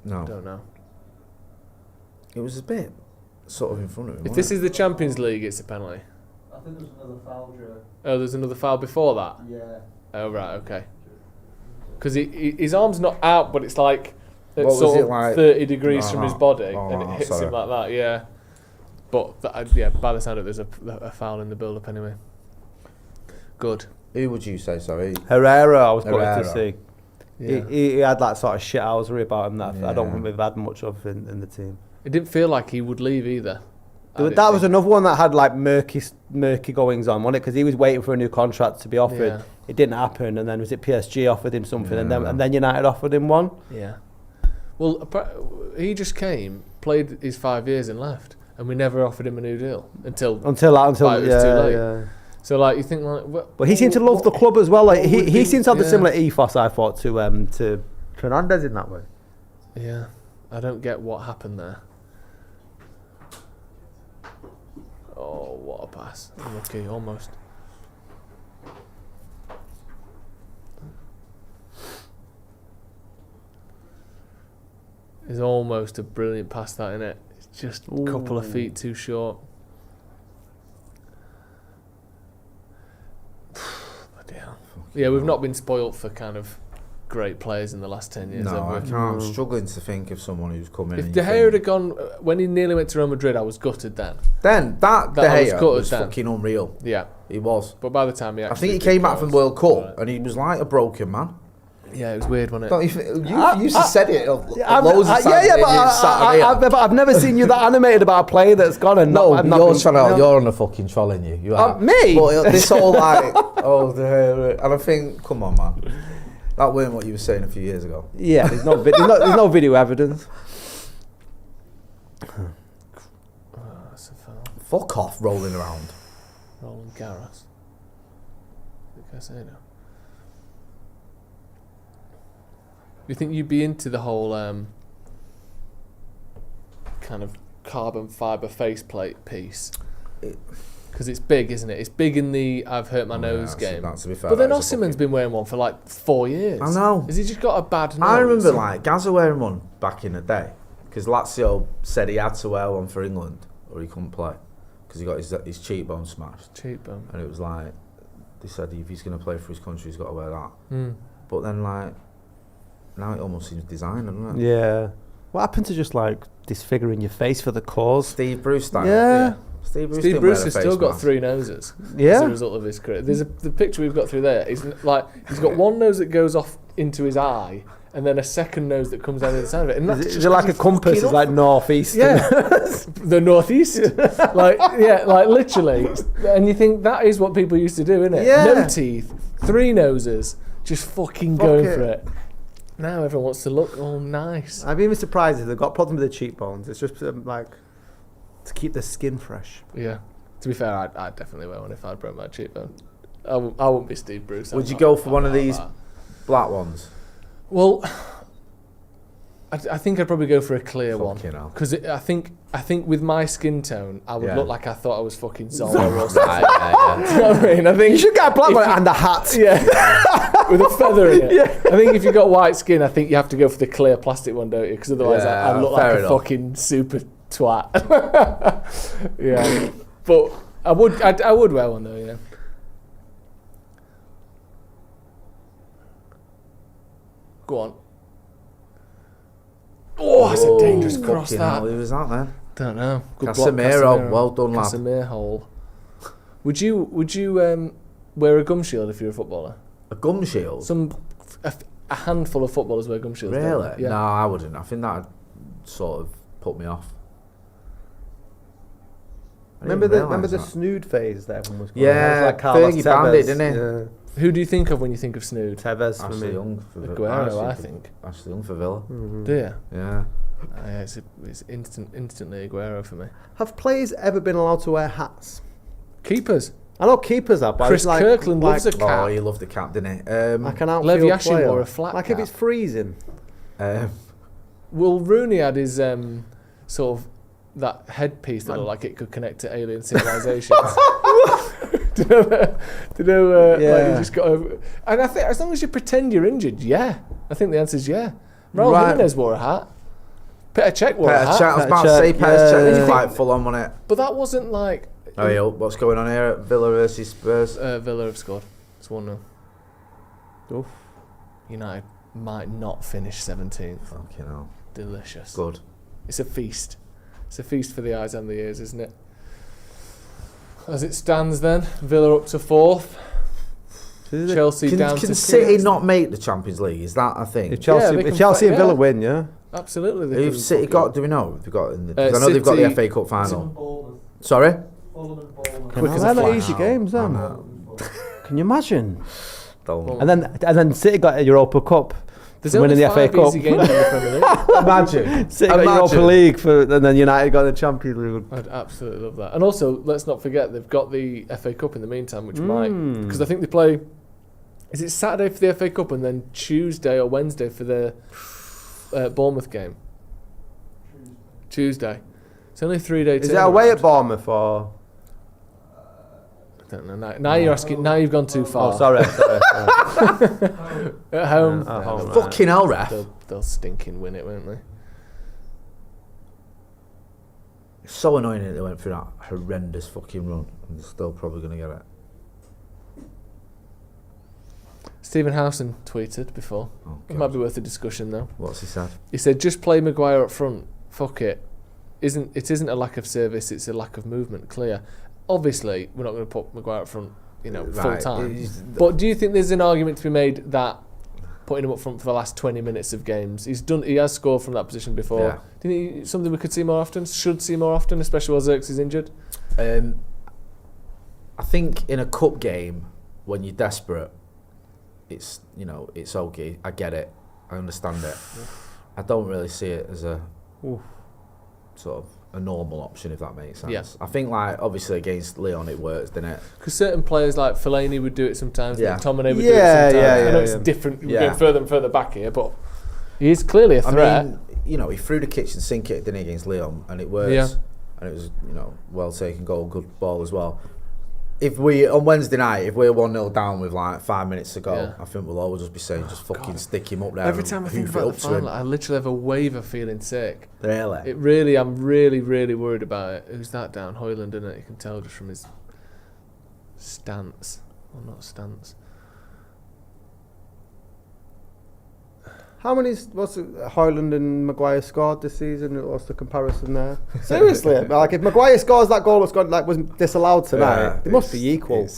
Speaker 2: No.
Speaker 1: I don't know.
Speaker 2: It was a bit sort of in front of him.
Speaker 1: If this is the Champions League, it's a penalty.
Speaker 3: I think there's another foul, Joe.
Speaker 1: Oh, there's another foul before that?
Speaker 3: Yeah.
Speaker 1: Oh, right, okay. Because his arm's not out, but it's like
Speaker 2: What
Speaker 1: it's
Speaker 2: was
Speaker 1: sort
Speaker 2: it
Speaker 1: of
Speaker 2: like?
Speaker 1: 30 degrees from his body,
Speaker 2: Oh,
Speaker 1: and it hits
Speaker 2: sorry.
Speaker 1: him like that, yeah. But, by the sound of it, there's a foul in the build-up anyway. Good.
Speaker 2: Who would you say, sorry?
Speaker 3: Herrera, I was going to
Speaker 2: Herrera.
Speaker 3: see.
Speaker 1: Yeah.
Speaker 3: He had that sort of shithousery about him that I don't
Speaker 2: Yeah.
Speaker 3: think we've had much of in the team.
Speaker 1: It didn't feel like he would leave either.
Speaker 3: That was another one that had like murky goings on, wasn't it? Because he was waiting for a new contract to be offered.
Speaker 1: Yeah.
Speaker 3: It didn't happen, and then was it PSG offered him something,
Speaker 2: Yeah.
Speaker 3: and then United offered him one.
Speaker 1: Yeah. Well, he just came, played his 5 years and left, and we never offered him a new deal until
Speaker 3: It was
Speaker 1: too late.
Speaker 3: Yeah.
Speaker 1: So like you think like,
Speaker 3: But he seemed to love the club as well. Like
Speaker 1: what would
Speaker 3: he
Speaker 1: be-
Speaker 3: seems to have the
Speaker 1: yeah.
Speaker 3: similar ethos, I thought, to Fernandez in that way.
Speaker 1: Yeah, I don't get what happened there. Oh, what a pass! Unlucky, almost. It's almost a brilliant pass, that, isn't it? It's just a couple of feet too short. Bloody hell. Yeah, we've not been spoilt for kind of great players in the last 10 years,
Speaker 2: No, I
Speaker 1: have we?
Speaker 2: can't. I'm struggling to think of someone who's coming.
Speaker 1: If
Speaker 2: and
Speaker 1: De
Speaker 2: you
Speaker 1: Gea
Speaker 2: think-
Speaker 1: had gone when he nearly went to Real Madrid, I was gutted then.
Speaker 2: Then that De
Speaker 1: That I was
Speaker 2: Gea
Speaker 1: gutted
Speaker 2: was
Speaker 1: then.
Speaker 2: fucking unreal.
Speaker 1: Yeah,
Speaker 2: He was.
Speaker 1: but by the time he
Speaker 2: I
Speaker 1: actually
Speaker 2: think he came back from the World Cup
Speaker 1: Right.
Speaker 2: and he was like a broken man.
Speaker 1: Yeah, it was weird, wasn't it?
Speaker 2: Don't you used to said it loads of times.
Speaker 3: but I've never seen you that animated about a player that's gone and
Speaker 2: No,
Speaker 3: not.
Speaker 2: you're on the fucking trolling you are.
Speaker 3: Me?
Speaker 2: But this whole like, and I think, come on, man, that weren't what you were saying a few years ago.
Speaker 3: Yeah, there's no video evidence.
Speaker 1: That's a foul.
Speaker 2: Fuck off, rolling around.
Speaker 1: Roland Garros. What can I say now? Do you think you'd be into the whole kind of carbon fibre faceplate piece? Because it's big, isn't it? It's big in the I've hurt my nose game.
Speaker 2: That's, to be fair,
Speaker 1: But then
Speaker 2: that is a
Speaker 1: Osimhen's been wearing one for like 4 years.
Speaker 2: I know.
Speaker 1: Has he just got a bad nose?
Speaker 2: I remember like Gazza wearing one back in the day because Lazio said he had to wear one for England or he couldn't play because he got his cheekbone smashed.
Speaker 1: Cheekbone.
Speaker 2: And it was like they said if he's going to play for his country, he's got to wear that.
Speaker 1: Mm.
Speaker 2: But then like now it almost seems designed, doesn't it?
Speaker 3: Yeah. What happened to just like disfiguring your face for the cause?
Speaker 2: Steve Bruce style.
Speaker 3: Yeah.
Speaker 2: Steve Bruce,
Speaker 1: Steve
Speaker 2: didn't
Speaker 1: Bruce
Speaker 2: wear
Speaker 1: has
Speaker 2: a
Speaker 1: still
Speaker 2: face
Speaker 1: got
Speaker 2: mask.
Speaker 1: 3 noses as
Speaker 3: Yeah.
Speaker 1: a result of his career. There's the picture we've got through there. He's like he's got one nose that goes off into his eye, and then a second nose that comes down the side of it. And that's
Speaker 3: Is
Speaker 1: just
Speaker 3: it like a
Speaker 1: 'cause he's
Speaker 3: compass?
Speaker 1: fucking
Speaker 3: It's like northeast.
Speaker 1: Yeah, the northeast, like literally, and you think that is what people used to do, innit?
Speaker 3: Yeah.
Speaker 1: No teeth, 3 noses, just fucking going for it. Now everyone wants to look all nice.
Speaker 3: I'd be even surprised if they've got problems with the cheekbones. It's just like to keep the skin fresh.
Speaker 1: Yeah, to be fair, I'd definitely wear one if I broke my cheekbone. I wouldn't be Steve Bruce.
Speaker 2: Would you go for one of these black ones?
Speaker 1: Well, I think I'd probably go for a clear one
Speaker 2: Fucking hell.
Speaker 1: because I think with my skin tone, I would
Speaker 2: Yeah.
Speaker 1: look like I thought I was fucking Zorro or something.
Speaker 2: Yeah.
Speaker 1: You know what I mean? I think
Speaker 3: You should get a black
Speaker 1: If
Speaker 3: one
Speaker 1: you-
Speaker 3: and a hat.
Speaker 1: yeah. with a feather in it. I think if you've got white skin, I think you have to go for the clear plastic one, don't you? Because otherwise I look like a fucking super twat. Yeah. But I would wear one though, yeah. Go on. Oh, that's a dangerous cross, that.
Speaker 2: Who was that then?
Speaker 1: Don't know. Good
Speaker 2: Casemiro.
Speaker 1: block,
Speaker 2: Well done, lad.
Speaker 1: Casemiro hole. Would you wear a gum shield if you're a footballer?
Speaker 2: A gum shield?
Speaker 1: A handful of footballers wear gum shields.
Speaker 2: Really?
Speaker 1: Yeah.
Speaker 2: No, I wouldn't. I think that would sort of put me off.
Speaker 3: Remember the snood phase that everyone was going
Speaker 2: Yeah,
Speaker 3: like Carlos
Speaker 2: Fergie banned it, didn't he?
Speaker 3: Yeah.
Speaker 1: Who do you think of when you think of snood?
Speaker 3: Tevez for
Speaker 2: Ashley
Speaker 3: me.
Speaker 2: Young for
Speaker 1: Aguero, I think.
Speaker 2: Ashley Young for Villa.
Speaker 1: Do you?
Speaker 2: Yeah.
Speaker 1: It's instantly Aguero for me.
Speaker 3: Have players ever been allowed to wear hats?
Speaker 1: Keepers.
Speaker 3: I know keepers are, but
Speaker 1: Chris
Speaker 3: it's
Speaker 1: Kirkland loves a cap.
Speaker 2: Oh, he loved the cap, didn't he?
Speaker 3: like an outfield
Speaker 1: Lev Yashin
Speaker 3: player.
Speaker 1: wore a flat
Speaker 3: Like
Speaker 1: cap.
Speaker 3: if it's freezing.
Speaker 1: Well, Rooney had his sort of that headpiece that looked like it could connect to alien civilizations. Do you know like you just got over. And I think as long as you pretend you're injured, yeah. I think the answer is yeah. Raul Jimenez wore a hat. Petr Cech wore a hat.
Speaker 2: I was about to say Petr Cech was quite full on it.
Speaker 1: But that wasn't like...
Speaker 2: Oh, yeah, what's going on here at Villa versus Spurs?
Speaker 1: Villa have scored. It's 1-0.
Speaker 3: Oof.
Speaker 1: United might not finish 17th.
Speaker 2: Fucking hell.
Speaker 1: Delicious.
Speaker 2: Good.
Speaker 1: It's a feast. It's a feast for the eyes and the ears, isn't it? As it stands then, Villa up to 4th. Chelsea down to 6th.
Speaker 2: Can City not make the Champions League? Is that a thing?
Speaker 3: If Chelsea and Villa win, yeah?
Speaker 1: Absolutely.
Speaker 2: Who've City got? Do we know? They've got in the, I know they've got the FA Cup final. Sorry?
Speaker 3: They're not easy games, then. Can you imagine? And then City got a Europa Cup.
Speaker 1: There's
Speaker 3: winning
Speaker 1: only
Speaker 3: the FA
Speaker 1: 5
Speaker 3: Cup.
Speaker 1: easy games in the Premier League.
Speaker 2: Imagine.
Speaker 3: City got Europa League, and then United got the Champions League.
Speaker 1: I'd absolutely love that. And also, let's not forget, they've got the FA Cup in the meantime, which might... Because I think they play... Is it Saturday for the FA Cup and then Tuesday or Wednesday for the Bournemouth game? Tuesday. It's only a 3-day
Speaker 3: Is it away at Bournemouth or...?
Speaker 1: I don't know. Now you're asking. Now you've gone too far.
Speaker 3: Oh, sorry.
Speaker 1: At home.
Speaker 3: At home.
Speaker 2: Fucking hell, ref.
Speaker 1: They'll stinking win it, won't they?
Speaker 2: It's so annoying that they went through that horrendous fucking run and they're still probably going to get it.
Speaker 1: Stephen Howson tweeted before.
Speaker 2: Oh,
Speaker 1: It might be worth a discussion though.
Speaker 2: What's he said?
Speaker 1: He said, "Just play Maguire up front. Fuck it. It isn't a lack of service. It's a lack of movement. Clear. Obviously, we're not going to put Maguire up front, full time. But do you think there's an argument to be made that putting him up front for the last 20 minutes of games, he has scored from that position before?
Speaker 2: Yeah.
Speaker 1: Do you think it's something we could see more often? Should see more often, especially while Xerxes is injured?
Speaker 2: I think in a cup game when you're desperate, it's it's okay. I get it. I understand it. I don't really see it as a sort of a normal option, if that makes sense.
Speaker 1: Yeah.
Speaker 2: I think obviously against Leon it works, didn't it?
Speaker 1: Because certain players like Fellaini would do it sometimes.
Speaker 2: Yeah.
Speaker 1: McTominay would do it sometimes. I know it's
Speaker 3: yeah.
Speaker 1: different. We're
Speaker 2: Yeah.
Speaker 1: going further and further back here, but he is clearly a threat.
Speaker 2: I mean, he threw the kitchen sink it, didn't he, against Leon, and it worked.
Speaker 1: Yeah.
Speaker 2: And it was, well taken goal, good ball as well. If we on Wednesday night, if we're 1-0 down with 5 minutes to go, I think we'll always just be saying, just fucking stick him up there.
Speaker 1: Every time I think about the final, I literally have a wave of feeling sick.
Speaker 2: Really?
Speaker 1: I'm really, really worried about it. Who's that down? Hoyland, isn't it? You can tell just from his stance. Well, not stance.
Speaker 3: How many? What's Hoyland and Maguire scored this season? What's the comparison there? Seriously, if Maguire scores that goal that's was disallowed tonight, they must be equal.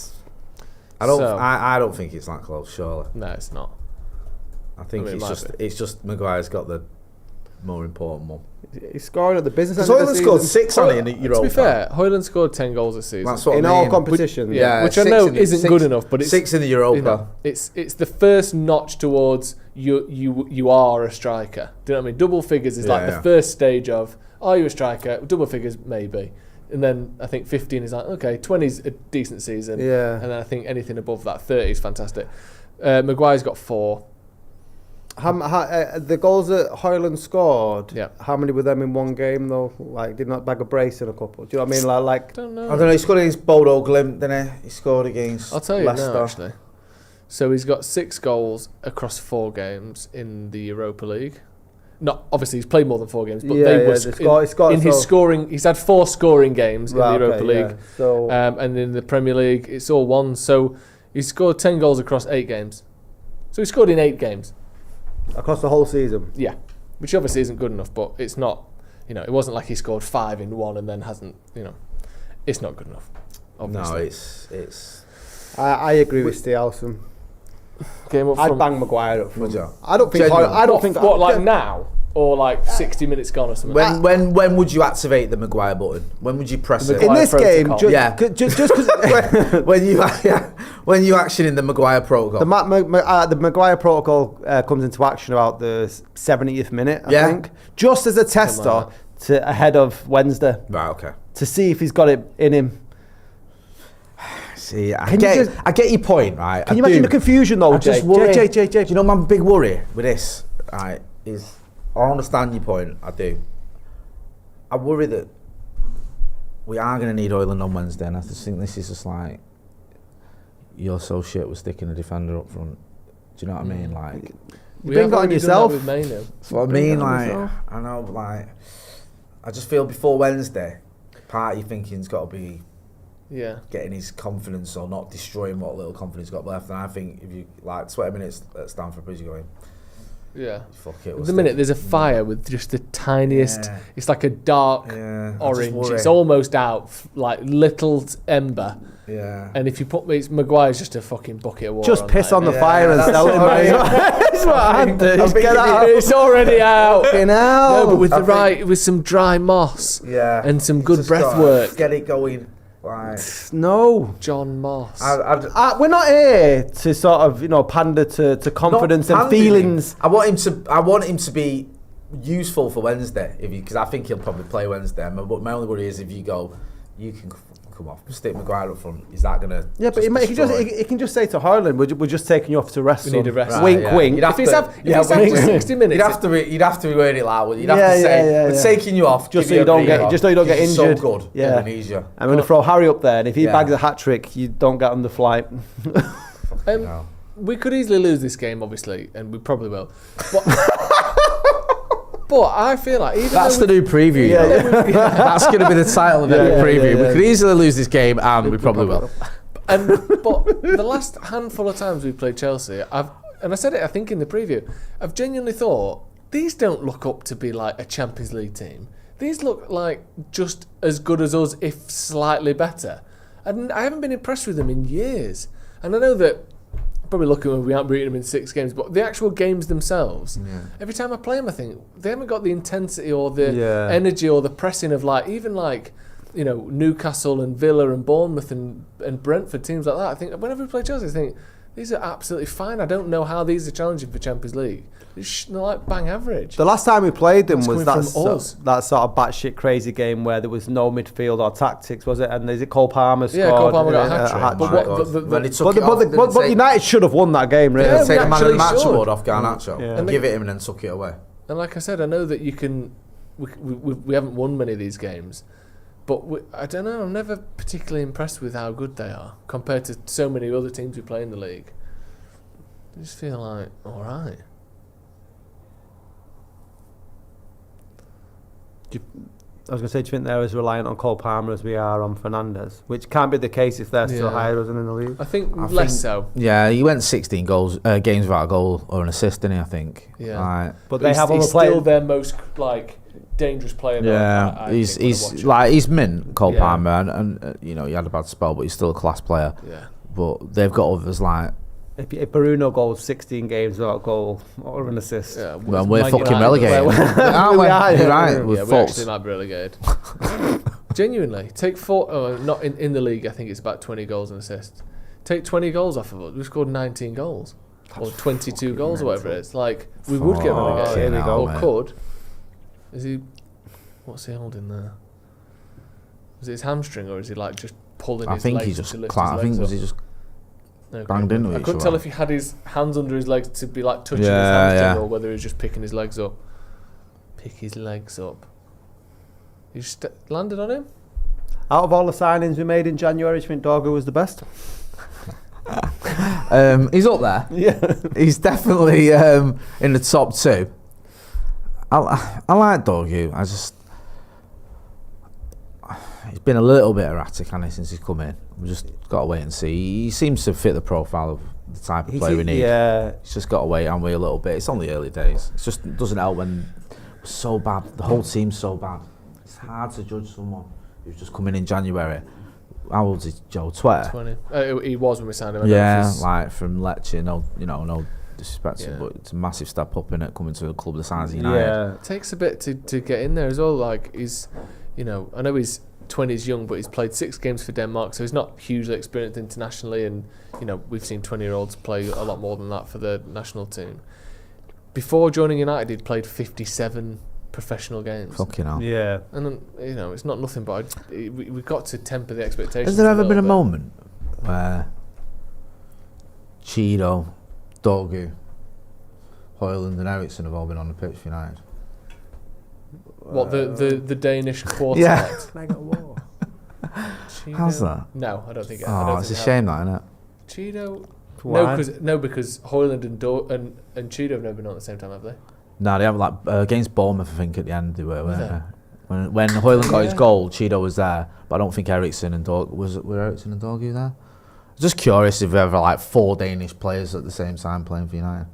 Speaker 2: I don't think it's that close. Surely.
Speaker 1: No, it's not.
Speaker 2: I think it's just Maguire's got the more important one.
Speaker 3: He's scoring at the business end.
Speaker 2: Hoyland scored 6 on it in Europa.
Speaker 1: To be fair, Hoyland scored 10 goals this season.
Speaker 2: That's what
Speaker 3: in
Speaker 2: I mean.
Speaker 3: all competitions.
Speaker 1: Which I know isn't good enough, but it's
Speaker 2: 6 in the Europa.
Speaker 1: It's the first notch towards you are a striker. Do you know what I mean? Double figures is the first stage of, are you a striker? Double figures maybe. And then I think 15 is like, okay, 20 is a decent season.
Speaker 3: Yeah.
Speaker 1: And then I think anything above that, 30 is fantastic. Maguire's got 4.
Speaker 3: The goals that Hoyland scored,
Speaker 1: Yeah.
Speaker 3: how many were them in one game though? Did not bag a brace in a couple? Do you know what I mean?
Speaker 1: I don't know.
Speaker 2: I don't know. He scored against Bodo Glimt, didn't he? He scored against
Speaker 1: I'll tell you
Speaker 2: Leicester.
Speaker 1: now, actually. So he's got 6 goals across 4 games in the Europa League. Not obviously he's played more than 4 games, but his scoring. He's had 4 scoring games in the Europa League,
Speaker 3: So
Speaker 1: and in the Premier League it's all 1. So he's scored 10 goals across 8 games. So he scored in 8 games
Speaker 3: across the whole season.
Speaker 1: Yeah, which obviously isn't good enough, but it's not. It wasn't like he scored 5 in 1 and then hasn't. It's not good enough. Obviously.
Speaker 2: No, it's.
Speaker 3: I agree with Steve Alson. I'd bang Maguire up front. I don't think.
Speaker 1: What like now or like 60 minutes gone or something.
Speaker 2: When would you activate the Maguire button? When would you press it?
Speaker 3: In this game, just because
Speaker 2: when you actioning the Maguire protocol.
Speaker 3: The Maguire protocol comes into action about the 70th minute, I think, just as a tester to ahead of Wednesday.
Speaker 2: Right. Okay.
Speaker 3: To see if he's got it in him.
Speaker 2: See, I get your point, right?
Speaker 3: Can you imagine the confusion though, Jay?
Speaker 2: Jay, do you know my big worry with this, right, is I understand your point, I do. I worry that we are going to need Højlund on Wednesday, and I just think this is just like, you're so shit with sticking a defender up front. Do you know what I mean? Like,
Speaker 3: you bring that on yourself.
Speaker 2: That's what I mean, like, I know, but like, I just feel before Wednesday, part of you thinking's got to be getting his confidence or not destroying what little confidence he's got left. And I think if you like 20 minutes at Stamford Bridge, you're going, fuck it.
Speaker 1: At the minute, there's a fire with just the tiniest. It's like a dark orange. It's almost out, like little ember.
Speaker 2: Yeah.
Speaker 1: And if you put me, Maguire's just a fucking bucket of water.
Speaker 3: Just piss on the fire and sell it. That's what I had to. Just get out.
Speaker 1: It's already out.
Speaker 3: No,
Speaker 1: but with some dry moss. And some good breath work.
Speaker 2: Get it going. Right.
Speaker 3: No,
Speaker 1: John Moss.
Speaker 3: We're not here to sort of pander to confidence and feelings.
Speaker 2: I want him to be useful for Wednesday because I think he'll probably play Wednesday. But my only worry is if you go, you can come off, stick Maguire up front. Is that gonna?
Speaker 3: Yeah, but he can just say to Højlund, "We're just taking you off to rest.
Speaker 1: We need a rest."
Speaker 3: Right, wink, wink.
Speaker 1: If he's after 60 minutes,
Speaker 2: you'd have to word it loud. You'd have to say, "We're taking you off
Speaker 3: just so you don't get injured."
Speaker 2: So good, Indonesia.
Speaker 3: I'm going to throw Harry up there, and if he bags a hat trick, you don't get on the flight.
Speaker 1: We could easily lose this game, obviously, and we probably will. But I feel like
Speaker 2: that's the new preview. That's going to be the title of the new preview. We could easily lose this game, and we probably will.
Speaker 1: But the last handful of times we've played Chelsea, I said it, I think in the preview, I've genuinely thought these don't look up to be like a Champions League team. These look like just as good as us, if slightly better. And I haven't been impressed with them in years. And I know that. Probably looking when we aren't beating them in 6 games, but the actual games themselves, every time I play them, I think they haven't got the intensity or the energy or the pressing of even Newcastle and Villa and Bournemouth and Brentford, teams like that. I think whenever we play Chelsea, I think these are absolutely fine. I don't know how these are challenging for Champions League. They're like bang average.
Speaker 3: The last time we played them was that sort of batshit crazy game where there was no midfield or tactics, was it? And is it Cole Palmer scored?
Speaker 1: Yeah, Cole Palmer got a hat-trick.
Speaker 3: But United should have won that game, really.
Speaker 2: Yeah, take the man of the match award off Garnacho and give it him and then suck it away.
Speaker 1: And like I said, I know that you can. We haven't won many of these games, but I don't know. I'm never particularly impressed with how good they are compared to so many other teams we play in the league. I just feel like all right.
Speaker 3: I was going to say, do you think they're as reliant on Cole Palmer as we are on Fernandes? Which can't be the case if they're still higher than in the league.
Speaker 1: I think less so.
Speaker 2: Yeah, he went 16 games without a goal or an assist, didn't he? I think.
Speaker 1: Yeah,
Speaker 3: but they have
Speaker 1: he's still their most dangerous player.
Speaker 2: Yeah, he's mint Cole Palmer, and he had a bad spell, but he's still a class player.
Speaker 1: Yeah,
Speaker 2: but they've got others like.
Speaker 3: If Bruno goes 16 games without a goal or an assist,
Speaker 2: well, we're fucking relegated. Aren't we? You're right.
Speaker 1: We actually might be relegated. Genuinely, take 4. Not in the league. I think it's about 20 goals and assists. Take 20 goals off of us. We scored 19 goals or 22 goals or whatever it is. Like we would get relegated. Or could. Is he? What's he holding there? Is it his hamstring or is he just pulling his legs?
Speaker 2: I think he just. Was he just? Okay. Banged into
Speaker 1: I couldn't tell if he had his hands under his legs to be touching his hamstring or whether he was just picking his legs up. Pick his legs up. You just landed on him?
Speaker 3: Out of all the signings we made in January, do you think Dorgu was the best?
Speaker 2: He's up there.
Speaker 3: Yeah.
Speaker 2: He's definitely in the top 2. I like Dorgu. He's been a little bit erratic, hasn't he, since he's come in. We've just got to wait and see. He seems to fit the profile of the type of player we need.
Speaker 3: Yeah.
Speaker 2: He's just got to wait, haven't we, a little bit. It's only early days. It just doesn't help when it's so bad. The whole team's so bad. It's hard to judge someone who's just coming in January. How old is Joe? 20?
Speaker 1: He was when we signed him.
Speaker 2: Yeah, like from Lecce. No disrespect to him, but it's a massive step up in it coming to a club the size of United.
Speaker 3: Yeah.
Speaker 1: It takes a bit to get in there as well. Like he's, I know he's 20s young, but he's played 6 games for Denmark, so he's not hugely experienced internationally. And we've seen 20-year-olds play a lot more than that for the national team. Before joining United, he'd played 57 professional games.
Speaker 2: Fucking hell.
Speaker 3: Yeah.
Speaker 1: And it's not nothing, but we've got to temper the expectations.
Speaker 2: Has there ever been a moment where Cheeto, Dorgu, Højlund and Eriksson have all been on the pitch for United?
Speaker 1: What, the Danish quartet?
Speaker 2: Yeah.
Speaker 3: Can I get a wall?
Speaker 2: How's that?
Speaker 1: No, I don't think.
Speaker 2: Oh, it's a shame that, isn't it?
Speaker 1: Cheeto.
Speaker 3: Why?
Speaker 1: Because Højlund and Cheeto have never been on at the same time, have they?
Speaker 2: No, they have against Bournemouth. I think at the end they were. When Højlund got his goal, Cheeto was there, but I don't think Eriksson and were Eriksson and Dorgu there. Just curious if there ever 4 Danish players at the same time playing for United.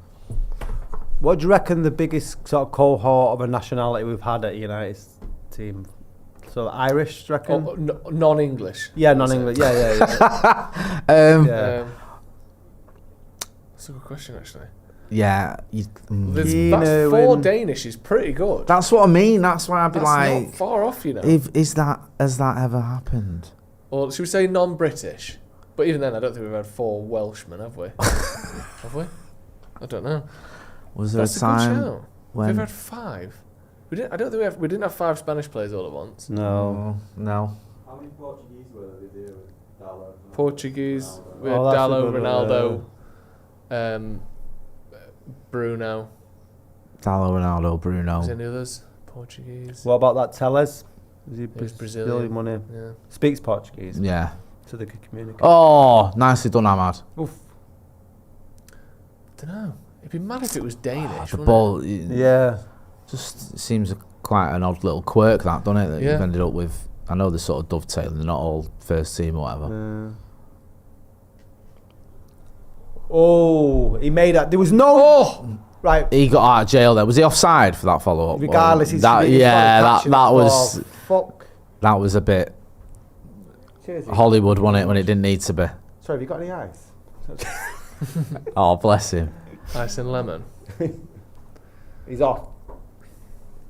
Speaker 3: What do you reckon the biggest sort of cohort of a nationality we've had at United's team? So Irish, do you reckon?
Speaker 1: Non-English.
Speaker 3: Yeah, non-English. Yeah.
Speaker 1: That's a good question, actually.
Speaker 2: Yeah.
Speaker 1: That's 4 Danish is pretty good.
Speaker 2: That's what I mean. That's why I'd be
Speaker 1: That's not far off,
Speaker 2: Has that ever happened?
Speaker 1: Or should we say non-British? But even then, I don't think we've had 4 Welshmen, have we? Have we? I don't know.
Speaker 2: Was there
Speaker 1: That's
Speaker 2: a time
Speaker 1: good shout.
Speaker 2: when
Speaker 1: We've had 5. We didn't have 5 Spanish players all at once.
Speaker 3: No.
Speaker 5: How many Portuguese were there with Dallo?
Speaker 1: Portuguese. We had
Speaker 3: Oh, that's a
Speaker 1: Dallo,
Speaker 3: good
Speaker 1: Ronaldo, Bruno.
Speaker 2: Dallo, Ronaldo, Bruno.
Speaker 1: Was there any others? Portuguese.
Speaker 3: What about that Tellez? Is he
Speaker 1: He's Brazilian.
Speaker 3: money?
Speaker 1: Yeah.
Speaker 3: Speaks Portuguese,
Speaker 2: Yeah.
Speaker 3: so they could communicate.
Speaker 2: Oh, nicely done, Ahmad.
Speaker 3: Oof.
Speaker 1: Don't know. It'd be mad if it was Danish.
Speaker 2: The
Speaker 1: wouldn't
Speaker 2: ball
Speaker 3: Yeah.
Speaker 2: just seems quite an odd little quirk, that, doesn't it? That
Speaker 1: Yeah.
Speaker 2: you've ended up with. I know they're sort of dovetailing. They're not all first team or whatever.
Speaker 3: Oh, he made that. There was no. Right.
Speaker 2: He got out of jail there. Was he offside for that follow up?
Speaker 3: Regardless, he's
Speaker 2: that was
Speaker 3: fuck.
Speaker 2: that was a bit
Speaker 3: Cheers.
Speaker 2: Hollywood, wasn't it, when it didn't need to be?
Speaker 3: Sorry, have you got any ice?
Speaker 2: Oh, bless him.
Speaker 1: Ice and lemon.
Speaker 3: He's off.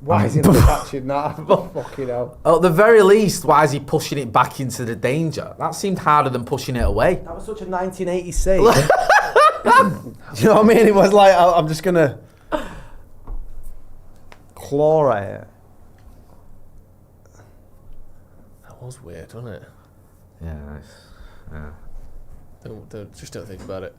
Speaker 3: Why is he not catching that? Fucking hell.
Speaker 2: At the very least, why is he pushing it back into the danger? That seemed harder than pushing it away.
Speaker 3: That was such a 1980s save. Do you know what I mean? It was like, I'm just going to claw at it.
Speaker 1: That was weird, wasn't it?
Speaker 2: Yeah, nice. Yeah.
Speaker 1: Just don't think about it.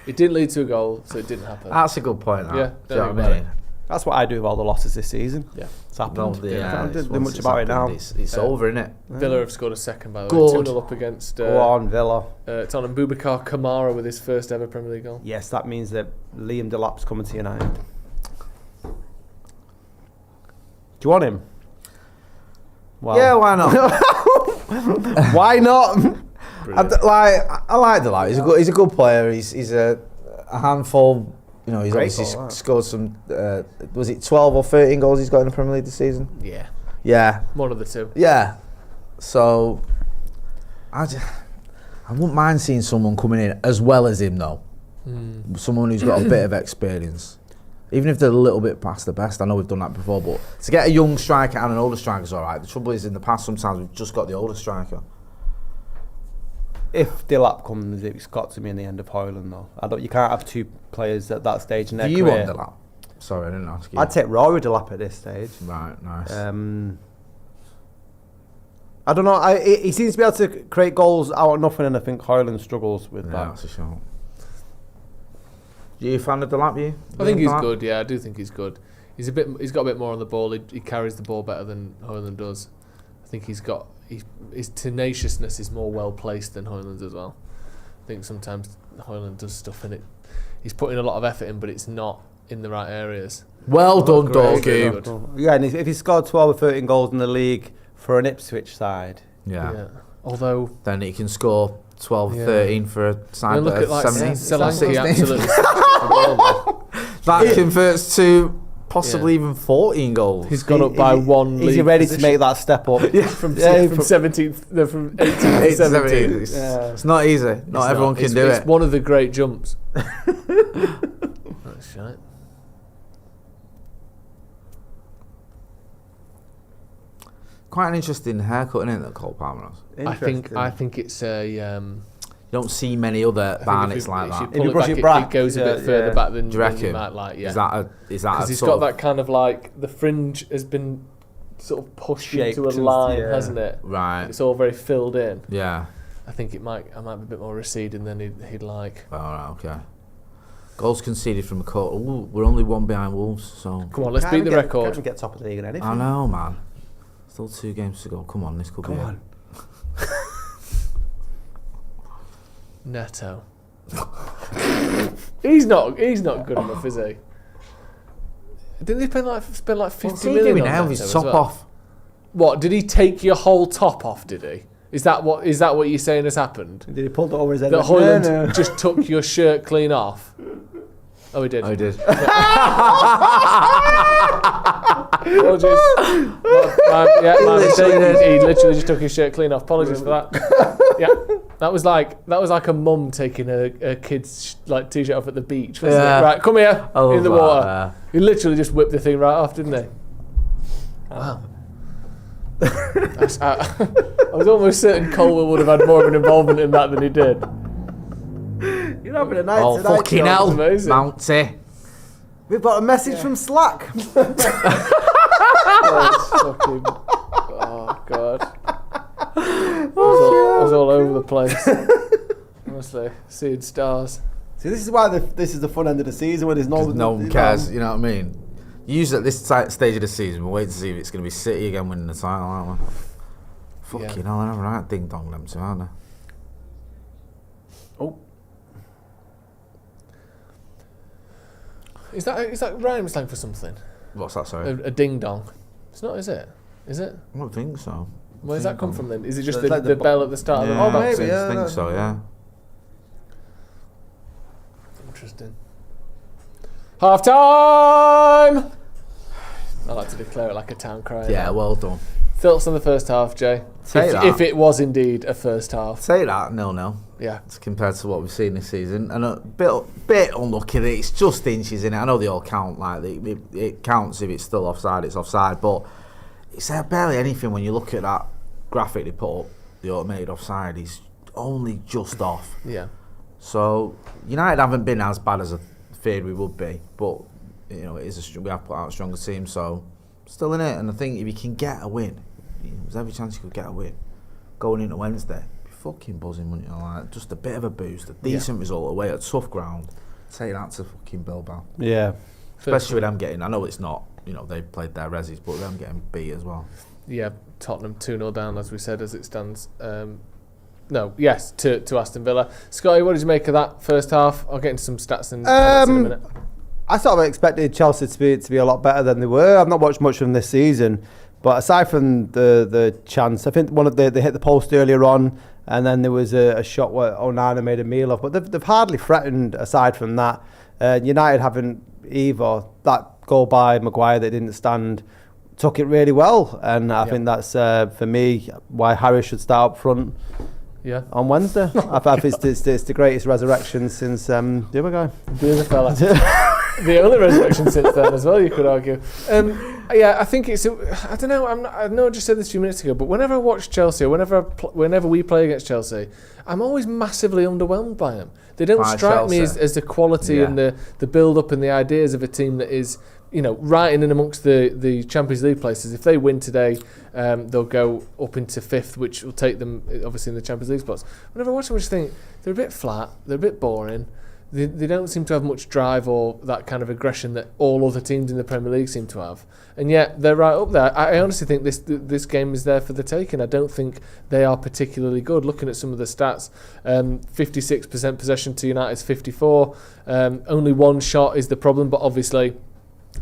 Speaker 1: It didn't lead to a goal, so it didn't happen.
Speaker 2: That's a good point. That.
Speaker 1: Yeah,
Speaker 2: Do you know
Speaker 1: don't
Speaker 2: what I
Speaker 1: think
Speaker 2: mean?
Speaker 3: That's what I do with all the losses this season.
Speaker 1: Yeah.
Speaker 3: It's happened.
Speaker 2: Well,
Speaker 3: Can't do
Speaker 2: once
Speaker 3: much
Speaker 2: it's
Speaker 3: about it now.
Speaker 2: happened, It's over, innit?
Speaker 1: Villa have scored a second, by the
Speaker 2: Good.
Speaker 1: way. 2-0 up against
Speaker 3: Go on, Villa.
Speaker 1: Tottenham. Boubacar Kamara with his first ever Premier League goal.
Speaker 3: Yes, that means that Liam Delap's coming to United. Do you want him? Well,
Speaker 2: Yeah, why not?
Speaker 3: why not?
Speaker 2: I like the lad. He's a good player. He's a handful. You know, he's
Speaker 3: Great
Speaker 2: obviously
Speaker 3: goal,
Speaker 2: scored some. Was it 12 or 13 goals he's got in the Premier League this season?
Speaker 1: Yeah.
Speaker 2: Yeah,
Speaker 1: One of the two.
Speaker 2: yeah. So I wouldn't mind seeing someone coming in as well as him though. Someone who's got a bit of experience, even if they're a little bit past the best. I know we've done that before, but to get a young striker and an older striker is all right. The trouble is, in the past, sometimes we've just got the older striker.
Speaker 3: If Delap comes, it's got to be in the end of Højlund though. You can't have 2 players at that stage in their
Speaker 2: Do you
Speaker 3: career.
Speaker 2: want Delap? Sorry, I didn't ask you.
Speaker 3: I'd take Rory Delap at this stage.
Speaker 2: Right, nice.
Speaker 3: I don't know. He seems to be able to create goals out of nothing, and I think Højlund struggles with
Speaker 2: Yeah,
Speaker 3: that.
Speaker 2: that's a shot. You a fan of Delap, you?
Speaker 1: I think he's good. Yeah, I do think he's good. He's got a bit more on the ball. He carries the ball better than Højlund does. I think his tenaciousness is more well placed than Højlund's as well. I think sometimes Højlund does stuff in it. He's putting a lot of effort in, but it's not in the right areas.
Speaker 2: Well done,
Speaker 1: great.
Speaker 2: Dorky.
Speaker 3: Yeah, and if he scored 12 or 13 goals in the league for an Ipswich side,
Speaker 2: Yeah.
Speaker 1: Although
Speaker 2: Then he can score 12 or
Speaker 1: Yeah.
Speaker 2: 13 for a side
Speaker 1: look
Speaker 2: that
Speaker 1: at like
Speaker 2: 17.
Speaker 1: Solanke, absolutely. Football.
Speaker 2: That converts to possibly even 14 goals.
Speaker 1: He's gone up by one.
Speaker 3: Is he
Speaker 1: league
Speaker 3: ready
Speaker 1: position.
Speaker 3: to make that step up?
Speaker 1: from 17th, no, from 18th to 17th.
Speaker 2: It's,
Speaker 3: Yeah.
Speaker 2: it's not easy. Not everyone can do
Speaker 1: It's
Speaker 2: it.
Speaker 1: one of the great jumps. That's shite.
Speaker 2: Quite an interesting haircut, isn't it, that Cole Palmer has?
Speaker 1: I think it's a.
Speaker 2: You don't see many other Barnetts like that.
Speaker 1: Pull
Speaker 3: you
Speaker 1: it
Speaker 3: brush
Speaker 1: back,
Speaker 3: it back,
Speaker 1: it goes a bit
Speaker 3: yeah,
Speaker 1: further
Speaker 3: yeah.
Speaker 1: back than
Speaker 2: Do you reckon?
Speaker 1: you might like. Yeah.
Speaker 2: Is that a
Speaker 1: Because he's
Speaker 2: sort
Speaker 1: got
Speaker 2: of-
Speaker 1: that kind of like the fringe has been sort of pushed
Speaker 3: Shaped
Speaker 1: into a
Speaker 3: and-
Speaker 1: line,
Speaker 3: yeah.
Speaker 1: hasn't it?
Speaker 2: Right.
Speaker 1: It's all very filled in.
Speaker 2: Yeah.
Speaker 1: I think I might be a bit more receding than he'd like.
Speaker 2: All right. Okay. Goals conceded from a court. Ooh, we're only one behind Wolves, so.
Speaker 1: Come on, let's beat the record.
Speaker 3: Can't even get top of the league in anything.
Speaker 2: I know, man. Still 2 games to go. Come on, this could
Speaker 3: Come
Speaker 2: be
Speaker 3: on.
Speaker 1: Neto. he's not good enough, is he? Didn't they spend like
Speaker 2: What's
Speaker 1: 50
Speaker 2: he
Speaker 1: million
Speaker 2: doing
Speaker 1: on
Speaker 2: now?
Speaker 1: Neto
Speaker 2: His
Speaker 1: as
Speaker 2: top
Speaker 1: well?
Speaker 2: off.
Speaker 1: What, did he take your whole top off, did he? Is that what you're saying has happened?
Speaker 3: Did he pull it over his head?
Speaker 1: That
Speaker 3: No,
Speaker 1: Højlund
Speaker 3: no.
Speaker 1: just took your shirt clean off? Oh, he did.
Speaker 2: I did.
Speaker 1: Apologies. My mistake. He literally just took his shirt clean off. Apologies for that. Yeah, that was like a mum taking a kid's like t-shirt off at the beach. Wasn't
Speaker 2: Yeah.
Speaker 1: it? Right, come here
Speaker 2: I love
Speaker 1: in the
Speaker 2: that,
Speaker 1: water. He literally just whipped the thing right off, didn't he? Wow. I was almost certain Colwell would have had more of an involvement in that than he did.
Speaker 3: You're having a night
Speaker 2: Oh,
Speaker 3: tonight,
Speaker 2: fucking
Speaker 3: John.
Speaker 2: hell.
Speaker 1: amazing.
Speaker 2: Mounty.
Speaker 3: We've got a message from Slack.
Speaker 1: Oh god. I was all over the place. Honestly, seeing stars.
Speaker 3: See, this is why this is the fun end of the season when there's no
Speaker 2: one cares, you know what I mean? Usually at this stage of the season, we're waiting to see if it's going to be City again winning the title, aren't we? Fucking hell, they're right ding dong them two, aren't they?
Speaker 3: Oh,
Speaker 1: Is that rhyme slang for something?
Speaker 2: What's that, sorry?
Speaker 1: A ding dong. It's not, is it? Is it?
Speaker 2: I don't think so.
Speaker 1: Where does that come from then? Is it just
Speaker 3: It's like
Speaker 1: the
Speaker 3: the
Speaker 1: bell at the start
Speaker 2: Yeah,
Speaker 1: of the
Speaker 3: maybe,
Speaker 1: boxing?
Speaker 3: yeah.
Speaker 2: I think so, yeah.
Speaker 1: Interesting. Half time! I like to declare it like a town crier.
Speaker 2: Yeah, well done.
Speaker 1: Thoughts on the first half, Jay?
Speaker 2: Say that.
Speaker 1: If it was indeed a first half.
Speaker 2: Say that, 0-0.
Speaker 1: Yeah.
Speaker 2: It's compared to what we've seen this season, and a bit unlucky that it's just inches in it. I know they all count, like it counts if it's still offside, it's offside, but it's barely anything when you look at that graphic they put up. The automated offside is only just off.
Speaker 1: Yeah.
Speaker 2: So United haven't been as bad as I feared we would be, but you know it is we have put out a stronger team, so still in it. And I think if you can get a win, there's every chance you could get a win going into Wednesday. Fucking buzzing, wouldn't you? Like, just a bit of a boost, a decent result away at tough ground. Take that to fucking Bilbao.
Speaker 3: yeah.
Speaker 2: Especially with them getting, I know it's not, they played their resis, but them getting beat as well.
Speaker 1: Yeah, Tottenham 2-0 down, as we said, as it stands. To Aston Villa. Scotty, what did you make of that first half? I'll get into some stats in a minute.
Speaker 3: I sort of expected Chelsea to be a lot better than they were. I've not watched much from this season, but aside from the chance, I think they hit the post earlier on, and then there was a shot where Onana made a meal of. But they've hardly threatened aside from that. United haven't either. That goal by Maguire that didn't stand took it really well, and I think that's for me why Harris should start up front.
Speaker 1: Yeah.
Speaker 3: On Wednesday. I think it's the greatest resurrection since the other guy.
Speaker 1: The other fella. The only resurrection since then as well, you could argue. I think it's. I don't know. I know I just said this a few minutes ago, but whenever I watch Chelsea, or whenever we play against Chelsea, I'm always massively underwhelmed by them. They don't strike me as the quality and the build up and the ideas of a team that is, right in and amongst the Champions League places. If they win today, they'll go up into 5th, which will take them obviously in the Champions League spots. Whenever I watch them, I just think they're a bit flat, they're a bit boring. They don't seem to have much drive or that kind of aggression that all other teams in the Premier League seem to have. And yet they're right up there. I honestly think this game is there for the taking. I don't think they are particularly good. Looking at some of the stats, 56% possession to United's 54. Only one shot is the problem, but obviously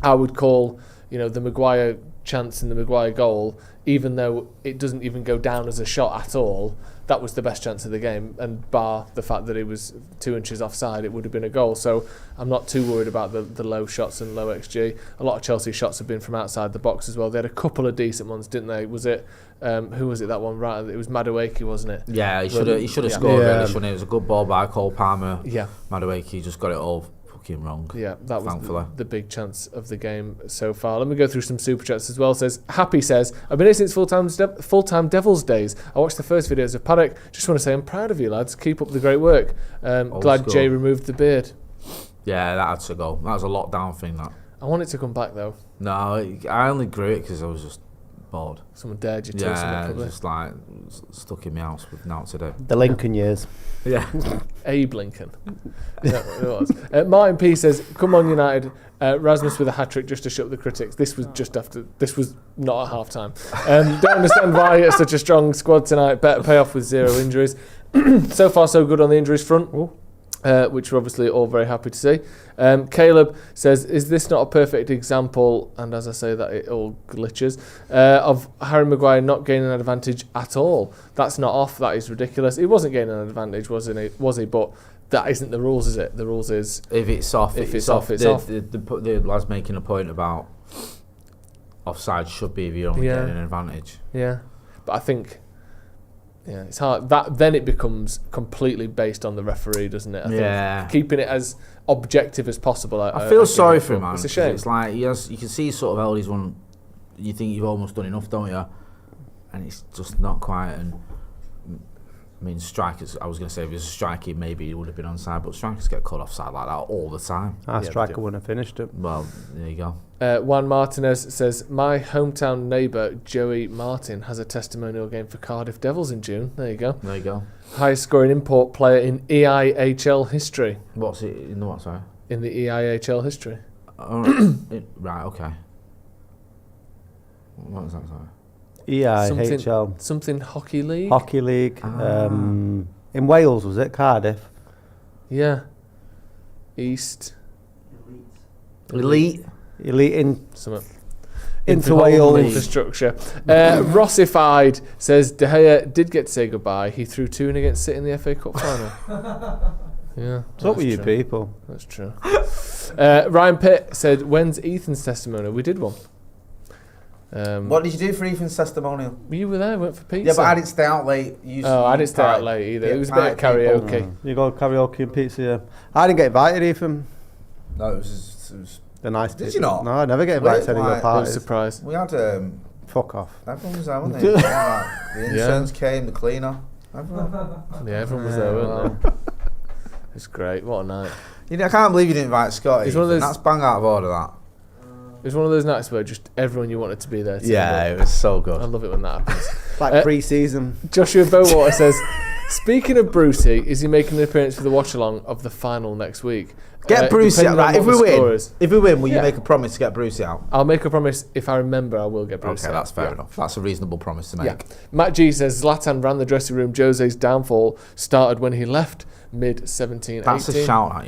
Speaker 1: I would call the Maguire chance and the Maguire goal, even though it doesn't even go down as a shot at all, that was the best chance of the game, and bar the fact that it was 2 inches offside, it would have been a goal. So I'm not too worried about the low shots and low XG. A lot of Chelsea shots have been from outside the box as well. They had a couple of decent ones, didn't they? Was it who was it, that one? Right, it was Madueke, wasn't it?
Speaker 2: Yeah, he should have scored really, shouldn't he? It was a good ball by Cole Palmer.
Speaker 1: Yeah,
Speaker 2: Madueke just got it all wrong.
Speaker 1: Yeah, that was the big chance of the game so far. Let me go through some super chats as well. Happy says, I've been here since full-time Devils days. I watched the first videos of Paddock. Just want to say I'm proud of you, lads. Keep up the great work. Glad Jay removed the beard.
Speaker 2: Yeah, that had to go. That was a lockdown thing, that.
Speaker 1: I want it to come back though.
Speaker 2: No, I only grew it because I was just bored.
Speaker 1: Someone dared you to.
Speaker 2: Yeah, just like stuck in my house with now today.
Speaker 3: The Lincoln years.
Speaker 2: Yeah.
Speaker 1: Abe Lincoln. It was. Martin P says, come on United, Rasmus with a hat-trick just to shut the critics. This was not at half-time. Don't understand why it's such a strong squad tonight. Better pay off with 0 injuries. So far so good on the injuries front. Which we're obviously all very happy to see. Caleb says, is this not a perfect example, and as I say that it all glitches, of Harry Maguire not gaining an advantage at all? That's not off, that is ridiculous. He wasn't gaining an advantage, was he? But that isn't the rules, is it? The rules is...
Speaker 2: If it's off,
Speaker 1: it's off.
Speaker 2: The lad's making a point about offside should be if you're only getting an advantage.
Speaker 1: Yeah, but I think... Yeah, it's hard. Then it becomes completely based on the referee, doesn't it? I think keeping it as objective as possible.
Speaker 2: I feel sorry for him, man.
Speaker 1: It's a shame.
Speaker 2: It's like you can see sort of held his one. You think you've almost done enough, don't you? And it's just not quite. And I mean, strikers. I was going to say if it was a striker, maybe he would have been onside, but strikers get caught offside like that all the time.
Speaker 3: Our striker wouldn't have finished it.
Speaker 2: Well, there you go.
Speaker 1: Juan Martinez says, my hometown neighbour Joey Martin has a testimonial game for Cardiff Devils in June. There you go. Highest scoring import player in EIHL history.
Speaker 2: What's it in the what? Sorry.
Speaker 1: In the EIHL history.
Speaker 2: Right. Okay. What was that? Sorry.
Speaker 3: EIHL.
Speaker 1: Something hockey league.
Speaker 3: Hockey league. In Wales, was it? Cardiff.
Speaker 1: Yeah. East.
Speaker 2: Elite
Speaker 3: in
Speaker 1: something.
Speaker 3: Into Wales.
Speaker 1: Infrastructure. Rossified says De Gea did get to say goodbye. He threw 2 in against City in the FA Cup final. Yeah.
Speaker 3: What's up with you people?
Speaker 1: That's true. Ryan Pitt said, when's Ethan's testimonial? We did one.
Speaker 2: What did you do for Ethan's testimonial?
Speaker 1: You were there, went for pizza.
Speaker 2: Yeah, but I didn't stay out late.
Speaker 1: I didn't stay out late either. It was a bit of karaoke.
Speaker 3: You got karaoke and pizza, yeah. I didn't get invited, Ethan.
Speaker 2: No, it was
Speaker 3: the nice
Speaker 2: Did
Speaker 3: people.
Speaker 2: you not?
Speaker 3: No, I never get invited to any of your
Speaker 1: I
Speaker 3: parties.
Speaker 1: was surprised.
Speaker 2: We had
Speaker 3: fuck off.
Speaker 2: everyone was there, wasn't they? The interns came, the cleaner. Everyone
Speaker 1: was there, weren't they? It's great. What a night.
Speaker 2: I can't believe you didn't invite Scott. That's bang out of order, that.
Speaker 1: It was one of those nights where just everyone you wanted to be there.
Speaker 2: It was so good.
Speaker 1: I love it when that happens.
Speaker 3: Like pre-season.
Speaker 1: Joshua Bowater says, speaking of Brucey, is he making an appearance for the watch-along of the final next week?
Speaker 2: Get Brucey out. Right, if we win, will you make a promise to get Brucey out?
Speaker 1: I'll make a promise. If I remember, I will get Brucey out.
Speaker 2: Okay, that's fair enough. That's a reasonable promise to make.
Speaker 1: Yeah. Matt G says, Zlatan ran the dressing room. Jose's downfall started when he left mid-17-18.
Speaker 2: That's a shout out,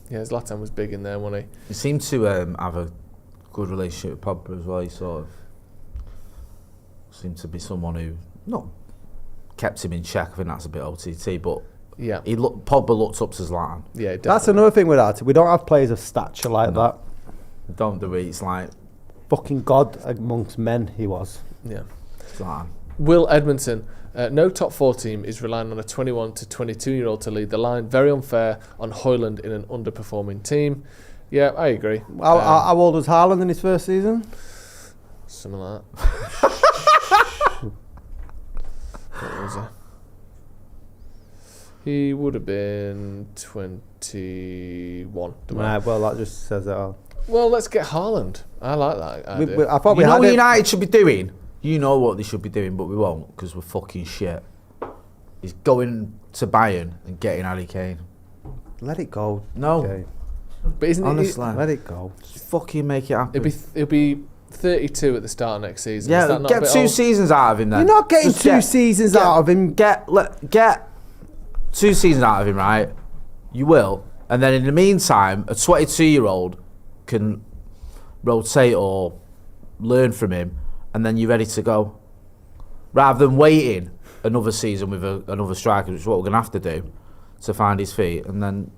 Speaker 1: Yeah, Zlatan was big in there, wasn't he?
Speaker 2: He seemed to have a good relationship with Pogba as well. He sort of seemed to be someone who not kept him in check. I think that's a bit OTT, but
Speaker 1: yeah,
Speaker 2: Pogba looked up to Zlatan.
Speaker 1: Yeah, definitely.
Speaker 3: That's another thing with that. We don't have players of stature like that.
Speaker 2: Don't do it. It's like
Speaker 3: fucking God amongst men. He was.
Speaker 1: Yeah.
Speaker 2: Zlatan.
Speaker 1: Will Edmondson. No top 4 team is relying on a 21 to 22-year-old to lead the line. Very unfair on Højlund in an underperforming team. Yeah, I agree.
Speaker 3: How old was Haaland in his first season?
Speaker 1: Something like that. What was he? He would have been 21.
Speaker 3: Right, well, that just says it all.
Speaker 1: Well, let's get Haaland. I like that idea.
Speaker 3: I thought
Speaker 2: you know what United should be doing? You know what they should be doing, but we won't because we're fucking shit. He's going to Bayern and getting Harry Kane.
Speaker 3: Let it go.
Speaker 2: No.
Speaker 3: Okay.
Speaker 1: But isn't
Speaker 2: Honestly.
Speaker 3: Let it go.
Speaker 2: Just fucking make it happen.
Speaker 1: It'll be 32 at the start of next season. Is
Speaker 2: Yeah,
Speaker 1: that not a
Speaker 2: get
Speaker 1: bit
Speaker 2: 2
Speaker 1: old?
Speaker 2: seasons out of him then.
Speaker 3: You're not getting
Speaker 2: Just
Speaker 3: 2 seasons out of him.
Speaker 2: Get 2 seasons out of him, right? You will. And then in the meantime, a 22-year-old can rotate or learn from him, and then you're ready to go. Rather than waiting another season with another striker, which is what we're going to have to do, to find his feet, and then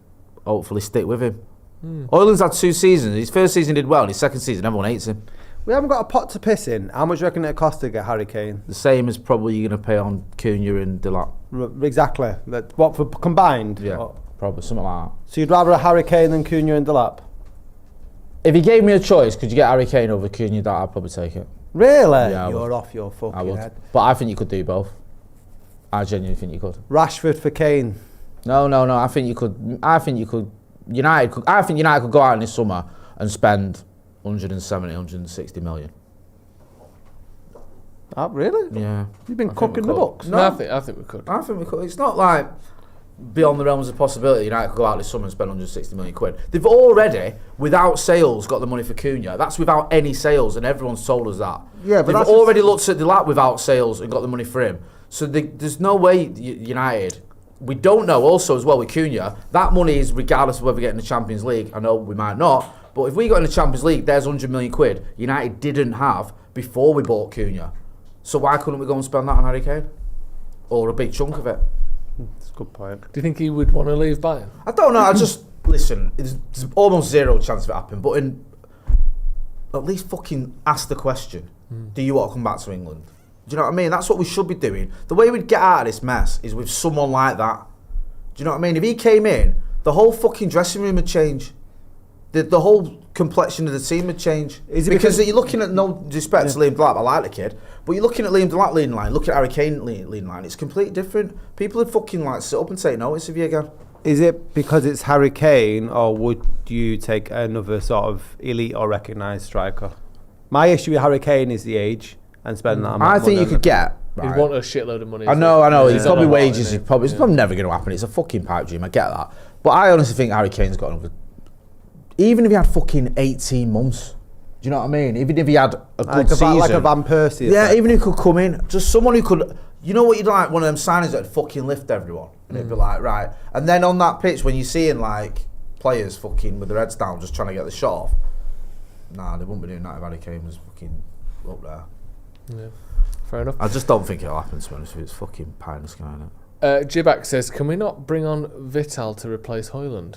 Speaker 2: hopefully stick with him. Højlund's had 2 seasons. His first season did well, and his second season, everyone hates him.
Speaker 3: We haven't got a pot to piss in. How much do you reckon it costs to get Harry Kane?
Speaker 2: The same as probably you're going to pay on Cunha and Delap.
Speaker 3: Exactly. What, for combined?
Speaker 2: Yeah,
Speaker 3: Oh.
Speaker 2: probably something like that.
Speaker 3: So you'd rather a Harry Kane than Cunha and Delap?
Speaker 2: If you gave me a choice, could you get Harry Kane over Cunha? That I'd probably take it.
Speaker 3: Really?
Speaker 2: Yeah, I
Speaker 3: You're
Speaker 2: would.
Speaker 3: off your
Speaker 2: I
Speaker 3: fucking
Speaker 2: would.
Speaker 3: head.
Speaker 2: But I think you could do both. I genuinely think you could.
Speaker 3: Rashford for Kane.
Speaker 2: No. I think you could. I think United could go out in this summer and spend 170, 160 million.
Speaker 3: Oh, really?
Speaker 2: Yeah.
Speaker 3: You've been
Speaker 2: I think
Speaker 3: cooking
Speaker 2: we
Speaker 3: the
Speaker 2: could.
Speaker 3: books.
Speaker 1: No, I think we could.
Speaker 2: I think we could. It's not like beyond the realms of possibility. United could go out this summer and spend 160 million quid. They've already, without sales, got the money for Cunha. That's without any sales, and everyone's told us that.
Speaker 3: Yeah, but
Speaker 2: they've
Speaker 3: that's
Speaker 2: already looked at the lap without sales and got the money for him. So there's no way United. We don't know also as well with Cunha, that money is regardless of whether we get in the Champions League. I know we might not, but if we got in the Champions League, there's 100 million quid United didn't have before we bought Cunha. So why couldn't we go and spend that on Harry Kane? Or a big chunk of it?
Speaker 3: That's a good point.
Speaker 1: Do you think he would want to leave Bayern?
Speaker 2: I don't know, I just, listen, there's almost zero chance of it happening, but at least fucking ask the question, do you want to come back to England? Do you know what I mean? That's what we should be doing. The way we'd get out of this mess is with someone like that. Do you know what I mean? If he came in, the whole fucking dressing room would change. The whole complexion of the team would change.
Speaker 3: Is it
Speaker 2: because
Speaker 3: because-
Speaker 2: you're looking at, no disrespect to Liam Delap, I like the kid, but you're looking at Liam Delap leading line, look at Harry Kane leading line, it's completely different. People would fucking like sit up and take notice of you again.
Speaker 3: Is it because it's Harry Kane, or would you take another sort of elite or recognised striker? My issue with Harry Kane is the age and spending that amount
Speaker 2: I
Speaker 3: of
Speaker 2: think
Speaker 3: money
Speaker 2: you
Speaker 3: on
Speaker 2: could get.
Speaker 1: He'd want a shitload of money.
Speaker 2: I know.
Speaker 1: Yeah.
Speaker 2: He's probably
Speaker 1: on a lot,
Speaker 2: wages.
Speaker 1: isn't
Speaker 2: It's
Speaker 1: he?
Speaker 2: probably never going to happen. It's a fucking pipe dream. I get that, but I honestly think Harry Kane's got another. Even if he had fucking 18 months, do you know what I mean? Even if he had a good season,
Speaker 3: like a Van Persie.
Speaker 2: yeah.
Speaker 3: effect.
Speaker 2: Even if he could come in, just someone who could. You know what you'd like? One of them signings that'd fucking lift everyone. And it'd be like, right. And then on that pitch, when you're seeing like players fucking with their heads down, just trying to get the shot off. Nah, they wouldn't be doing that if Harry Kane was fucking up there.
Speaker 1: Yeah. Fair enough.
Speaker 2: I just don't think it'll happen, to be honest with you. It's fucking pie in the sky, innit?
Speaker 1: Jibak says, can we not bring on Vital to replace Højlund?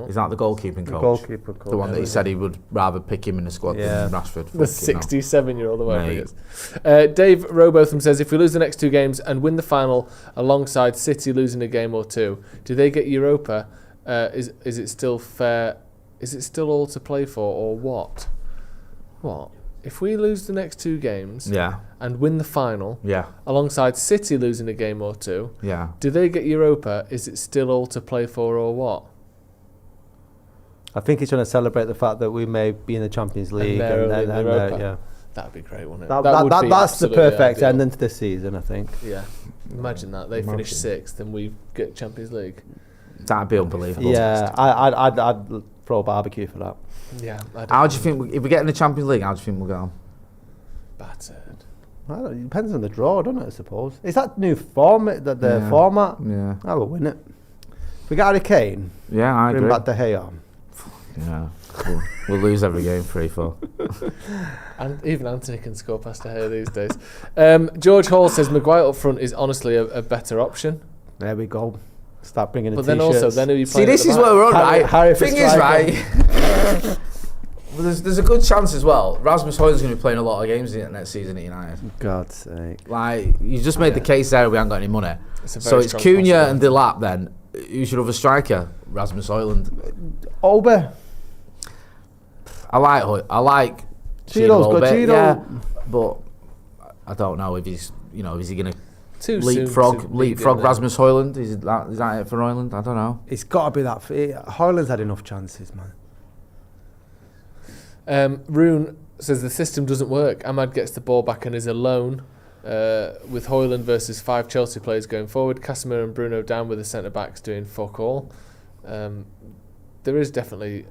Speaker 2: Is that the goalkeeping
Speaker 3: The
Speaker 2: coach?
Speaker 3: goalkeeper coach.
Speaker 2: The one that he said he would rather pick him in the squad
Speaker 3: Yeah.
Speaker 2: than Rashford.
Speaker 1: The
Speaker 2: Fucking hell.
Speaker 1: 67-year-old, or whatever he
Speaker 2: Mate.
Speaker 1: is. Dave Robotham says, if we lose the next 2 games and win the final alongside City losing a game or 2, do they get Europa? Is it still fair? Is it still all to play for, or what? What? If we lose the next 2 games
Speaker 2: Yeah,
Speaker 1: and win the final
Speaker 2: yeah,
Speaker 1: alongside City losing a game or 2,
Speaker 2: yeah.
Speaker 1: do they get Europa? Is it still all to play for, or what?
Speaker 3: I think he's trying to celebrate the fact that we may be in the Champions League.
Speaker 1: they're only in Europa.
Speaker 3: yeah.
Speaker 1: That'd be great, wouldn't it?
Speaker 3: That's the
Speaker 1: absolutely
Speaker 3: perfect
Speaker 1: ideal.
Speaker 3: ending to this season, I think.
Speaker 1: Yeah, imagine that they finish 6th and we get Champions League.
Speaker 2: That'd be unbelievable.
Speaker 3: Yeah, I'd throw a barbecue for that.
Speaker 1: Yeah,
Speaker 2: How do you think, if we get in the Champions League, how do you think we'll go?
Speaker 1: battered?
Speaker 3: It depends on the draw, doesn't it? I suppose. Is that new format? The
Speaker 2: Yeah.
Speaker 3: format?
Speaker 2: Yeah.
Speaker 3: I will win it. If we get Harry Kane,
Speaker 2: Yeah, I
Speaker 3: bring
Speaker 2: agree.
Speaker 3: back De Gea.
Speaker 2: Yeah. We'll lose every game 3-4.
Speaker 1: And even Anthony can score past De Gea these days. George Hall says Maguire up front is honestly a better option.
Speaker 3: There we go. Start bringing in
Speaker 1: But then
Speaker 3: t-shirts.
Speaker 1: also, then who you
Speaker 2: See,
Speaker 1: playing
Speaker 2: this
Speaker 1: at the
Speaker 2: is
Speaker 1: back?
Speaker 2: where we're on,
Speaker 3: Harry-
Speaker 2: right?
Speaker 3: Harry for
Speaker 2: Thing is,
Speaker 3: striker.
Speaker 2: right? Well, there's a good chance as well. Rasmus Højlund's going to be playing a lot of games next season at United.
Speaker 3: God's sake.
Speaker 2: Like, you just made the case there we haven't got any money.
Speaker 1: It's a
Speaker 2: So
Speaker 1: very
Speaker 2: it's
Speaker 1: strong
Speaker 2: Cunha
Speaker 1: possibility.
Speaker 2: and Delap then. Who's your other striker? Rasmus Højlund.
Speaker 3: Ober.
Speaker 2: I like
Speaker 3: Cheeto's good,
Speaker 2: Ober,
Speaker 3: Cheeto.
Speaker 2: yeah, but I don't know if he's, is he going to
Speaker 1: Too soon to
Speaker 2: leapfrog
Speaker 1: lead in there.
Speaker 2: Rasmus Højlund? Is that it for Højlund? I don't know.
Speaker 3: It's got to be that. Højlund's had enough chances, man.
Speaker 1: Rune says the system doesn't work. Ahmad gets the ball back and is alone with Højlund versus 5 Chelsea players going forward, Casemiro and Bruno down with the centre-backs doing fuck all. There is definitely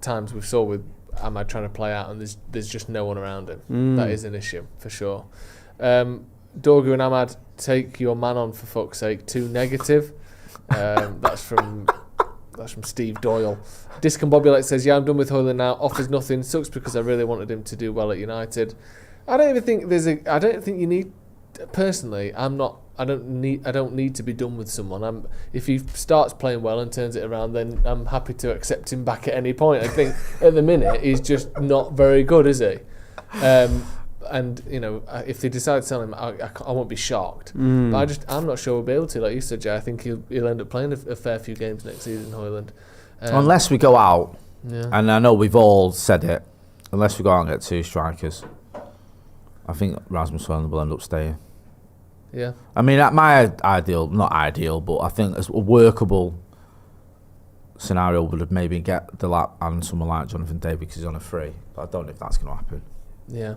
Speaker 1: times we saw with Ahmad trying to play out and there's just no one around him. That is an issue, for sure. Dorgu and Ahmad, take your man on for fuck's sake. 2 negative. That's from Steve Doyle. Discombobulate says, yeah, I'm done with Højlund now. Offers nothing. Sucks because I really wanted him to do well at United. I don't think you need. Personally, I don't need to be done with someone. If he starts playing well and turns it around, then I'm happy to accept him back at any point. I think at the minute he's just not very good, is he? And if they decide to sell him, I won't be shocked. But I'm not sure we'll be able to. Like you said, Jay, I think he'll end up playing a fair few games next season, Højlund.
Speaker 2: Unless we go out, and I know we've all said it, unless we go out and get 2 strikers, I think Rasmus Højlund will end up staying.
Speaker 1: Yeah.
Speaker 2: I mean, my not ideal, but I think a workable scenario would have maybe get the lap and someone like Jonathan David because he's on a free. But I don't know if that's going to happen.
Speaker 1: Yeah.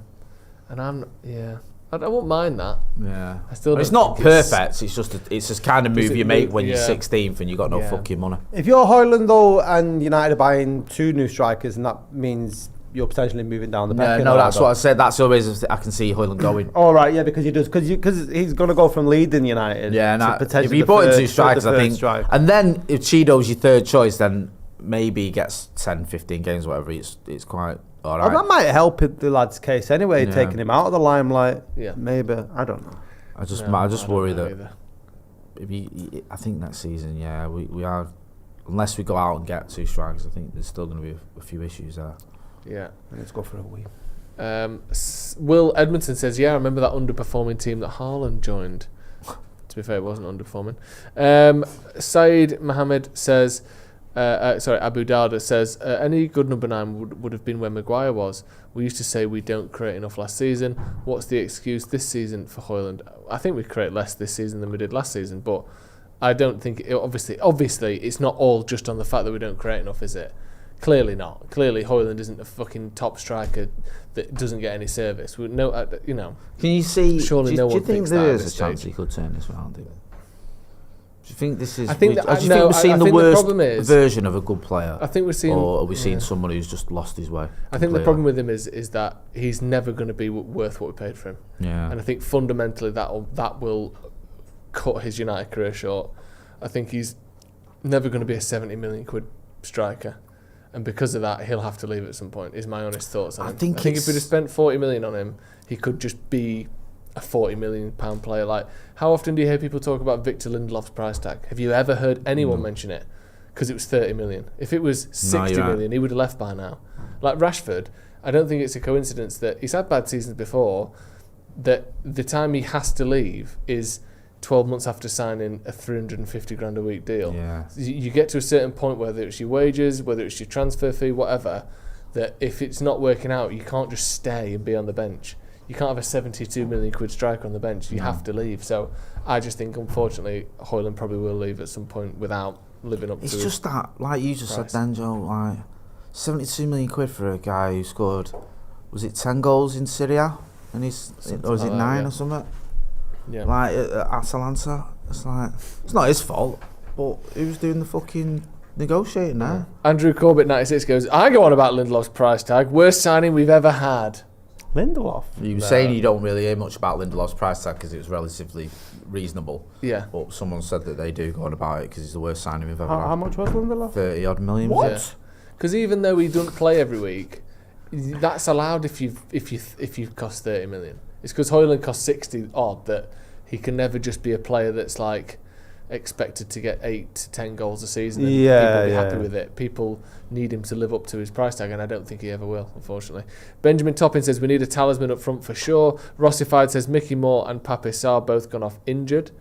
Speaker 1: And I won't mind that.
Speaker 2: Yeah.
Speaker 1: I still.
Speaker 2: It's not perfect. It's just kind of move you make when you're 16th and you got no fucking money.
Speaker 3: If you're Højlund though, and United are buying 2 new strikers, and that means you're potentially moving down the pecking
Speaker 2: order. No, that's what I said. That's always I can see Højlund going.
Speaker 3: All right, yeah, because he does, because he's going to go from leading United.
Speaker 2: Yeah,
Speaker 3: to potentially
Speaker 2: if you bought in 2 strikers, I think,
Speaker 3: and
Speaker 2: then if Chido's your 3rd choice, then maybe he gets 10, 15 games, whatever. It's quite all right.
Speaker 3: That might help in the lad's case anyway, taking him out of the limelight.
Speaker 1: Yeah,
Speaker 3: maybe. I don't know.
Speaker 2: I just worry that I think next season, we are, unless we go out and get 2 strikers, I think there's still going to be a few issues there.
Speaker 1: Yeah,
Speaker 3: let's go for a wee.
Speaker 1: Will Edmondson says, yeah, I remember that underperforming team that Haaland joined. To be fair, it wasn't underperforming. Saeed Mohammed says, Abu Dawda says, any good number 9 would have been where Maguire was. We used to say we don't create enough last season. What's the excuse this season for Højlund? I think we create less this season than we did last season, but I don't think obviously it's not all just on the fact that we don't create enough, is it? Clearly not. Clearly, Højlund isn't a fucking top striker that doesn't get any service. Can
Speaker 2: you see?
Speaker 1: Surely
Speaker 2: do you think there is a chance he could turn this around? Do you think this is? Do you think we're seeing the worst version of a good player?
Speaker 1: I think we're seeing,
Speaker 2: or are we seeing someone who's just lost his way?
Speaker 1: I think the problem with him is that he's never going to be worth what we paid for him.
Speaker 2: Yeah.
Speaker 1: And I think fundamentally that will cut his United career short. I think he's never going to be a 70 million quid striker. And because of that, he'll have to leave at some point, is my honest thoughts. I think if we'd have spent 40 million on him, he could just be a 40 million pound player. Like, how often do you hear people talk about Victor Lindelof's price tag? Have you ever heard anyone mention it? Because it was 30 million. If it was 60 million, he would have left by now. Like Rashford, I don't think it's a coincidence that he's had bad seasons before, that the time he has to leave is 12 months after signing a 350 grand a week deal.
Speaker 2: Yeah.
Speaker 1: You get to a certain point, whether it's your wages, whether it's your transfer fee, whatever, that if it's not working out, you can't just stay and be on the bench. You can't have a 72 million quid striker on the bench. You have to leave. So I just think, unfortunately, Højlund probably will leave at some point without living up to
Speaker 2: It's just that, like you just said, Danjo, like 72 million quid for a guy who scored, was it 10 goals in Syria? And or was it 9 or something?
Speaker 1: Yeah.
Speaker 2: Like at Atalanta, it's like, it's not his fault, but who's doing the fucking negotiating now?
Speaker 1: Andrew Corbett 96 goes, I go on about Lindelof's price tag, worst signing we've ever had.
Speaker 3: Lindelof?
Speaker 2: You were saying you don't really hear much about Lindelof's price tag because it was relatively reasonable.
Speaker 1: Yeah.
Speaker 2: But someone said that they do go on about it because it's the worst signing we've ever had.
Speaker 3: How much was Lindelof?
Speaker 2: 30 odd million.
Speaker 3: What?
Speaker 1: Because even though he doesn't play every week, that's allowed if you've cost 30 million. It's because Højlund costs 60 odd that he can never just be a player that's like expected to get 8 to 10 goals a season and people will be happy with it. People need him to live up to his price tag, and I don't think he ever will, unfortunately. Benjamin Toppin says we need a talisman up front for sure. Rossified says Mickey Moore and Pape Sarr both gone off injured.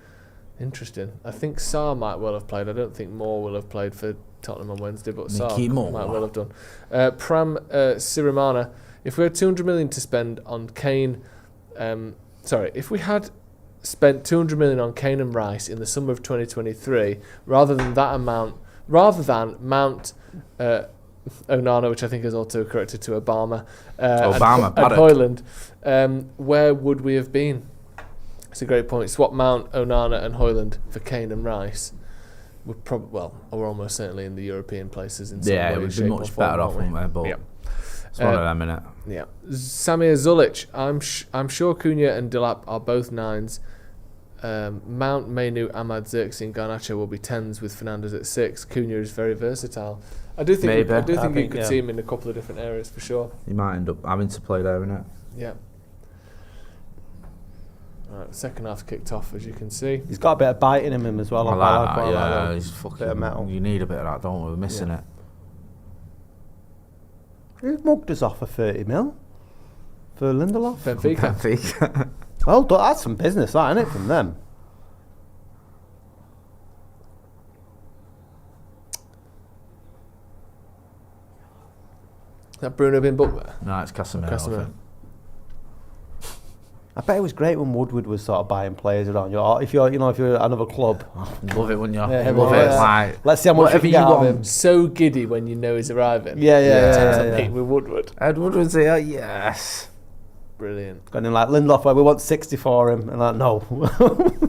Speaker 1: Interesting. I think Sarr might well have played. I don't think Moore will have played for Tottenham on Wednesday, but Sarr might well have done. Pram Sirimana, if we had 200 million to spend on Kane, if we had spent 200 million on Kane and Rice in the summer of 2023, rather than Mount Onana, which I think is also corrected to Obama, and
Speaker 2: Paddock.
Speaker 1: Højlund, where would we have been? It's a great point. Swap Mount, Onana and Højlund for Kane and Rice. We're we're almost certainly in the European places in some way,
Speaker 2: we'd be
Speaker 1: shape, or
Speaker 2: much
Speaker 1: form,
Speaker 2: better off,
Speaker 1: aren't we?
Speaker 2: wouldn't we? But it's one of them, innit?
Speaker 1: Yeah. Samir Zulic. I'm sure Cunha and Delap are both 9s. Mount, Mainu, Ahmad, Xerxes and Garnacho will be 10s with Fernandes at 6. Cunha is very versatile. I do think you could see him in a couple of different areas for sure.
Speaker 2: He might end up having to play there, innit?
Speaker 1: Yeah. Right, second half kicked off, as you can see.
Speaker 3: He's got a bit of bite in him as well.
Speaker 2: I like that,
Speaker 3: that.
Speaker 2: he's fucking...
Speaker 3: Bit of metal.
Speaker 2: You need a bit of that, don't we? We're missing it.
Speaker 3: He's mugged us off for 30 mil for Lindelof.
Speaker 1: Benfica.
Speaker 3: Well, that's some business, that, isn't it, from them?
Speaker 1: That Bruno been booked there?
Speaker 2: No, it's Casemiro.
Speaker 3: I bet it was great when Woodward was sort of buying players around you. If you're another club,
Speaker 2: Love it, wouldn't you?
Speaker 3: Yeah,
Speaker 2: Love
Speaker 3: yeah.
Speaker 2: it. Like,
Speaker 3: let's see how much
Speaker 2: whatever
Speaker 3: you can
Speaker 2: you
Speaker 3: get out of him.
Speaker 2: want.
Speaker 1: So giddy when you know he's arriving.
Speaker 3: Yeah.
Speaker 1: Meet with Woodward.
Speaker 2: Ed Woodward's here, yes.
Speaker 1: Brilliant.
Speaker 3: Going in like Lindelof, where we want 60 for him, and like no.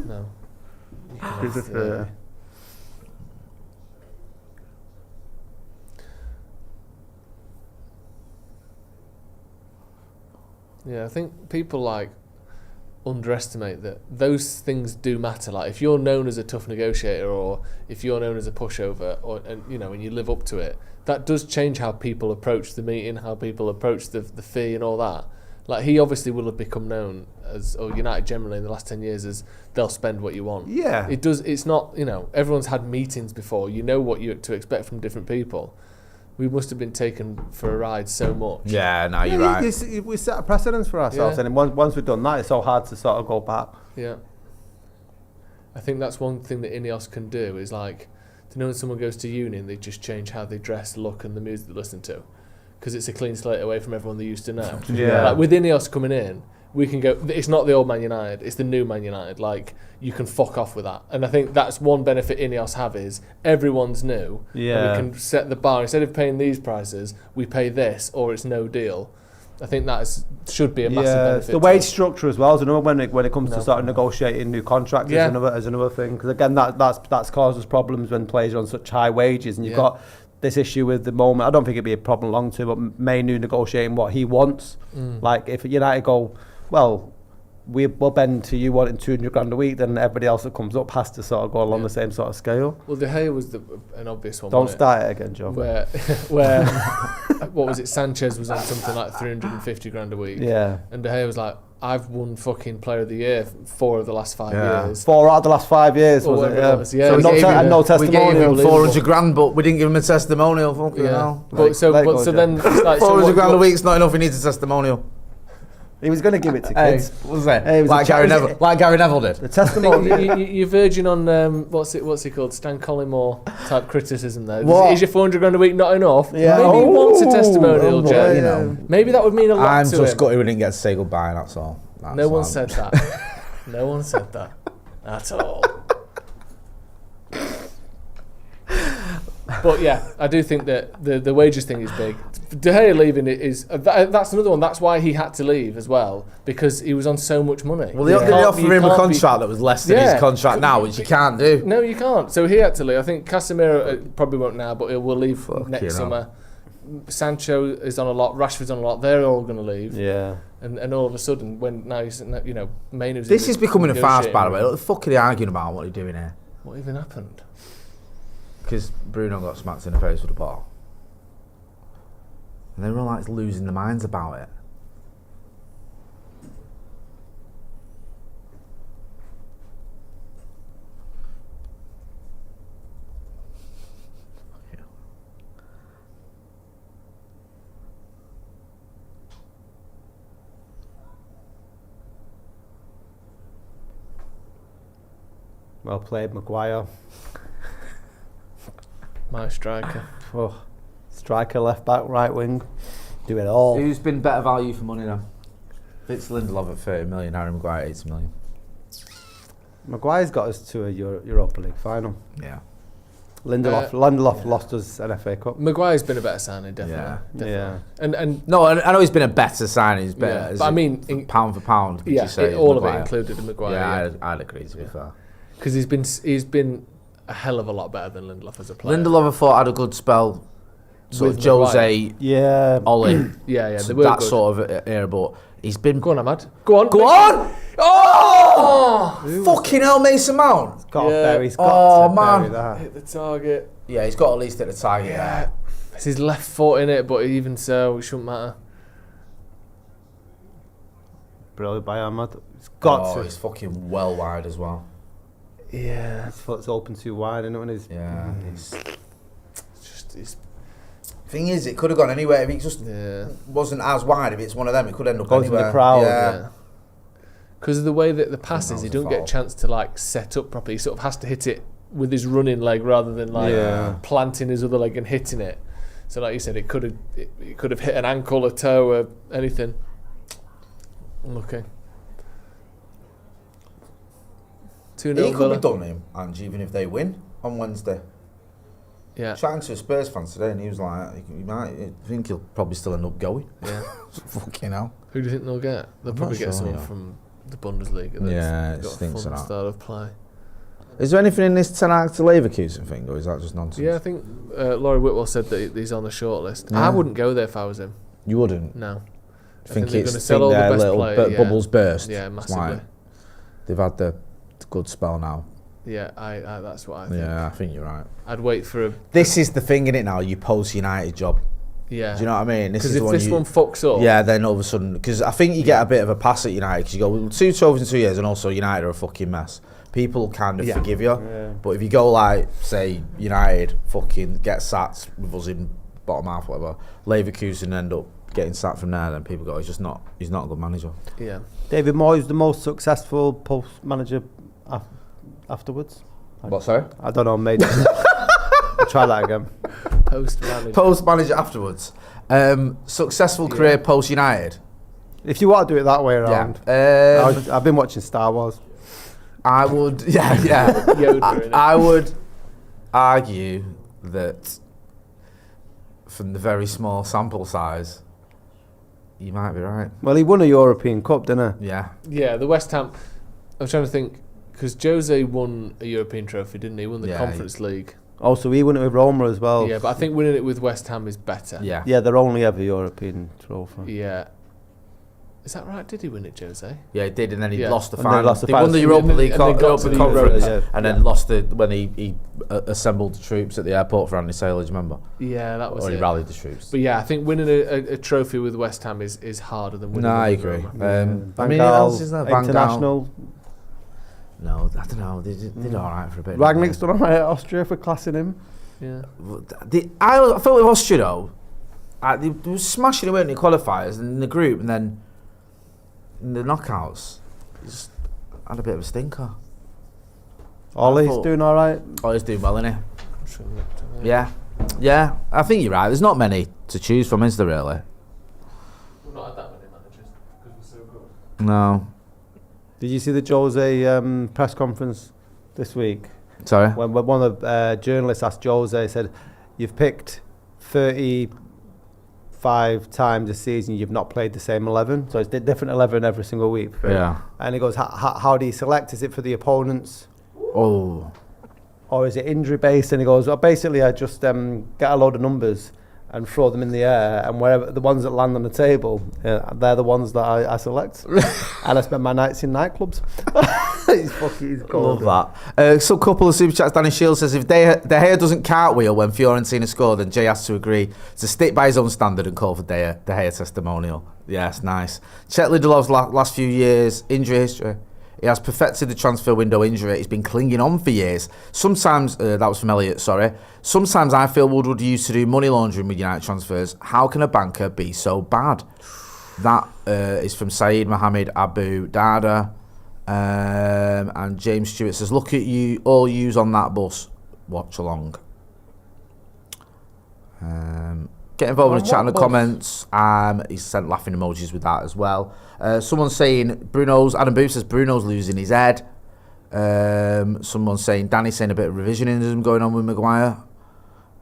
Speaker 1: No. Yeah, I think people underestimate that those things do matter. Like if you're known as a tough negotiator, or if you're known as a pushover, and you live up to it, that does change how people approach the meeting, how people approach the fee and all that. Like he obviously will have become known as, or United generally in the last 10 years, as they'll spend what you want.
Speaker 3: Yeah.
Speaker 1: It does. It's not. Everyone's had meetings before. You know what you to expect from different people. We must have been taken for a ride so much.
Speaker 2: Yeah, no, you're right.
Speaker 3: We set a precedence for ourselves, and once we've done that, it's so hard to sort of go back.
Speaker 1: Yeah. I think that's one thing that Ineos can do, is like, to know when someone goes to uni and they just change how they dress, look, and the music they listen to, because it's a clean slate away from everyone they used to know.
Speaker 3: Yeah.
Speaker 1: Like with Ineos coming in, we can go, it's not the old Man United, it's the new Man United. Like, you can fuck off with that. And I think that's one benefit Ineos have, is everyone's new.
Speaker 3: Yeah.
Speaker 1: And we can set the bar. Instead of paying these prices, we pay this, or it's no deal. I think that should be a massive benefit.
Speaker 3: The wage structure as well is another when it comes to sort of negotiating new contracts is another thing. Because again, that's caused us problems when players are on such high wages, and you've got this issue with the moment. I don't think it'd be a problem long term, but Mainu negotiating what he wants. Like if United go, well, we'll bend to you wanting 200 grand a week, then everybody else that comes up has to sort of go along the same sort of scale.
Speaker 1: Well, De Gea was an obvious one.
Speaker 3: Don't start it again, Joe.
Speaker 1: Where what was it? Sanchez was on something like 350 grand a week.
Speaker 3: Yeah.
Speaker 1: And De Gea was like, I've won fucking Player of the Year 4 of the last 5 years.
Speaker 3: 4 out of the last 5 years, was it? Yeah.
Speaker 1: Yeah.
Speaker 3: So no testimonial.
Speaker 2: We gave him 400 grand, but we didn't give him a testimonial. Fucking hell.
Speaker 1: But so then it's like
Speaker 2: 400 grand a week's not enough. He needs a testimonial.
Speaker 3: He was going to give it to kids.
Speaker 2: What was that?
Speaker 3: Hey,
Speaker 2: like Gary Neville did.
Speaker 3: The testimonial.
Speaker 1: You're verging on what's he called? Stan Collymore type criticism there.
Speaker 2: What?
Speaker 1: Is your 400 grand a week not enough?
Speaker 3: Yeah.
Speaker 1: Maybe he wants a testimonial, Joe.
Speaker 2: You know.
Speaker 1: Maybe that would mean a lot
Speaker 2: I'm
Speaker 1: to
Speaker 2: just
Speaker 1: him.
Speaker 2: gutted we didn't get to say goodbye. That's all.
Speaker 1: No one said that. No one said that at all. But yeah, I do think that the wages thing is big. De Gea leaving is that's another one. That's why he had to leave as well, because he was on so much money.
Speaker 2: Well, they offered him a contract that was less than his contract now, which you can't do.
Speaker 1: No, you can't. So he had to leave. I think Casemiro probably won't now, but he will leave next summer. Sancho is on a lot. Rashford's on a lot. They're all going to leave.
Speaker 3: Yeah.
Speaker 1: And all of a sudden, when now he's Mainu's.
Speaker 2: This is becoming a farce, by the way. What the fuck are they arguing about? What are they doing here?
Speaker 1: What even happened?
Speaker 2: Because Bruno got smacked in the face with a ball. And they were all like losing their minds about it.
Speaker 3: Well played, Maguire.
Speaker 1: My striker.
Speaker 3: Oh, striker, left back, right wing. Do it all.
Speaker 2: Who's been better value for money now? Fitz Lindelof at 30 million, Harry Maguire 80 million.
Speaker 3: Maguire's got us to a Europa League final.
Speaker 2: Yeah.
Speaker 3: Lindelof lost us an FA Cup.
Speaker 1: Maguire's been a better signing, definitely.
Speaker 3: Yeah.
Speaker 1: And
Speaker 2: no, I know he's been a better signing. He's better.
Speaker 1: yeah, but I mean,
Speaker 2: pound for pound. Would you say
Speaker 1: all of
Speaker 2: Maguire?
Speaker 1: it included in Maguire.
Speaker 2: Yeah, I'd agree. To be fair,
Speaker 1: because he's been a hell of a lot better than Lindelof as a player.
Speaker 2: Lindelof, I thought, had a good spell. Sort
Speaker 1: With
Speaker 2: of
Speaker 1: Maguire.
Speaker 2: Jose,
Speaker 3: Yeah.
Speaker 2: Ollie,
Speaker 1: yeah,
Speaker 2: so
Speaker 1: they were
Speaker 2: that
Speaker 1: good.
Speaker 2: sort of era. But he's been.
Speaker 1: Go on, Ahmad. Go on.
Speaker 2: Go on! Oh! Fucking hell, Mason Mount.
Speaker 3: He's got to
Speaker 2: man.
Speaker 3: bury that.
Speaker 1: Hit the target.
Speaker 2: Yeah, he's got at least at the target.
Speaker 1: Yeah. It's his left foot in it, but even so, it shouldn't matter.
Speaker 3: Brilliant by Ahmad. It's got to.
Speaker 2: He's fucking well wide as well.
Speaker 1: Yeah.
Speaker 3: His foot's open too wide, isn't it?
Speaker 2: Yeah.
Speaker 1: It's
Speaker 2: Thing is, it could have gone anywhere if he just
Speaker 1: yeah.
Speaker 2: wasn't as wide. If it's one of them, it could end up
Speaker 3: Goes in the
Speaker 2: anywhere.
Speaker 3: crowd,
Speaker 2: Yeah.
Speaker 1: Because of the way that the passes, he
Speaker 2: that was
Speaker 1: don't
Speaker 2: a
Speaker 1: get a
Speaker 2: foul.
Speaker 1: chance to like set up properly. He sort of has to hit it with his running leg rather than like planting his other leg and hitting it. So, like you said, it could have hit an ankle, a toe, or anything. Unlucky. 2-0
Speaker 2: He could
Speaker 1: Villa.
Speaker 2: have done him, Ange, even if they win on Wednesday.
Speaker 1: Yeah.
Speaker 2: Chatting to a Spurs fan today, and he was like, I think he'll probably still end up going.
Speaker 1: Yeah.
Speaker 2: Fucking hell.
Speaker 1: Who do you think they'll get? They'll
Speaker 2: I'm
Speaker 1: probably
Speaker 2: not
Speaker 1: get
Speaker 2: sure,
Speaker 1: someone
Speaker 2: yeah.
Speaker 1: from the Bundesliga. That's
Speaker 2: Yeah, I
Speaker 1: got a
Speaker 2: think
Speaker 1: fun
Speaker 2: so.
Speaker 1: style of play.
Speaker 2: Is there anything in this Ten Hag to Leverkusen thing, or is that just nonsense?
Speaker 1: Yeah, I think Laurie Whitwell said that he's on the short list.
Speaker 2: Yeah.
Speaker 1: I wouldn't go there if I was him.
Speaker 2: You wouldn't?
Speaker 1: No.
Speaker 2: I think
Speaker 1: they're
Speaker 2: it's
Speaker 1: gonna sell all the
Speaker 2: their
Speaker 1: best
Speaker 2: little
Speaker 1: players, yeah.
Speaker 2: bubbles burst.
Speaker 1: Yeah,
Speaker 2: It's
Speaker 1: massively.
Speaker 2: like they've had the good spell now.
Speaker 1: Yeah, I that's what I think.
Speaker 2: Yeah, I think you're right.
Speaker 1: I'd wait for a...
Speaker 2: This is the thing, innit, now, you post-United job.
Speaker 1: Yeah.
Speaker 2: Do you know what I mean?
Speaker 1: Because if this one fucks up...
Speaker 2: Yeah, then all of a sudden... Because I think you get a bit of a pass at United, because you go, well, 2 trophies in 2 years, and also United are a fucking mess. People kind of forgive you.
Speaker 3: Yeah.
Speaker 2: But if you go like, say, United fucking get sacked with us in bottom half, whatever, Leverkusen end up getting sacked from there, then people go, he's not a good manager.
Speaker 1: Yeah.
Speaker 3: David Moyes, the most successful post manager afterwards.
Speaker 2: What, sorry?
Speaker 3: I don't know, mate. I'll try that again.
Speaker 1: Post-manager.
Speaker 2: Post-manager afterwards. Successful career post-United.
Speaker 3: If you want to do it that way around.
Speaker 2: Yeah.
Speaker 3: I've been watching Star Wars.
Speaker 2: I would, yeah.
Speaker 1: Yoda, innit?
Speaker 2: I would argue that from the very small sample size, you might be right.
Speaker 3: Well, he won a European Cup, didn't he?
Speaker 2: Yeah.
Speaker 1: Yeah, the West Ham... I'm trying to think... Because Jose won a European trophy, didn't he? He won the Conference League.
Speaker 3: Also, he won it with Roma as well.
Speaker 1: Yeah, but I think winning it with West Ham is better.
Speaker 2: Yeah.
Speaker 3: Yeah, they're only ever European trophy.
Speaker 1: Yeah. Is that right? Did he win it, Jose?
Speaker 2: Yeah, he did, and then he
Speaker 1: Yeah.
Speaker 2: lost the
Speaker 3: And they
Speaker 2: final.
Speaker 3: lost the
Speaker 2: They won
Speaker 3: final.
Speaker 2: the Europa
Speaker 1: And
Speaker 2: League
Speaker 1: then got
Speaker 2: Europa
Speaker 1: to the
Speaker 2: Conference,
Speaker 3: Euros,
Speaker 2: and then lost the when he assembled the troops at the airport for Andy Sailor. Do you remember?
Speaker 1: Yeah, that was
Speaker 2: Or he
Speaker 1: it.
Speaker 2: rallied the troops.
Speaker 1: But yeah, I think winning a trophy with West Ham is harder than winning
Speaker 2: No, I
Speaker 1: with
Speaker 2: agree.
Speaker 1: Roma.
Speaker 2: I mean, who else is there? Van Gaal.
Speaker 3: International.
Speaker 2: No, I don't know. They did all right for a bit.
Speaker 3: Ragnick's done all right at Austria for classing him.
Speaker 1: Yeah.
Speaker 2: I thought with Austria though, they were smashing away in the qualifiers and in the group, and then in the knockouts, he just had a bit of a stinker.
Speaker 3: Ollie's doing all right.
Speaker 2: Oh, he's doing well, isn't he? Yeah. I think you're right. There's not many to choose from, is there really?
Speaker 1: We've not had that many managers because we're so good.
Speaker 2: No.
Speaker 3: Did you see the Jose press conference this week?
Speaker 2: Sorry.
Speaker 3: When one of the journalists asked Jose, said, "You've picked 35 times a season. You've not played the same 11, so it's different 11 every single week."
Speaker 2: Yeah.
Speaker 3: And he goes, "How do you select? Is it for the opponents,
Speaker 2: Oh.
Speaker 3: or is it injury based?" And he goes, "Well, basically, I just get a load of numbers and throw them in the air, and wherever the ones that land on the table, they're the ones that I select." And I spend my nights in nightclubs. He's gold.
Speaker 2: Love that. So, couple of super chats. Danny Shields says, if De Gea doesn't cartwheel when Fiorentina score, then Jay has to agree to stick by his own standard and call for De Gea testimonial. Yes, nice. Check Lindelof's last few years, injury history. He has perfected the transfer window injury. He's been clinging on for years. Sometimes, that was from Elliot, sorry. Sometimes I feel Woodward used to do money laundering with United transfers. How can a banker be so bad? That is from Saeed Mohammed Abu Dada. And James Stewart says, look at you, all yous on that bus. Watch along. Get involved in the chat in the comments. He's sent laughing emojis with that as well. Someone's saying Adam Booth says Bruno's losing his head. Someone's saying Danny's saying a bit of revisionism going on with Maguire.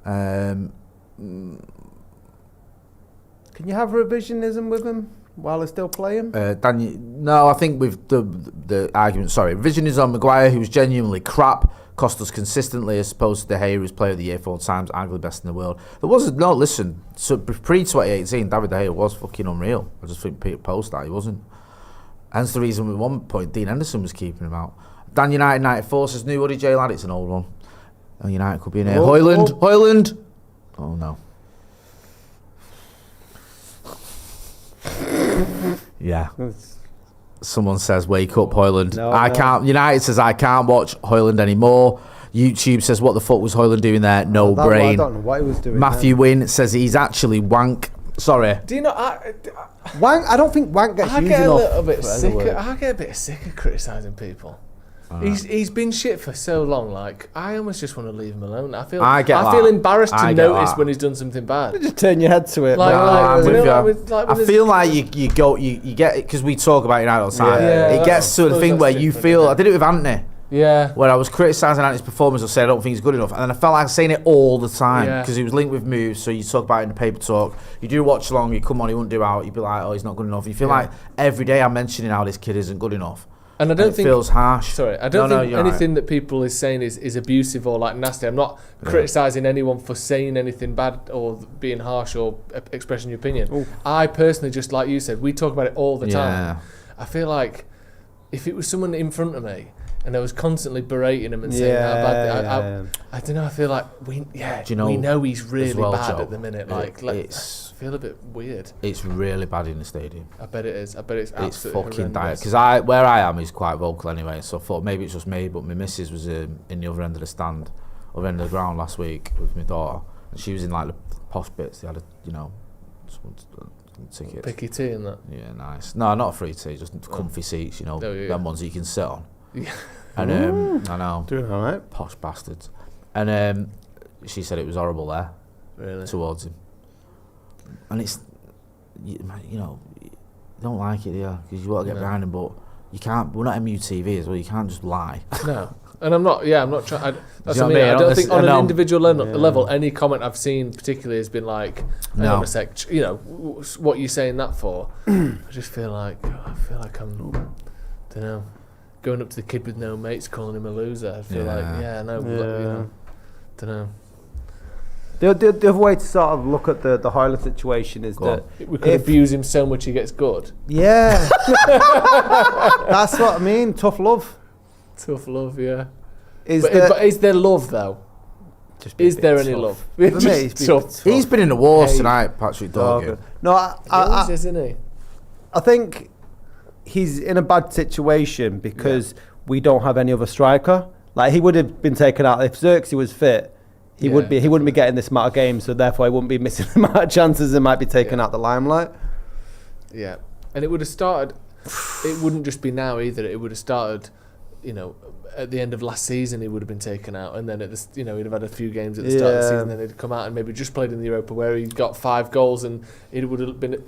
Speaker 3: Can you have revisionism with him while they're still playing?
Speaker 2: Danny, no, I think with the argument. Sorry, revisionism on Maguire, who was genuinely crap, cost us consistently, as opposed to De Gea, who's player of the year 4 times, arguably best in the world. There was no listen. So pre-2018, David De Gea was fucking unreal. I just think Peter post that he wasn't. Hence the reason at one point Dean Henderson was keeping him out. Dan United 94 says new Woody J lad. It's an old one. Oh, United could be in here. Hoyland. Oh no. Yeah. Someone says wake up Hoyland. I can't. United says I can't watch Hoyland anymore. YouTube says what the fuck was Hoyland doing there? No brain.
Speaker 3: I don't know what he was doing.
Speaker 2: Matthew Wynn says he's actually wank. Sorry.
Speaker 1: Do you know?
Speaker 3: Wank. I don't think wank gets used enough.
Speaker 1: I get a bit sick of criticising people. He's been shit for so long. Like I almost just want to leave him alone. I feel embarrassed to notice when he's done something bad.
Speaker 3: Just turn your head to it.
Speaker 2: I feel like you get it because we talk about United all the time. It gets to the thing where you feel. I did it with Anthony.
Speaker 1: Yeah.
Speaker 2: Where I was criticising Anthony's performance, I said I don't think he's good enough, and then I felt like saying it all the time because he was linked with moves. So you talk about it in the paper talk. You do watch along. You come on, he wouldn't do out. You'd be like, oh, he's not good enough. You feel like every day I'm mentioning how this kid isn't good enough.
Speaker 1: And I don't think
Speaker 2: it feels harsh.
Speaker 1: Sorry, I don't think anything that people is saying is abusive or like nasty. I'm not criticising anyone for saying anything bad or being harsh or expressing your opinion. Ooh. I personally, just like you said, we talk about it all the time. I feel like if it was someone in front of me and I was constantly berating him and saying how bad I don't know. I feel like we know he's really bad at the minute. It's feel a bit weird.
Speaker 2: It's really bad in the stadium.
Speaker 1: I bet it is. I bet it's absolutely
Speaker 2: fucking dire. Because where I am is quite vocal anyway. So I thought maybe it's just me, but my missus was in the other end of the stand, other end of the ground last week with my daughter, and she was in like the posh bits. They had tickets.
Speaker 1: Picky tea and that.
Speaker 2: Yeah, nice. No, not a free tea, just comfy seats. Them ones that you can sit on.
Speaker 1: Yeah.
Speaker 2: And I know.
Speaker 3: Doing all right.
Speaker 2: Posh bastards. And she said it was horrible there.
Speaker 1: Really?
Speaker 2: Towards him. And it's, you don't like it, because you want to get behind him, but you can't. We're not MUTV as well. You can't just lie.
Speaker 1: No, and I'm not. Yeah, I'm not trying. That's what I mean. I don't think on an individual level, any comment I've seen particularly has been like, hang on a sec, what are you saying that for? I just feel like I'm, don't know, going up to the kid with no mates, calling him a loser. I feel don't know.
Speaker 3: The other way to sort of look at the Hoyland situation is that
Speaker 1: we could abuse him so much he gets good.
Speaker 3: Yeah. That's what I mean. Tough love.
Speaker 1: Tough love, yeah.
Speaker 3: But
Speaker 1: is there love though? Is there any love?
Speaker 2: He's been in the wars tonight, Patrick Dorgan.
Speaker 3: No,
Speaker 1: isn't he?
Speaker 3: I think he's in a bad situation because we don't have any other striker. Like he would have been taken out if Xerxes was fit. He wouldn't be getting this amount of games, so therefore he wouldn't be missing the amount of chances and might be taken out the limelight.
Speaker 1: Yeah, and it would have started. It wouldn't just be now either. It would have started, at the end of last season he would have been taken out, and then he'd have had a few games at the start of the season. Then he'd come out and maybe just played in the Europa where he got 5 goals, and it would have been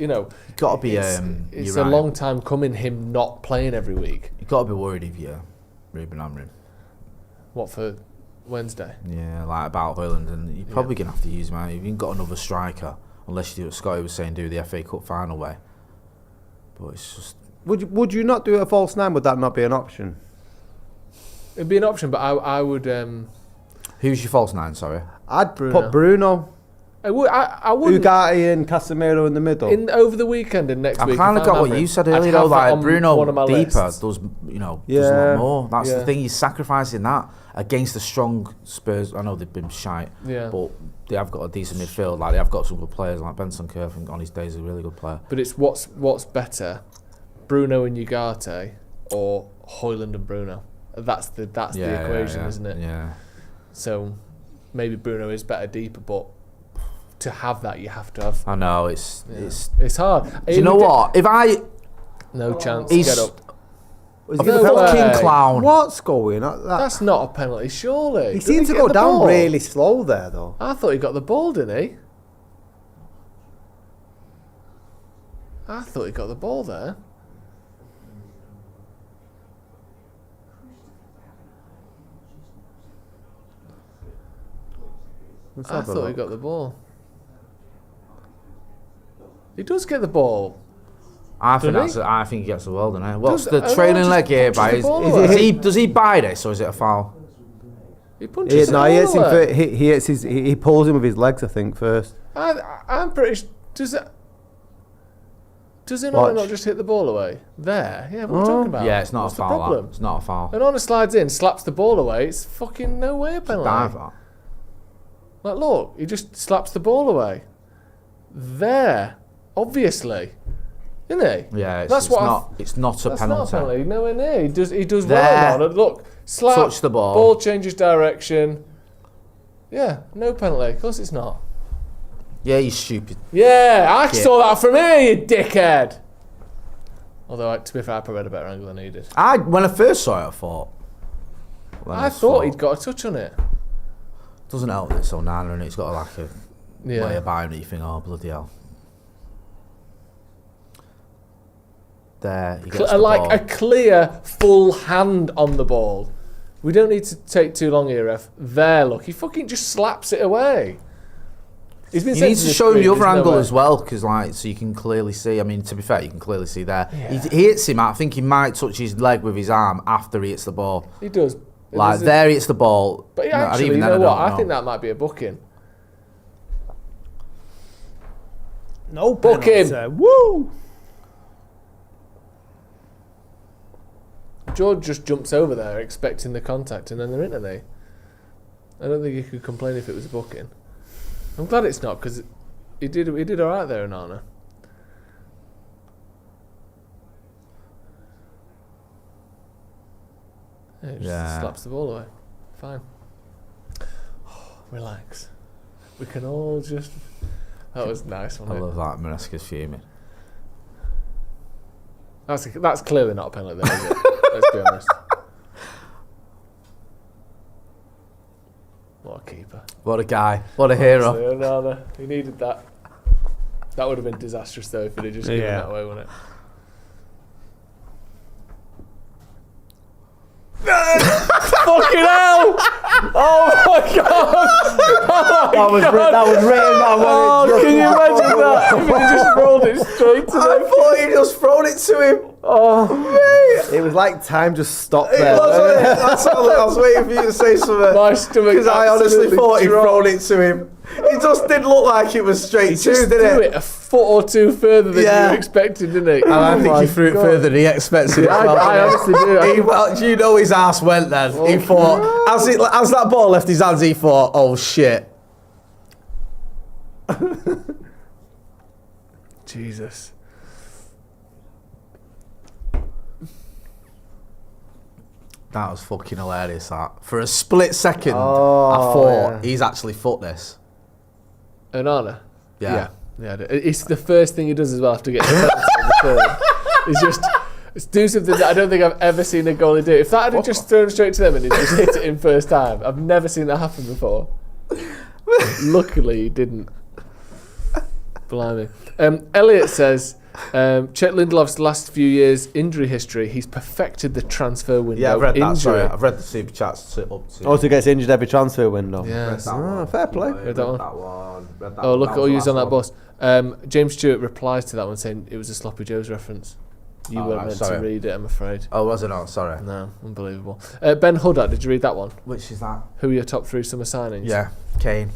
Speaker 2: Got to be.
Speaker 1: It's a long time coming. Him not playing every week.
Speaker 2: You got to be worried if you're Ruben Amorim.
Speaker 1: What for? Wednesday.
Speaker 2: Yeah, like about Hoyland, and you're probably gonna have to use him. You've even got another striker, unless you do what Scotty was saying, do the FA Cup final way. But it's just.
Speaker 3: Would you not do a false 9? Would that not be an option?
Speaker 1: It'd be an option, but I would.
Speaker 2: Who's your false 9? Sorry.
Speaker 3: I'd put Bruno.
Speaker 1: I would.
Speaker 3: Ugarte and Casemiro in the middle.
Speaker 1: Over the weekend and next week.
Speaker 2: I've kind of got what you said earlier, though. Like Bruno deeper does a lot more. That's the thing. He's sacrificing that against the strong Spurs. I know they've been shite, but they have got a decent midfield. Like they have got some good players. Like Benson Kerr, on his days, is a really good player.
Speaker 1: But it's what's better, Bruno and Ugarte or Hoyland and Bruno. That's the equation, isn't it?
Speaker 2: Yeah.
Speaker 1: So maybe Bruno is better deeper, but to have that, you have to have.
Speaker 2: I know it's
Speaker 1: hard.
Speaker 2: Do you know what? If I
Speaker 1: no chance, get up.
Speaker 2: A fucking clown.
Speaker 3: What's going on?
Speaker 1: That's not a penalty, surely.
Speaker 3: He seemed to go down really slow there, though.
Speaker 1: I thought he got the ball, didn't he? I thought he got the ball there.
Speaker 3: Let's
Speaker 1: I
Speaker 3: have a
Speaker 1: thought he
Speaker 3: look.
Speaker 1: got the ball. He does get the ball.
Speaker 2: I think
Speaker 1: Does he?
Speaker 2: I think he gets the world, doesn't he? What's
Speaker 1: Does-
Speaker 2: the trailing
Speaker 1: just
Speaker 2: leg here
Speaker 1: punches
Speaker 2: by?
Speaker 1: the ball away.
Speaker 2: Does he buy this or is it a foul?
Speaker 1: He punches
Speaker 3: No,
Speaker 1: the
Speaker 3: he
Speaker 1: ball
Speaker 3: hits him.
Speaker 1: away.
Speaker 3: He hits his. He pulls him with his legs, I think, first.
Speaker 1: I'm pretty sure. Does Onana
Speaker 3: Watch.
Speaker 1: not just hit the ball away? There. Yeah, what are we talking about?
Speaker 2: Yeah, it's not
Speaker 1: What's
Speaker 2: a
Speaker 1: the
Speaker 2: foul.
Speaker 1: problem?
Speaker 2: It's not a foul.
Speaker 1: Onana slides in, slaps the ball away. It's fucking no way a penalty.
Speaker 2: Dive that.
Speaker 1: Like, look, he just slaps the ball away. There. Obviously. Isn't he?
Speaker 2: Yeah, it's
Speaker 1: That's what
Speaker 2: not. It's not a
Speaker 1: That's
Speaker 2: penalty.
Speaker 1: not a penalty. Nowhere near. He does
Speaker 2: There.
Speaker 1: well on it. Look, slap.
Speaker 2: Touch the ball.
Speaker 1: Ball changes direction. Yeah, no penalty. Of course it's not.
Speaker 2: Yeah, you stupid.
Speaker 1: Yeah, I
Speaker 2: Yeah.
Speaker 1: saw that from here, you dickhead. Although, to be fair, I probably had a better angle than he did.
Speaker 2: When I first saw it, I thought.
Speaker 1: I thought he'd got a touch on it.
Speaker 2: Doesn't help that it's so Nana and it's got like a way
Speaker 1: Yeah.
Speaker 2: about it. You think, oh bloody hell. There, he gets the
Speaker 1: Like
Speaker 2: ball.
Speaker 1: a clear, full hand on the ball. We don't need to take too long here, ref. There, look. He fucking just slaps it away. He's been
Speaker 2: You
Speaker 1: sent
Speaker 2: need to
Speaker 1: the
Speaker 2: show him
Speaker 1: screen,
Speaker 2: the other
Speaker 1: there's no
Speaker 2: angle
Speaker 1: way.
Speaker 2: as well, because like so you can clearly see. I mean, to be fair, you can clearly see there.
Speaker 1: Yeah.
Speaker 2: He hits him. I think he might touch his leg with his arm after he hits the ball.
Speaker 1: He does.
Speaker 2: Like
Speaker 1: There's a-
Speaker 2: there, he hits the ball.
Speaker 1: But
Speaker 2: No,
Speaker 1: actually,
Speaker 2: even
Speaker 1: you
Speaker 2: then,
Speaker 1: know what?
Speaker 2: don't
Speaker 1: I think that might be a booking.
Speaker 3: No
Speaker 1: Book him.
Speaker 3: penalty. Woo!
Speaker 1: George just jumps over there expecting the contact and then they're in, are they? I don't think you could complain if it was a booking. I'm glad it's not because he did alright there, Onana. Yeah, he just
Speaker 2: Yeah.
Speaker 1: slaps the ball away. Fine. Relax. We can all just... That was nice,
Speaker 2: I
Speaker 1: wasn't it?
Speaker 2: love that. Maresca's fuming.
Speaker 1: That's clearly not a penalty though, is it? Let's be honest. What a keeper.
Speaker 2: What a guy. What a hero.
Speaker 1: Honestly, Onana, he needed that. That would have been disastrous though if he'd have just given
Speaker 3: Yeah.
Speaker 1: that away, wouldn't it? Fucking hell! Oh my god!
Speaker 3: That was written.
Speaker 1: Oh, can you imagine that? If he just rolled it straight to
Speaker 2: I
Speaker 1: the...
Speaker 2: thought he just thrown it to him.
Speaker 1: Oh,
Speaker 3: It was like time just stopped
Speaker 2: It
Speaker 3: there.
Speaker 2: wasn't it? That's all, I was waiting for you to say something.
Speaker 1: my stomach.
Speaker 2: Because I honestly
Speaker 1: absolutely
Speaker 2: thought he'd
Speaker 1: dropped.
Speaker 2: thrown it to him. It just didn't look like it was straight
Speaker 1: He
Speaker 2: to,
Speaker 1: just
Speaker 2: did
Speaker 1: threw
Speaker 2: it?
Speaker 1: it a foot or two further than
Speaker 2: Yeah.
Speaker 1: you were expecting, didn't he?
Speaker 2: And I think
Speaker 1: Oh
Speaker 2: he
Speaker 1: my
Speaker 2: threw it
Speaker 1: God.
Speaker 2: further than he expected.
Speaker 1: I honestly do.
Speaker 2: He, well, you know his ass went then. He thought, as that ball left his hands, he thought, oh shit.
Speaker 1: Jesus.
Speaker 2: That was fucking hilarious, that. For a split second,
Speaker 3: Oh,
Speaker 2: I thought,
Speaker 3: yeah.
Speaker 2: he's actually foot this.
Speaker 1: Onana.
Speaker 2: Yeah.
Speaker 1: Yeah. It's the first thing he does as well after getting the penalty in the third. He's just do something that I don't think I've ever seen a goalie do. If that had just thrown straight to them and he just hit it in first time, I've never seen that happen before. Luckily, he didn't. Blimey. Elliot says, check Lindelof's last few years' injury history. He's perfected the transfer window.
Speaker 2: Yeah, I've read that.
Speaker 1: Injury.
Speaker 2: Sorry, I've read the super chats up to.
Speaker 3: Also gets injured every transfer window.
Speaker 1: Yes.
Speaker 3: Fair play.
Speaker 2: Read
Speaker 1: that one.
Speaker 2: Read that
Speaker 1: Oh,
Speaker 2: one.
Speaker 1: look
Speaker 2: That
Speaker 1: at all
Speaker 2: was
Speaker 1: yous
Speaker 2: the
Speaker 1: on that
Speaker 2: last
Speaker 1: bus. James Stewart replies to that one saying it was a Sloppy Joe's reference. You
Speaker 2: Oh,
Speaker 1: weren't
Speaker 2: right,
Speaker 1: meant
Speaker 2: sorry.
Speaker 1: to read it, I'm afraid.
Speaker 2: Oh, was it not? Sorry.
Speaker 1: No, unbelievable. Ben Huddart, did you read that one?
Speaker 2: Which is that?
Speaker 1: Who are your top three summer signings?
Speaker 2: Yeah, Kane.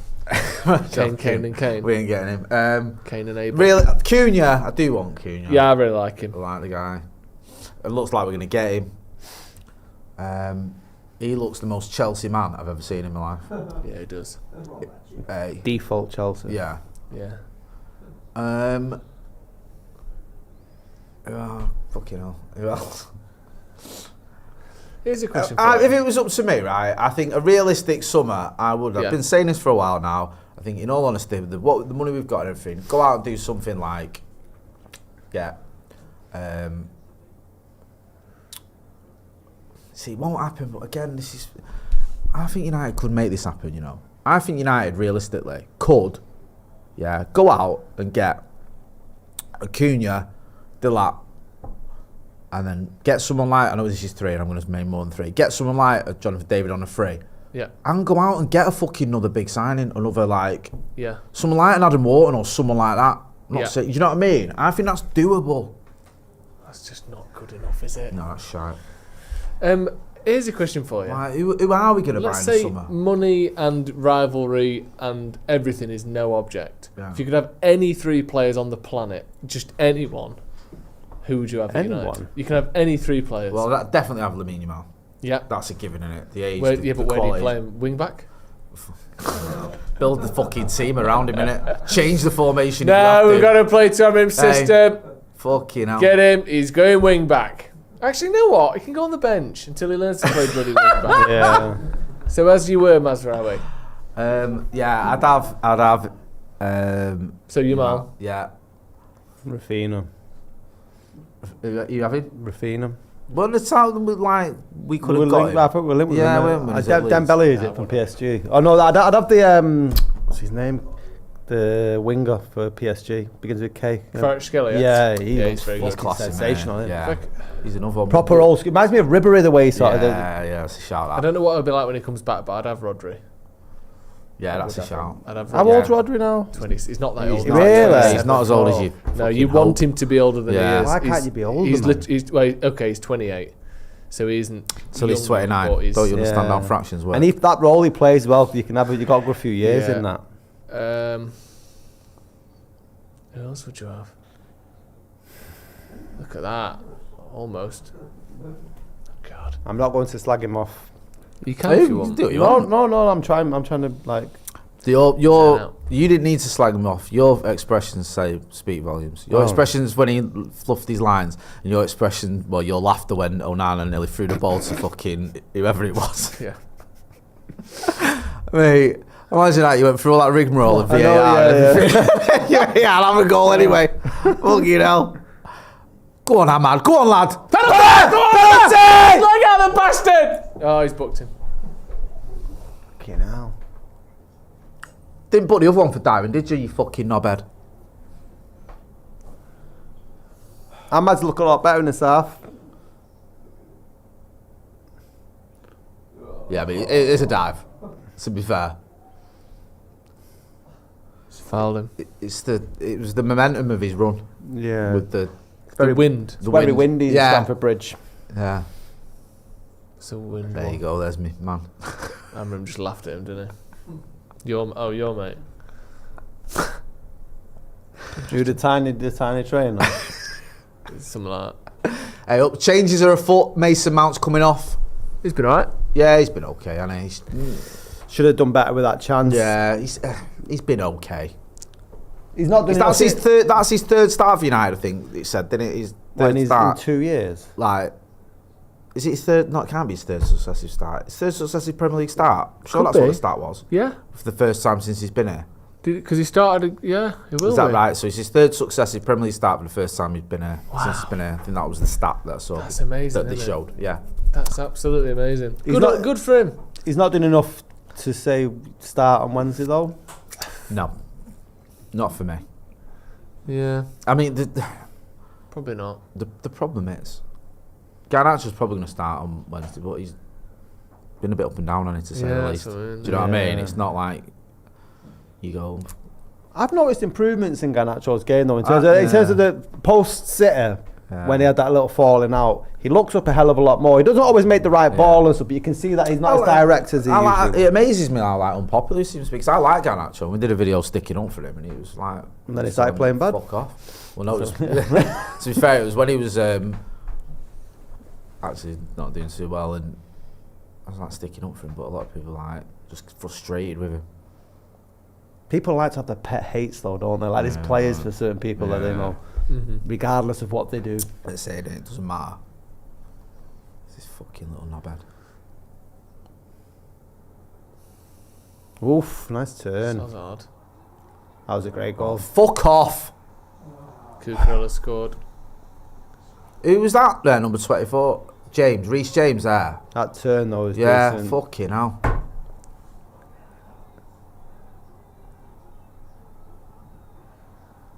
Speaker 1: Kane and Kane.
Speaker 2: We ain't getting him.
Speaker 1: Kane and Abel.
Speaker 2: Really, Cunha. I do want Cunha.
Speaker 1: Yeah, I really like him.
Speaker 2: I like the guy. It looks like we're going to get him. He looks the most Chelsea man I've ever seen in my life.
Speaker 1: Yeah, he does.
Speaker 3: Default Chelsea.
Speaker 2: Yeah.
Speaker 1: Yeah.
Speaker 2: Oh, fucking hell. Who else?
Speaker 1: Here's a question for
Speaker 2: If
Speaker 1: you.
Speaker 2: it was up to me, right, I think a realistic summer, I would.
Speaker 1: Yeah.
Speaker 2: I've been saying this for a while now. I think, in all honesty, with the money we've got and everything, go out and do something like, see, it won't happen. But again, I think United could make this happen. You know, I think United realistically could, go out and get Acuna, Delap, and then get someone like, I know this is 3 and I'm going to make more than 3, get someone like Jonathan David on a free
Speaker 1: Yeah.
Speaker 2: And go out and get a fucking another big signing, another like someone like an Adam Wharton or someone like that. Do you know what I mean? I think that's doable.
Speaker 1: That's just not good enough, is it?
Speaker 2: No, that's shite.
Speaker 1: Here's a question for you.
Speaker 2: Like, who are we going to buy in
Speaker 1: Let's
Speaker 2: the
Speaker 1: say
Speaker 2: summer?
Speaker 1: money and rivalry and everything is no object.
Speaker 2: Yeah.
Speaker 1: If you could have any 3 players on the planet, just anyone, who would you have?
Speaker 3: Anyone?
Speaker 1: United? You can have any 3 players.
Speaker 2: Well, that definitely have Lamine Yamal.
Speaker 1: Yeah.
Speaker 2: That's a given, innit? The age,
Speaker 1: But
Speaker 2: the
Speaker 1: where do you
Speaker 2: quality.
Speaker 1: play him? Wing back?
Speaker 2: Build the fucking team around him, innit? Change the formation.
Speaker 1: No, we've got to play Amorim's system.
Speaker 2: Fucking hell.
Speaker 1: Get him. He's going wing back. Actually, you know what? He can go on the bench until he learns to play bloody wing back.
Speaker 3: Yeah.
Speaker 1: So as you were, Mazraoui.
Speaker 2: Yeah, I'd have.
Speaker 1: So Yamal.
Speaker 2: Yeah.
Speaker 3: Rafinha.
Speaker 2: You have him?
Speaker 3: Rafinha.
Speaker 2: Well, it's how we could have got him.
Speaker 3: I thought we're linked with
Speaker 2: Yeah,
Speaker 3: him.
Speaker 2: we haven't been, is it
Speaker 3: Dembele is it from PSG? Oh no, I'd have the what's his name? The winger for PSG begins with K.
Speaker 1: Kvaratskhelia.
Speaker 3: Yeah,
Speaker 1: he's very
Speaker 2: He's
Speaker 1: good.
Speaker 2: class,
Speaker 3: sensational, isn't he?
Speaker 2: Yeah, he's another one.
Speaker 3: Proper old school. Reminds me of Ribery the way he sort of.
Speaker 2: Yeah, that's a shout out.
Speaker 1: I don't know what it'll be like when he comes back, but I'd have Rodri.
Speaker 2: Yeah, that's a shout.
Speaker 1: I'd have
Speaker 3: How
Speaker 1: Rodri.
Speaker 3: old's Rodri now?
Speaker 1: 20. He's not that old.
Speaker 3: Really?
Speaker 2: He's not as old as you.
Speaker 1: No, you want him to be older than he is.
Speaker 3: Why can't you be older,
Speaker 1: He's,
Speaker 3: man?
Speaker 1: he's 28, so he isn't.
Speaker 2: So he's
Speaker 1: young,
Speaker 2: 29.
Speaker 1: but he's-
Speaker 2: Don't you understand how fractions work?
Speaker 3: And if that role he plays well, you can have. You've got a good few years in that.
Speaker 1: Who else would you have? Look at that. Almost. God.
Speaker 3: I'm not going to slag him off.
Speaker 1: You can if you want.
Speaker 3: No. I'm trying to like.
Speaker 2: You didn't need to slag him off. Your expressions speak volumes. Your expressions when he fluffed these lines, and your expression, your laughter when Onana nearly threw the ball to fucking whoever it was.
Speaker 1: Yeah.
Speaker 2: Mate, imagine that you went through all that rigmarole of VAR and everything. Yeah, I'll have a goal anyway. Fucking hell. Go on, Ahmad. Go on, lad.
Speaker 1: Penalty! Look at the bastard! Oh, he's booked him.
Speaker 3: Fucking hell.
Speaker 2: Didn't put the other one for diving, did you, you fucking knobhead?
Speaker 3: Ahmad's look a lot better in this half.
Speaker 2: Yeah, but it's a dive, to be fair.
Speaker 1: Just fouled him.
Speaker 2: It was the momentum of his run.
Speaker 3: Yeah.
Speaker 2: With the
Speaker 1: wind.
Speaker 2: The
Speaker 3: very
Speaker 2: wind.
Speaker 3: windy in
Speaker 2: Yeah.
Speaker 3: Stamford Bridge.
Speaker 2: Yeah.
Speaker 1: It's a wind.
Speaker 2: There you go, there's me, man.
Speaker 1: Amorim just laughed at him, didn't he? Your mate.
Speaker 3: Do the tiny train.
Speaker 1: Something like that.
Speaker 2: Hey, up, changes are afoot. Mason Mount's coming off.
Speaker 1: He's been alright.
Speaker 2: Yeah, he's been okay, hasn't he?
Speaker 3: Should have done better with that chance.
Speaker 2: Yeah, he's been okay.
Speaker 3: He's not doing
Speaker 2: That's his third start for United, I think it said, didn't it? His third
Speaker 3: when he's
Speaker 2: start.
Speaker 3: in 2 years.
Speaker 2: Like, is it his third? No, it can't be his third successive start. His third successive Premier League start. I'm sure
Speaker 1: Could
Speaker 2: that's
Speaker 1: be.
Speaker 2: what the start was.
Speaker 1: Yeah.
Speaker 2: For the first time since he's been here.
Speaker 1: Because he started. Yeah, he will.
Speaker 2: Is that
Speaker 1: be.
Speaker 2: right? So it's his third successive Premier League start for the first time he's been here. Since he's been here. I think that was the stat that I saw.
Speaker 1: That's amazing.
Speaker 2: That they
Speaker 1: isn't it?
Speaker 2: showed. Yeah.
Speaker 1: That's absolutely amazing.
Speaker 3: He's not-
Speaker 1: Good for him.
Speaker 3: He's not doing enough to say start on Wednesday though.
Speaker 2: No. Not for me.
Speaker 1: Yeah.
Speaker 2: I mean,
Speaker 1: Probably not.
Speaker 2: the problem is, Garnacho's probably going to start on Wednesday, but he's been a bit up and down on it, to say the
Speaker 1: Yeah,
Speaker 2: least.
Speaker 1: that's what I mean.
Speaker 2: Do you know what I mean?
Speaker 3: Yeah.
Speaker 2: It's not like you go.
Speaker 3: I've noticed improvements in Garnacho's game though. In terms of the post sitter, when he had that little falling out, he looks up a hell of a lot more. He doesn't always make the right ball and stuff, but you can see that he's not as direct as he usually.
Speaker 2: It amazes me how unpopular he seems to be, because I like Garnacho. We did a video sticking up for him, and he was like.
Speaker 3: And then he started playing bad.
Speaker 2: Fuck off. Well, no, it was, to be fair, it was when he was actually not doing too well, and I was like sticking up for him, but a lot of people like just frustrated with him.
Speaker 3: People like to have their pet hates though, don't they? Like there's players for certain people that they know, regardless of what they do.
Speaker 2: Let's say it doesn't matter. It's this fucking little knobhead.
Speaker 3: Oof, nice turn.
Speaker 1: Sounds hard.
Speaker 3: That was a great goal.
Speaker 2: Fuck off.
Speaker 1: Cucurella scored.
Speaker 2: Who was that there, number 24? Reece James there.
Speaker 3: That turn though was decent.
Speaker 2: Fucking hell.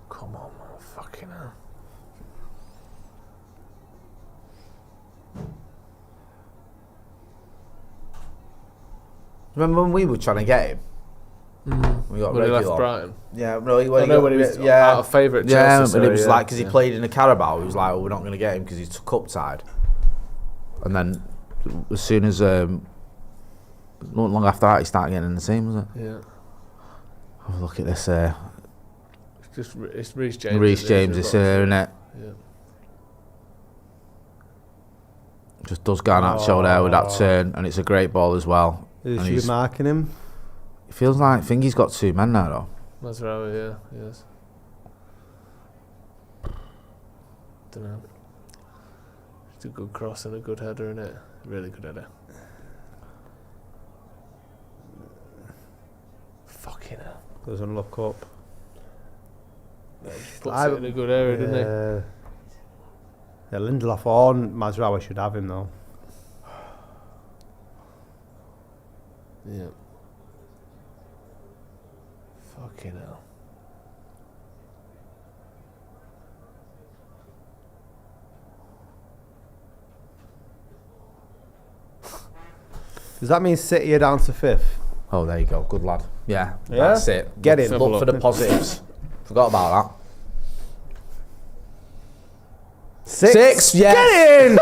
Speaker 1: Come on, man. Fucking hell.
Speaker 2: Remember when we were trying to get him? We got
Speaker 1: When he left
Speaker 2: Regulon.
Speaker 1: Brighton.
Speaker 2: Yeah, no,
Speaker 1: I know when he was out of favourite at Chelsea.
Speaker 2: but it was
Speaker 1: so,
Speaker 2: like because he played in the Carabao, he was like, "Oh, we're not going to get him because he's cup tied." And then, as soon as not long after that, he started getting in the team, was it?
Speaker 1: Yeah.
Speaker 2: Have a look at this.
Speaker 1: It's Reece James.
Speaker 2: Reece James is here, isn't it?
Speaker 1: Yeah.
Speaker 2: Just does Garnacho there with that turn, and it's a great ball as well.
Speaker 3: Is
Speaker 2: And
Speaker 3: she marking him?
Speaker 2: It feels like, I think he's got 2 men now, though.
Speaker 1: Mazraoui, yeah, yes. Don't know. It's a good cross and a good header, isn't it? Really good header. Fucking hell.
Speaker 3: Doesn't look up.
Speaker 1: Puts it in a good area, doesn't he?
Speaker 3: Yeah, Lindelof on Mazraoui should have him though.
Speaker 1: Yeah. Fucking hell.
Speaker 3: Does that mean City are down to 5th?
Speaker 2: Oh, there you go. Good lad. Yeah,
Speaker 3: Yeah?
Speaker 2: that's it.
Speaker 3: Get it.
Speaker 2: Look for the positives. Forgot about that. 6, yeah.
Speaker 3: Get in!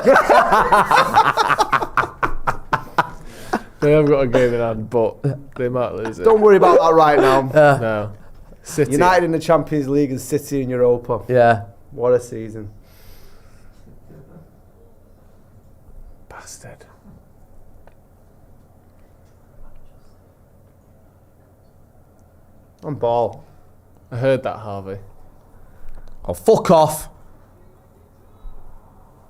Speaker 1: They have got a game in hand, but they might lose it.
Speaker 3: Don't worry about that right now.
Speaker 1: No. City.
Speaker 3: United in the Champions League and City in Europa.
Speaker 2: Yeah.
Speaker 3: What a season.
Speaker 1: Bastard.
Speaker 3: On ball.
Speaker 1: I heard that, Harvey.
Speaker 2: Oh, fuck off.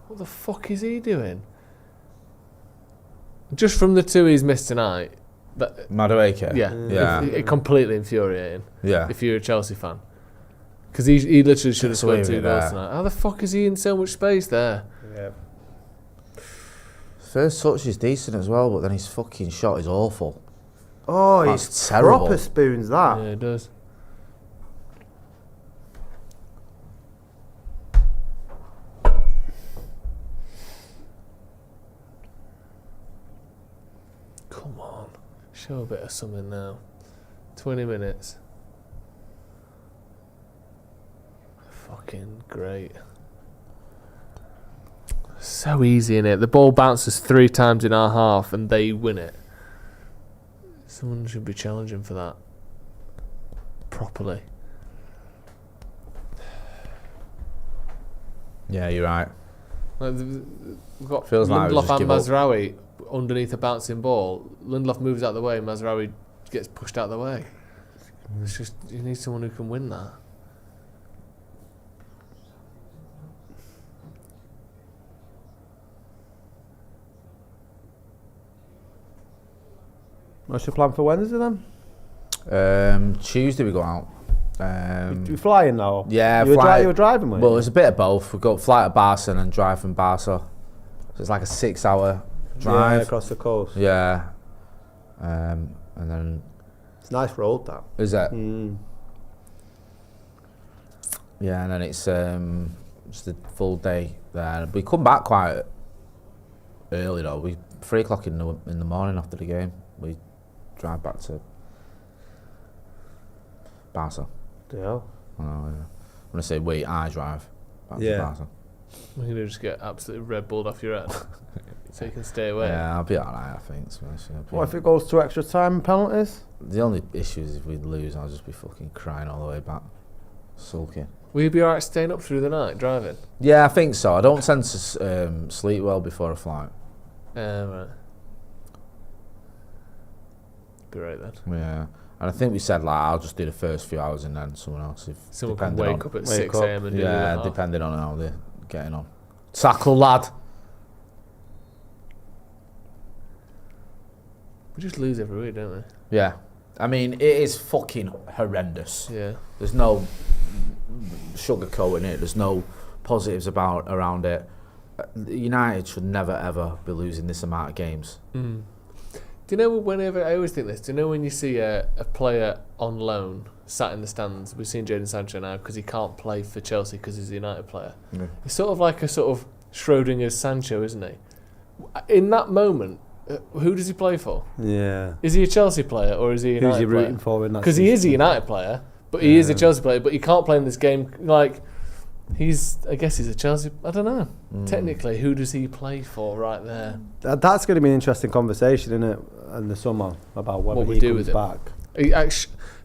Speaker 1: What the fuck is he doing? Just from the 2 he's missed tonight.
Speaker 2: Madueke.
Speaker 1: Yeah. It completely infuriating.
Speaker 2: Yeah.
Speaker 1: If you're a Chelsea fan. Because he literally should have scored 2
Speaker 2: Swimming
Speaker 1: goals
Speaker 2: there.
Speaker 1: tonight. How the fuck is he in so much space there?
Speaker 3: Yeah.
Speaker 2: First touch is decent as well, but then his fucking shot is awful.
Speaker 3: Oh,
Speaker 2: That's
Speaker 3: he's
Speaker 2: terrible.
Speaker 3: proper spoons that.
Speaker 1: Yeah, it does. Come on. Show a bit of something now. 20 minutes. Fucking great. So easy, innit? The ball bounces 3 times in our half and they win it. Someone should be challenging for that. Properly.
Speaker 2: Yeah, you're right.
Speaker 1: Like, we've got
Speaker 2: Feels like we
Speaker 1: Lindelof
Speaker 2: just
Speaker 1: and
Speaker 2: give up.
Speaker 1: Mazraoui underneath a bouncing ball. Lindelof moves out the way, Mazraoui gets pushed out the way. It's just, you need someone who can win that.
Speaker 3: What's your plan for Wednesday then?
Speaker 2: Tuesday we go out.
Speaker 3: You flying now?
Speaker 2: Yeah,
Speaker 3: you
Speaker 2: fly.
Speaker 3: were driving, mate?
Speaker 2: Well, it's a bit of both. We go fly to Barca and then drive from Barca. So it's like a 6-hour drive.
Speaker 3: Yeah, across the coast.
Speaker 2: Yeah. And then...
Speaker 3: It's a nice road, that.
Speaker 2: Is it?
Speaker 3: Mm.
Speaker 2: Yeah, and then it's just a full day there. We come back quite early though. 3 o'clock in the morning after the game. We drive back to Barca.
Speaker 3: Yeah.
Speaker 2: I know, yeah. When I say we, I drive back
Speaker 3: Yeah.
Speaker 2: to Barca.
Speaker 1: We're going to just get absolutely Red Bulled off your head. So you can stay away.
Speaker 2: Yeah, I'll be alright, I think. To be honest, yeah,
Speaker 3: What if it goes to extra time and penalties?
Speaker 2: The only issue is if we lose, I'll just be fucking crying all the way back. Sulking.
Speaker 1: Will you be alright staying up through the night, driving?
Speaker 2: Yeah, I think so. I don't tend to sleep well before a flight.
Speaker 1: Right. Be right then.
Speaker 2: Yeah. And I think we said, like, I'll just do the first few hours and then someone else. If
Speaker 1: Someone can
Speaker 2: depending
Speaker 1: wake
Speaker 2: on-
Speaker 1: up at
Speaker 3: Wake
Speaker 1: 6
Speaker 3: up.
Speaker 1: a.m. and do the
Speaker 2: Yeah,
Speaker 1: other half.
Speaker 2: depending on how they're getting on. Tackle, lad.
Speaker 1: We just lose every week, don't
Speaker 2: Yeah. I mean, it is fucking horrendous.
Speaker 1: we? Yeah.
Speaker 2: There's no sugarcoating it. There's no positives around it. United should never, ever be losing this amount of games.
Speaker 1: Mm. Do you know whenever, I always think this, do you know when you see a player on loan sat in the stands, we've seen Jadon Sancho now because he can't play for Chelsea because he's a United player.
Speaker 2: Yeah.
Speaker 1: It's sort of like a sort of Schrodinger's Sancho, isn't he? In that moment, Who does he play for?
Speaker 3: Yeah.
Speaker 1: Is he a Chelsea player or is he a United
Speaker 3: Who's he
Speaker 1: player?
Speaker 3: rooting for in that?
Speaker 1: Because he is a United player, but he is a Chelsea player. But he can't play in this game. Like, I guess he's a Chelsea. I don't know. Technically, who does he play for right there?
Speaker 3: That's going to be an interesting conversation, isn't it, in the summer about whether
Speaker 1: What we
Speaker 3: he
Speaker 1: do
Speaker 3: comes
Speaker 1: with him.
Speaker 3: back.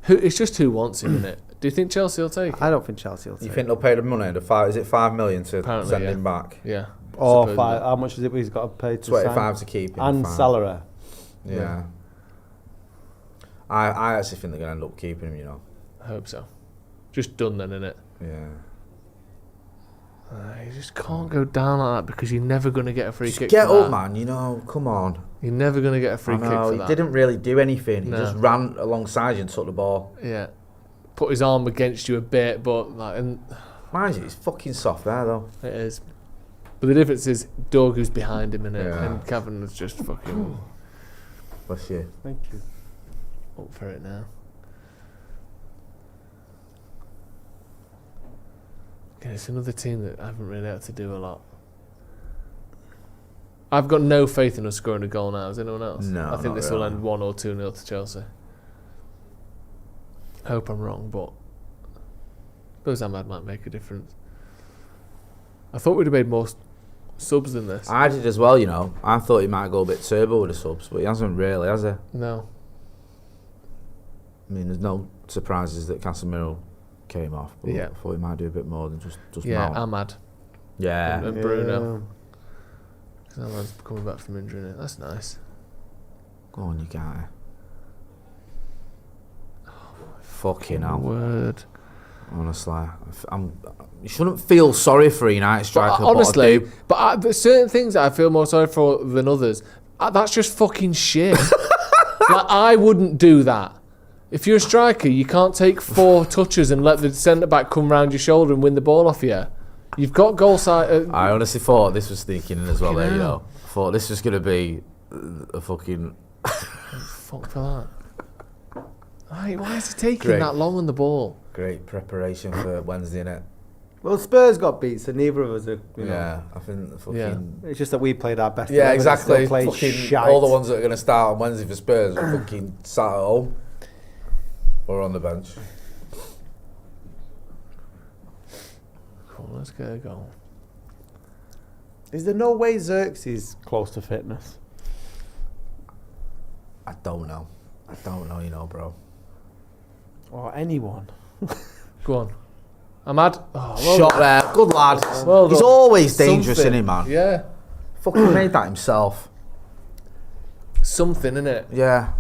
Speaker 1: It's just who wants him, isn't it? Do you think Chelsea will take him?
Speaker 3: I don't think Chelsea will take
Speaker 2: You think they'll pay the money? Is it 5 million to
Speaker 1: Apparently,
Speaker 2: send
Speaker 1: yeah.
Speaker 2: him back?
Speaker 1: Yeah.
Speaker 3: Or
Speaker 1: Supposedly.
Speaker 3: how much is it he's got to pay to
Speaker 2: 25
Speaker 3: sign?
Speaker 2: to keep him.
Speaker 3: And
Speaker 2: fine.
Speaker 3: salary.
Speaker 2: Yeah. I actually think they're going to end up keeping him, you know.
Speaker 1: I hope so. Just done then, innit?
Speaker 2: Yeah.
Speaker 1: You just can't go down like that because you're never going to get a free
Speaker 2: Just
Speaker 1: kick
Speaker 2: get
Speaker 1: for
Speaker 2: up,
Speaker 1: that.
Speaker 2: man, you know, come on.
Speaker 1: You're never going to get a free kick for
Speaker 2: He
Speaker 1: that.
Speaker 2: didn't really do anything. He
Speaker 1: No.
Speaker 2: just ran alongside you and took the ball.
Speaker 1: Yeah. Put his arm against you a bit, but like, and
Speaker 2: Mind you, he's fucking soft there, though.
Speaker 1: it is. But the difference is Dorgu's behind him, innit?
Speaker 2: Yeah.
Speaker 1: And Kevin was just fucking
Speaker 2: Bless you.
Speaker 3: Thank you.
Speaker 1: up for it now. Okay, it's another team that I haven't really had to do a lot. I've got no faith in us scoring a goal now. Is anyone else?
Speaker 2: No,
Speaker 1: I think
Speaker 2: not
Speaker 1: this will
Speaker 2: really.
Speaker 1: end 1 or 2-0 to Chelsea. Hope I'm wrong, but I suppose Ahmad might make a difference. I thought we'd have made more subs than this.
Speaker 2: I did as well, you know. I thought he might go a bit turbo with the subs, but he hasn't really, has he?
Speaker 1: No.
Speaker 2: I mean, there's no surprises that Casemiro came off, but
Speaker 1: Yeah.
Speaker 2: I thought he might do a bit more than just
Speaker 1: Yeah,
Speaker 2: Mount.
Speaker 1: Ahmad
Speaker 2: Yeah.
Speaker 1: and Bruno. 'Cause Ahmad's coming back from injury. Innit? That's nice.
Speaker 2: Go on, you guy. Fucking hell.
Speaker 1: Word.
Speaker 2: Honestly, you shouldn't feel sorry for a United striker.
Speaker 1: Honestly,
Speaker 2: but I do.
Speaker 1: but there's certain things that I feel more sorry for than others. That's just fucking shit. Like, I wouldn't do that. If you're a striker, you can't take 4 touches and let the centre back come round your shoulder and win the ball off you. You've got goal side.
Speaker 2: I honestly thought this was sneaking in as well.
Speaker 1: Fucking
Speaker 2: There, you
Speaker 1: hell.
Speaker 2: know. I thought this was going to be a fucking.
Speaker 1: Fuck for that. Why is he taking
Speaker 2: Great.
Speaker 1: that long on the ball?
Speaker 2: Great preparation for Wednesday, innit?
Speaker 3: Well, Spurs got beat, so neither of us are. You know,
Speaker 2: Yeah, I think the fucking.
Speaker 1: Yeah.
Speaker 3: it's just that we played our best.
Speaker 2: Yeah,
Speaker 3: 11 and still
Speaker 2: exactly.
Speaker 3: played
Speaker 2: Fucking
Speaker 3: shite.
Speaker 2: all the ones that are going to start on Wednesday for Spurs are fucking sat at home or on the bench.
Speaker 1: Cool, let's get a goal.
Speaker 3: Is there no way Xerxes close to fitness?
Speaker 2: I don't know, you know, bro.
Speaker 3: Or anyone?
Speaker 1: Go on. Ahmad. Oh, well
Speaker 2: Shot
Speaker 1: done.
Speaker 2: there, good lad.
Speaker 1: Well
Speaker 2: He's
Speaker 1: done.
Speaker 2: always dangerous,
Speaker 1: Something.
Speaker 2: isn't he, man?
Speaker 1: Yeah.
Speaker 2: Fucking made that himself.
Speaker 1: Something, innit?
Speaker 2: Yeah.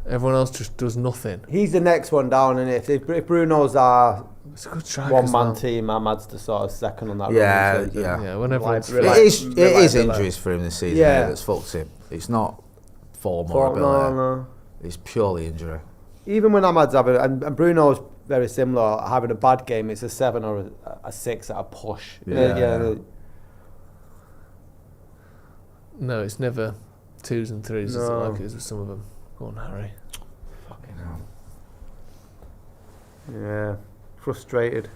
Speaker 1: Everyone else just does nothing.
Speaker 3: He's the next one down, and if Bruno's our
Speaker 1: It's a good track.
Speaker 3: one-man team, Ahmad's the sort of second on that.
Speaker 2: Yeah,
Speaker 3: run, so
Speaker 2: yeah.
Speaker 1: Yeah, when everyone's
Speaker 3: Like-
Speaker 1: fit.
Speaker 2: It is injuries for him this season.
Speaker 3: Yeah.
Speaker 2: Yeah, that's fucked him. It's not form or ability.
Speaker 3: No.
Speaker 2: It's purely injury.
Speaker 3: Even when Ahmad's having, and Bruno's very similar, having a bad game, it's a 7 or a 6 at a push.
Speaker 2: Yeah.
Speaker 1: No, it's never 2s and 3s. Is it
Speaker 3: No.
Speaker 1: like it is with some of them? Go on, Harry.
Speaker 2: Fucking hell.
Speaker 3: Yeah, frustrated.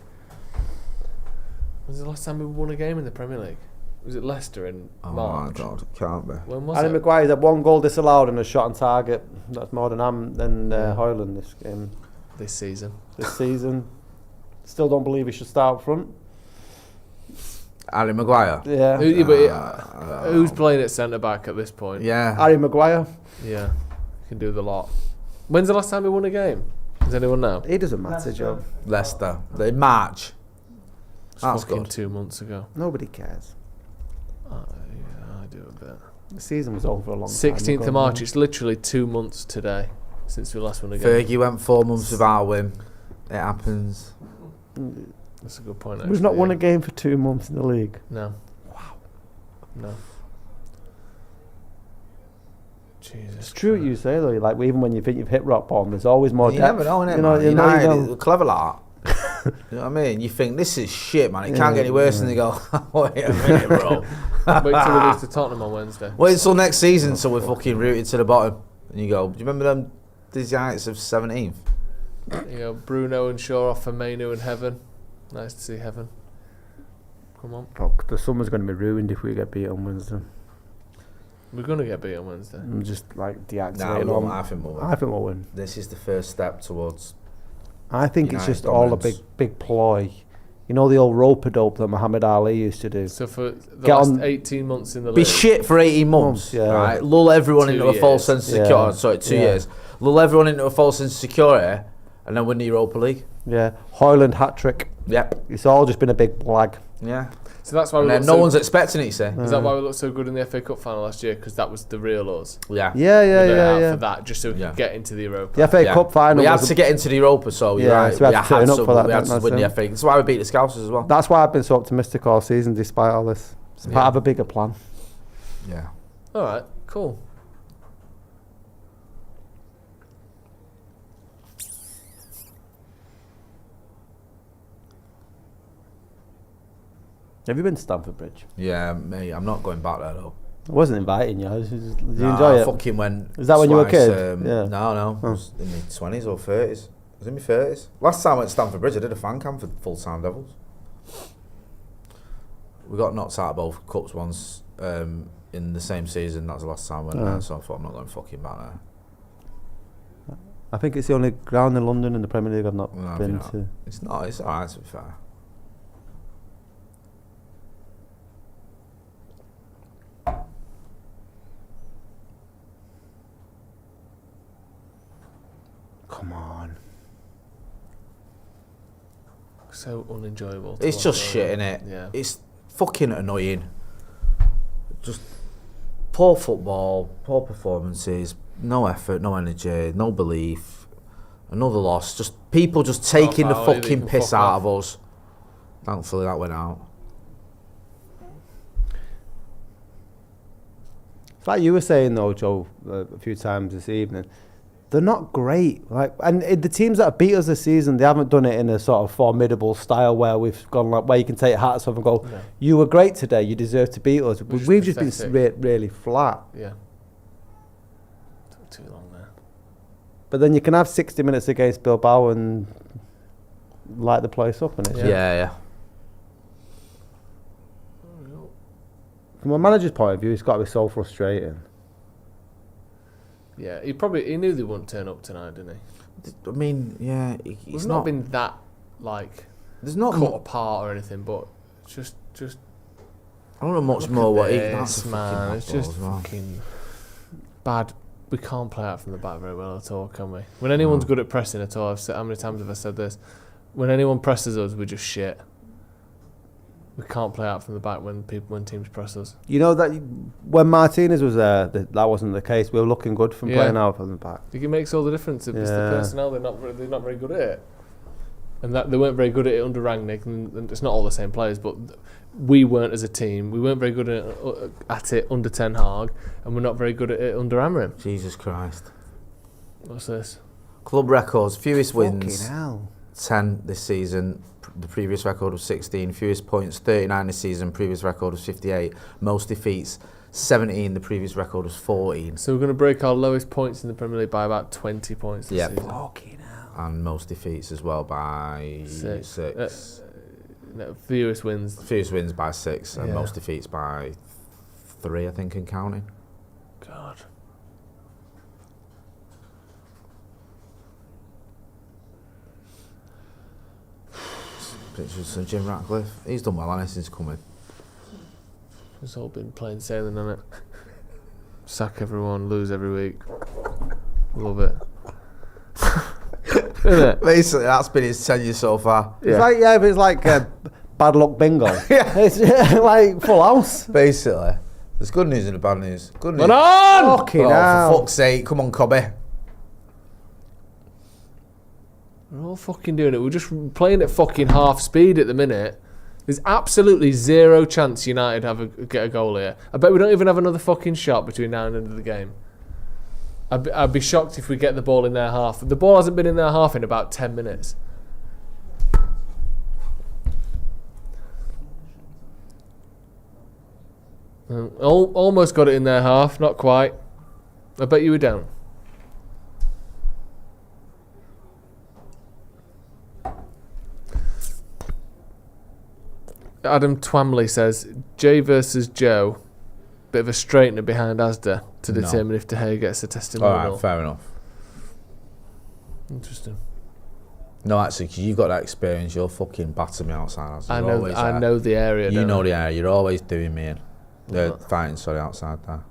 Speaker 1: Was the last time we won a game in the Premier League? Was it Leicester in
Speaker 2: Oh
Speaker 1: March?
Speaker 2: my god, can't be.
Speaker 1: When was
Speaker 3: Harry
Speaker 1: it?
Speaker 3: Maguire's had 1 goal disallowed and a shot on target. That's more than Hoyland this game,
Speaker 1: This season.
Speaker 3: this season. Still don't believe he should start up front.
Speaker 2: Harry Maguire.
Speaker 3: Yeah.
Speaker 1: Who's playing at centre back at this point?
Speaker 2: Yeah.
Speaker 3: Harry Maguire.
Speaker 1: Yeah, can do the lot. When's the last time we won a game? Does anyone know?
Speaker 3: He does a massive job.
Speaker 2: Leicester. In March.
Speaker 1: It's
Speaker 2: That's
Speaker 1: fucking
Speaker 2: good.
Speaker 1: 2 months ago.
Speaker 3: Nobody cares.
Speaker 1: Yeah, I do a bit.
Speaker 3: The season was over a long time
Speaker 1: 16th
Speaker 3: ago.
Speaker 1: of March. It's literally 2 months today since we last won a game.
Speaker 2: Fergie went 4 months without a win. It happens.
Speaker 1: That's a good point.
Speaker 3: We've
Speaker 1: Actually,
Speaker 3: not won
Speaker 1: yeah.
Speaker 3: a game for 2 months in the league.
Speaker 1: No. Wow. No. Jesus.
Speaker 3: It's true what you say though. Like even when you think you've hit rock bottom, there's always more
Speaker 2: You
Speaker 3: depth.
Speaker 2: never know, innit,
Speaker 3: You know,
Speaker 2: man?
Speaker 3: you know,
Speaker 2: United,
Speaker 3: you know.
Speaker 2: clever like that. You know what I mean? You think, this is shit, man. It can't get any worse. And they go, wait a minute, bro.
Speaker 1: Wait till we lose to Tottenham on Wednesday.
Speaker 2: Wait until next season so we're fucking rooted to the bottom. And you go, do you remember them these Unites of 17th?
Speaker 1: You know, Bruno and Shaw off for Mainu and Heaven. Nice to see Heaven. Come on.
Speaker 3: Fuck, the summer's going to be ruined if we get beat on Wednesday.
Speaker 1: We're going to get beat on Wednesday.
Speaker 3: I'm just like deactivating.
Speaker 2: I think we'll win.
Speaker 3: I think we'll win.
Speaker 2: This is the first step towards.
Speaker 3: I think
Speaker 2: United
Speaker 3: it's just all a big ploy. You know the old rope dope that Muhammad Ali used to do.
Speaker 1: So for the last 18 months in the league,
Speaker 2: Be shit for 18 months,
Speaker 3: yeah.
Speaker 2: right? Lull everyone
Speaker 1: 2
Speaker 2: into a false
Speaker 1: years.
Speaker 2: sense of security.
Speaker 3: Yeah.
Speaker 2: Sorry, 2
Speaker 3: Yeah.
Speaker 2: years. Lull everyone into a false sense of security, and then win the Europa League.
Speaker 3: Yeah, Hoyland hat trick.
Speaker 2: Yep.
Speaker 3: It's all just been a big blag.
Speaker 2: Yeah.
Speaker 1: so that's why
Speaker 2: And
Speaker 1: we
Speaker 2: then
Speaker 1: look
Speaker 2: no
Speaker 1: so,
Speaker 2: one's expecting it, you say.
Speaker 1: Is that why we looked so good in the FA Cup final last year? Because that was the real us.
Speaker 2: Yeah.
Speaker 3: Yeah,
Speaker 1: We went out
Speaker 3: yeah.
Speaker 1: for that, just so we could get into the Europa.
Speaker 3: The FA Cup final.
Speaker 2: We had
Speaker 3: was
Speaker 2: to get into the Europa, so
Speaker 3: Yeah,
Speaker 2: right.
Speaker 3: so we had to turn up for that,
Speaker 2: We had
Speaker 3: didn't
Speaker 2: to
Speaker 3: we,
Speaker 2: win the
Speaker 3: so?
Speaker 2: FA. That's why we beat the Scousers as well.
Speaker 3: That's why I've been so optimistic all season, despite all this. It's part of a bigger plan.
Speaker 2: Yeah.
Speaker 1: All right, cool.
Speaker 3: Have you been to Stamford Bridge?
Speaker 2: Yeah, mate. I'm not going back there though.
Speaker 3: I wasn't inviting you. Did you
Speaker 2: Nah,
Speaker 3: enjoy
Speaker 2: I
Speaker 3: it?
Speaker 2: fucking went.
Speaker 3: Is that when you were a
Speaker 2: twice,
Speaker 3: kid? Yeah.
Speaker 2: No. I was in my 20s or 30s. I was in my 30s. Last time I went to Stamford Bridge, I did a fan camp for full-time Devils. We got knocked out of both cups once in the same season. That was the last time I went there, so I thought I'm not going fucking back there.
Speaker 3: I think it's the only ground in London in the Premier League I've not
Speaker 2: No,
Speaker 3: been
Speaker 2: you know,
Speaker 3: to.
Speaker 2: It's not. It's alright to be fair.
Speaker 3: Come on.
Speaker 1: So unenjoyable. to
Speaker 2: It's
Speaker 1: watch,
Speaker 2: just
Speaker 1: though.
Speaker 2: shit, innit?
Speaker 1: Yeah.
Speaker 2: It's fucking annoying. Just poor football, poor performances, no effort, no energy, no belief. Another loss. Just people just taking the
Speaker 1: Half hour, they
Speaker 2: fucking
Speaker 1: can
Speaker 2: piss
Speaker 1: fuck
Speaker 2: out
Speaker 1: off.
Speaker 2: of us. Thankfully that went out.
Speaker 3: It's like you were saying though, Joe, a few times this evening. They're not great. The teams that have beat us this season, they haven't done it in a sort of formidable style where we've gone like where you can take hats off and go,
Speaker 1: No.
Speaker 3: "You were great today. You deserve to beat us." We've just been
Speaker 1: pathetic.
Speaker 3: really flat.
Speaker 1: Yeah. Took too long there.
Speaker 3: But then you can have 60 minutes against Bilbao and light the place up, and
Speaker 1: Yeah.
Speaker 2: Yeah.
Speaker 3: from a manager's point of view, it's got to be so frustrating.
Speaker 1: Yeah, he knew they wouldn't turn up tonight, didn't he?
Speaker 2: I mean, yeah,
Speaker 1: We've
Speaker 2: it's
Speaker 1: not been that like
Speaker 2: There's not
Speaker 1: cut
Speaker 2: much.
Speaker 1: apart or anything, but just
Speaker 2: I don't know much
Speaker 1: look
Speaker 2: more
Speaker 1: at
Speaker 2: what he.
Speaker 1: this,
Speaker 2: That's a
Speaker 1: man.
Speaker 2: fucking
Speaker 1: It's
Speaker 2: bad ball
Speaker 1: just
Speaker 2: as well.
Speaker 1: fucking bad. We can't play out from the back very well at all, can we? When anyone's good at pressing at all, how many times have I said this? When anyone presses us, we're just shit. We can't play out from the back when teams press us.
Speaker 3: You know that when Martinez was there, that wasn't the case. We were looking good from
Speaker 1: Yeah.
Speaker 3: playing out from the back.
Speaker 1: I think it makes all the difference. If it's the
Speaker 3: Yeah.
Speaker 1: personnel, they're not very good at it, and that they weren't very good at it under Rangnick. And it's not all the same players, but we weren't as a team. We weren't very good at it under Ten Hag, and we're not very good at it under Amorim.
Speaker 2: Jesus Christ.
Speaker 1: What's this?
Speaker 2: Club records, fewest wins,
Speaker 3: Fucking hell.
Speaker 2: 10 this season. The previous record was 16. Fewest points, 39 this season. Previous record was 58. Most defeats, 17. The previous record was 14.
Speaker 1: So we're going to break our lowest points in the Premier League by about 20 points this
Speaker 2: Yep.
Speaker 1: season.
Speaker 3: Fucking hell.
Speaker 2: And most defeats as well by 6.
Speaker 1: No, fewest wins.
Speaker 2: Fewest wins by 6 and
Speaker 3: Yeah.
Speaker 2: most defeats by 3, I think, and counting.
Speaker 1: God.
Speaker 2: Pictures of Jim Ratcliffe. He's done well, hasn't he, since coming.
Speaker 1: It's all been plain sailing on it. Sack everyone, lose every week. Love it. Isn't it?
Speaker 2: Basically, that's been his tenure so far.
Speaker 3: It's like bad luck bingo.
Speaker 2: Yeah.
Speaker 3: It's like full house.
Speaker 2: Basically. There's good news and bad news. Good news.
Speaker 1: Run on!
Speaker 3: Fucking
Speaker 2: Oh,
Speaker 3: hell.
Speaker 2: for fuck's sake. Come on, Cobby.
Speaker 1: We're all fucking doing it. We're just playing at fucking half speed at the minute. There's absolutely zero chance United get a goal here. I bet we don't even have another fucking shot between now and the end of the game. I'd be shocked if we get the ball in their half. The ball hasn't been in their half in about 10 minutes. Almost got it in their half, not quite. I bet you we don't. Adam Twamley says, Jay versus Joe. bit of a straightener behind Asda to determine if De Gea gets a testimonial.
Speaker 6: All right, fair enough.
Speaker 1: Interesting.
Speaker 6: No, actually, because you've got that experience, you'll fucking batter me outside. Asda.
Speaker 1: I know the area.
Speaker 6: You know
Speaker 1: I?
Speaker 6: the area. You're always doing me in. Fighting, outside there.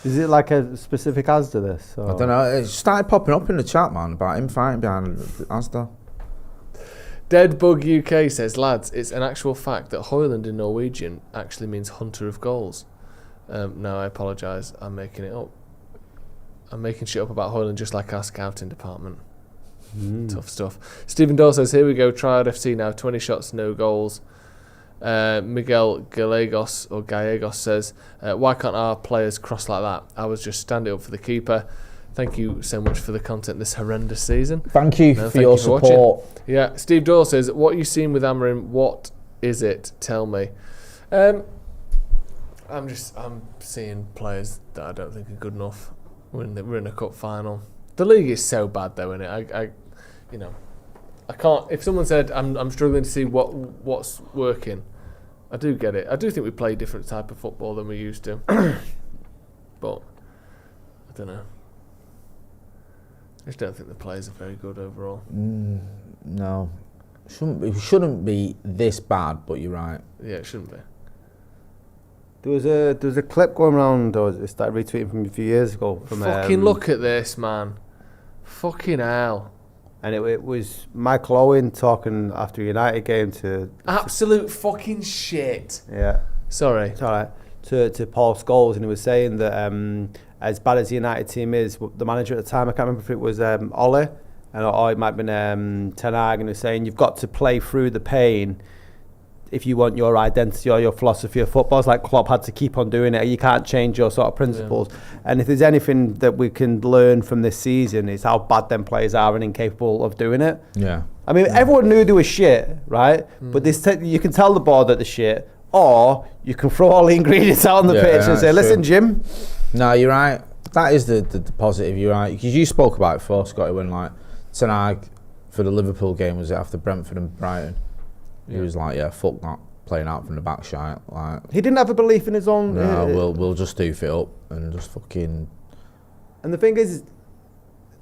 Speaker 3: Is it like a specific Asda this? Or?
Speaker 6: I don't know. It started popping up in the chat, man, about him fighting behind Asda.
Speaker 1: Deadbug UK says, lads, it's an actual fact that Hoyland in Norwegian actually means hunter of goals. No, I apologise. I'm making it up. I'm making shit up about Hoyland just like our scouting department. Tough stuff. Stephen Dole says, here we go, Triad FC now, 20 shots, no goals. Miguel Gallegos says, why can't our players cross like that? I was just standing up for the keeper. Thank you so much for the content this horrendous season.
Speaker 6: Thank you for your support.
Speaker 1: Yeah, Steve Doyle says, what are you seeing with Amorim? What is it? Tell me. I'm seeing players that I don't think are good enough. We're in a cup final. The league is so bad though, isn't it? I can't. If someone said I'm struggling to see what's working, I do get it. I do think we play a different type of football than we used to, but I don't know. I just don't think the players are very good overall.
Speaker 6: No, it shouldn't be this bad. But you're right.
Speaker 1: Yeah, it shouldn't be.
Speaker 3: There was a clip going around, or it started retweeting from a few years ago.
Speaker 1: Fucking look at this, man. Fucking hell.
Speaker 3: And it was Michael Owen talking after a United game to...
Speaker 1: Absolute fucking shit.
Speaker 3: Yeah.
Speaker 1: Sorry.
Speaker 3: It's all right. To Paul Scholes, and he was saying that as bad as the United team is, the manager at the time, I can't remember if it was Ole, or it might have been Ten Hag, and he was saying you've got to play through the pain if you want your identity or your philosophy of football. It's like Klopp had to keep on doing it. You can't change your sort of principles. Yeah. And if there's anything that we can learn from this season, is how bad them players are and incapable of doing it.
Speaker 6: Yeah.
Speaker 3: I mean, everyone knew they were shit, right? But you can tell the board that they're shit, or you can throw all the ingredients out on the pitch and say, listen, Jim.
Speaker 6: No, you're right. That is the positive, you're right. Because you spoke about it before, Scotty, when like Ten Hag for the Liverpool game, was it after Brentford and Brighton? He was like, yeah, fuck that, playing out from the back shite. Like,
Speaker 3: he didn't have a belief in his own...
Speaker 6: No, we'll just doof it up and just fucking...
Speaker 3: And the thing is,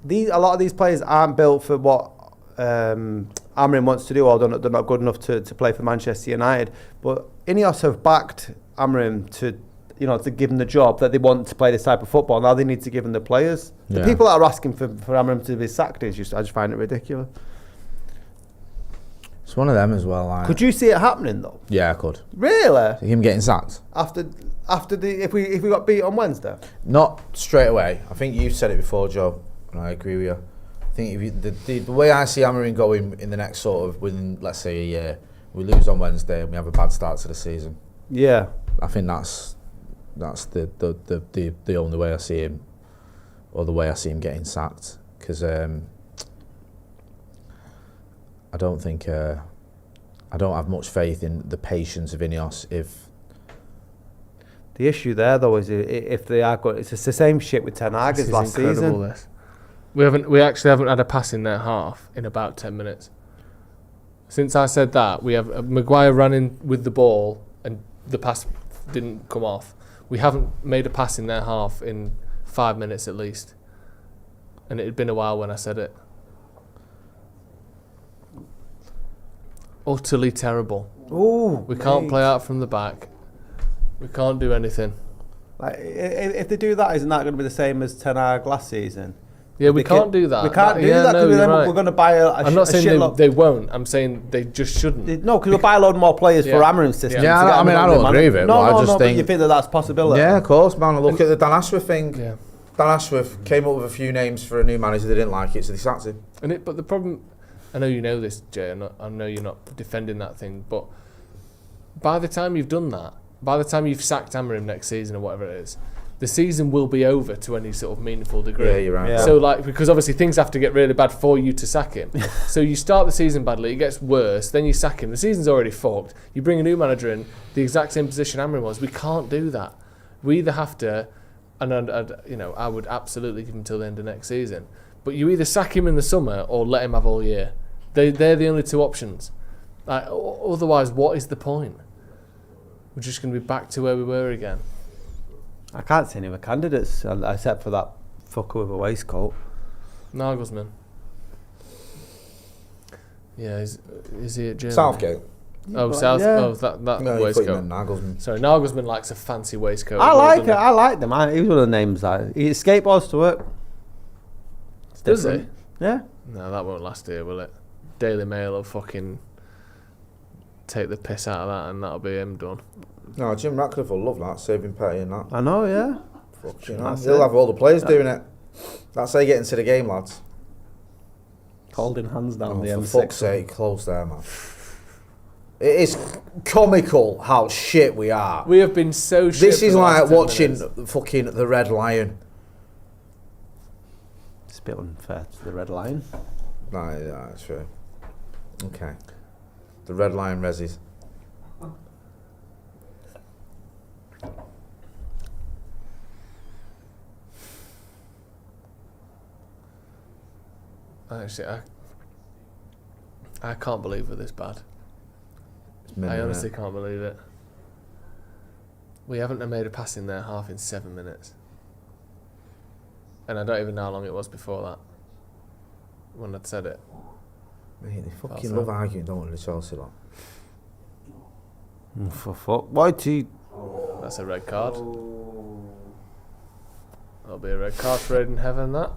Speaker 3: a lot of these players aren't built for what Amorim wants to do, or they're not good enough to play for Manchester United. But Ineos have backed Amorim to give him the job that they want to play this type of football. Now they need to give him the players. The people that are asking for Amorim to be sacked I just find it ridiculous.
Speaker 6: It's one of them as well. Like.
Speaker 3: Could you see it happening though?
Speaker 6: Yeah, I could.
Speaker 3: Really?
Speaker 6: Him getting sacked
Speaker 3: after if we got beat on Wednesday?
Speaker 6: Not straight away. I think you've said it before, Joe, and I agree with you. I think if the way I see Amorim going in the next sort of within, let's say, a year, we lose on Wednesday and we have a bad start to the season.
Speaker 3: Yeah.
Speaker 6: I think that's the only way I see him, or the way I see him getting sacked, because. I don't think I don't have much faith in the patience of Ineos. If
Speaker 3: the issue there though is if they are good, it's the same shit with Ten Hag as last season.
Speaker 1: This. We actually haven't had a pass in their half in about 10 minutes. Since I said that, we have Maguire running with the ball and the pass didn't come off. We haven't made a pass in their half in 5 minutes at least, and it had been a while when I said it. Utterly terrible.
Speaker 3: Ooh,
Speaker 1: we can't play out from the back. We can't do anything.
Speaker 3: Like, if they do that, isn't that going to be the same as Ten Hag last season?
Speaker 1: Yeah, we can't do that.
Speaker 3: We can't do that because we're going to buy
Speaker 1: I'm not saying they won't. I'm saying they just shouldn't.
Speaker 3: No, because we'll buy a load more players for Amorim's system.
Speaker 6: Yeah, I mean, I don't agree with it.
Speaker 3: No,
Speaker 6: I just think,
Speaker 3: but you think that's a possibility?
Speaker 6: Yeah, of course, man. Look at the Dan Ashworth thing.
Speaker 1: Yeah.
Speaker 6: Dan Ashworth came up with a few names for a new manager. They didn't like it, so they sacked him.
Speaker 1: But the problem... I know you know this, Jay, I know you're not defending that thing, but by the time you've done that, by the time you've sacked Amorim next season or whatever it is, the season will be over to any sort of meaningful degree.
Speaker 6: Yeah, you're right. Yeah.
Speaker 1: So, because obviously things have to get really bad for you to sack him. So you start the season badly, it gets worse, then you sack him. The season's already fucked. You bring a new manager in, the exact same position Amorim was. We can't do that. We either have to, and I would absolutely give him till the end of next season, but you either sack him in the summer or let him have all year. They're the only two options. Otherwise, what is the point? We're just going to be back to where we were again.
Speaker 3: I can't see any other candidates except for that fucker with a waistcoat.
Speaker 1: Nagelsmann. Yeah, is he at Germany?
Speaker 6: Southgate.
Speaker 1: Oh, South.
Speaker 3: Yeah.
Speaker 1: Oh, that
Speaker 6: No, you thought you
Speaker 1: waistcoat.
Speaker 6: meant Nagelsmann.
Speaker 1: Sorry, Nagelsmann likes a fancy waistcoat.
Speaker 3: I
Speaker 1: as well,
Speaker 3: like
Speaker 1: doesn't
Speaker 3: it. I like them. He was one of the names. He skateboards to work. It's
Speaker 1: Does he?
Speaker 3: different. Yeah.
Speaker 1: No, that won't last here, will it? Daily Mail will fucking take the piss out of that, and that'll be him done.
Speaker 6: No, Jim Ratcliffe will love that, saving Petty and that.
Speaker 3: I know. Yeah.
Speaker 6: Fucking
Speaker 3: That's
Speaker 6: hell. He'll
Speaker 3: it.
Speaker 6: have all the players doing it. That's how you get into the game, lads.
Speaker 3: Holding hands down the
Speaker 6: For
Speaker 3: M6.
Speaker 6: fuck's sake, close there, man. It is comical how shit we are.
Speaker 1: We have been so shit.
Speaker 6: This
Speaker 1: for
Speaker 6: is
Speaker 1: the last
Speaker 6: like
Speaker 1: 10
Speaker 6: watching
Speaker 1: minutes.
Speaker 6: fucking The Red Lion.
Speaker 3: It's a bit unfair to the Red Lion.
Speaker 6: No, yeah, that's true. Okay. The Red Lion resis.
Speaker 1: Actually, I can't believe we're this bad.
Speaker 6: It's mental,
Speaker 1: I honestly
Speaker 6: innit?
Speaker 1: can't believe it. We haven't made a pass in their half in 7 minutes. And I don't even know how long it was before that. When I'd said it.
Speaker 6: Mate, they fucking
Speaker 1: That's
Speaker 6: love
Speaker 1: it.
Speaker 6: arguing, don't they, the Chelsea lot?
Speaker 3: For fuck. Why do you...
Speaker 1: That's a red card. That'll be a red card for Aiden Heaven, that.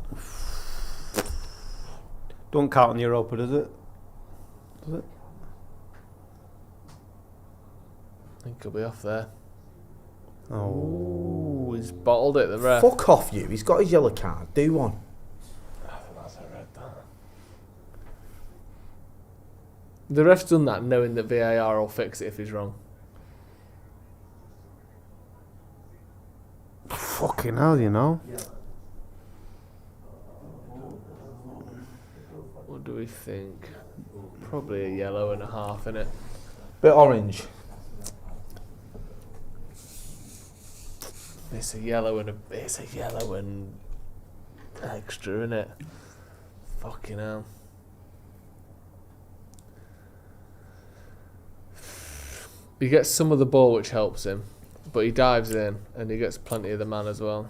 Speaker 3: Don't count on the Europa, does it? Does it?
Speaker 1: I think he'll be off there.
Speaker 3: Oh.
Speaker 1: Ooh, he's bottled it, the ref.
Speaker 6: Fuck off, you. He's got his yellow card. Do one.
Speaker 1: I think that's a red, that. The ref's done that knowing that VAR will fix it if he's wrong.
Speaker 3: Fucking hell, you know.
Speaker 1: What do we think? Probably a yellow and a half, innit?
Speaker 6: Bit orange.
Speaker 1: It's a yellow and extra, innit? Fucking hell. He gets some of the ball, which helps him, but he dives in and he gets plenty of the man as well.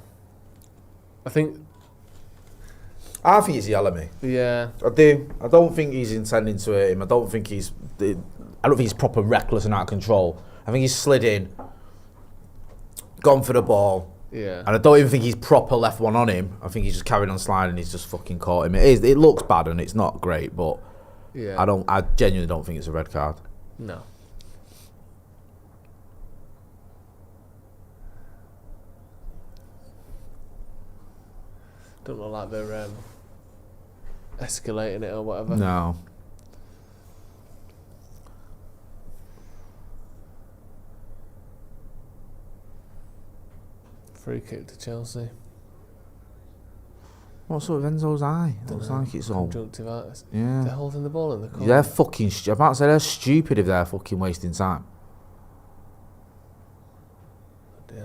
Speaker 1: I think,
Speaker 6: He's yellow, me.
Speaker 1: yeah,
Speaker 6: I do. I don't think he's intending to hurt him. I don't think he's proper reckless and out of control. I think he's slid in, gone for the ball,
Speaker 1: yeah.
Speaker 6: and I don't even think he's proper left one on him. I think he's just carried on sliding. He's just fucking caught him. It looks bad and it's not great, but
Speaker 1: Yeah.
Speaker 6: I genuinely don't think it's a red card.
Speaker 1: No. Don't look like they're escalating it or whatever.
Speaker 6: No.
Speaker 1: Free kick to Chelsea.
Speaker 6: What's up with Enzo's eye? Looks
Speaker 1: Dunno.
Speaker 6: like it's all.
Speaker 1: Conjunctivitis.
Speaker 6: Yeah.
Speaker 1: They're holding the ball in the corner.
Speaker 6: They're fucking. I'm about to say they're stupid if they're fucking wasting time.
Speaker 1: Yeah.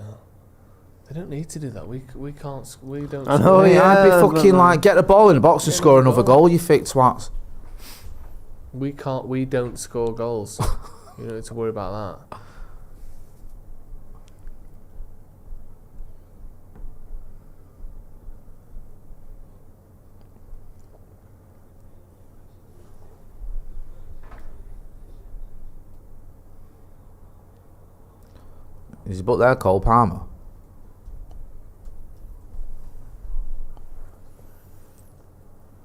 Speaker 1: They don't need to do that. We can't. We don't.
Speaker 3: I know,
Speaker 1: score.
Speaker 6: Hey, I'd be
Speaker 3: yeah,
Speaker 6: fucking
Speaker 3: but-
Speaker 6: like get the ball in the box and
Speaker 1: Get
Speaker 6: score
Speaker 1: in the
Speaker 6: another
Speaker 1: goal.
Speaker 6: goal. You fake twats.
Speaker 1: We can't. We don't score goals. You don't need to worry about that.
Speaker 6: Is he booked there, Cole Palmer?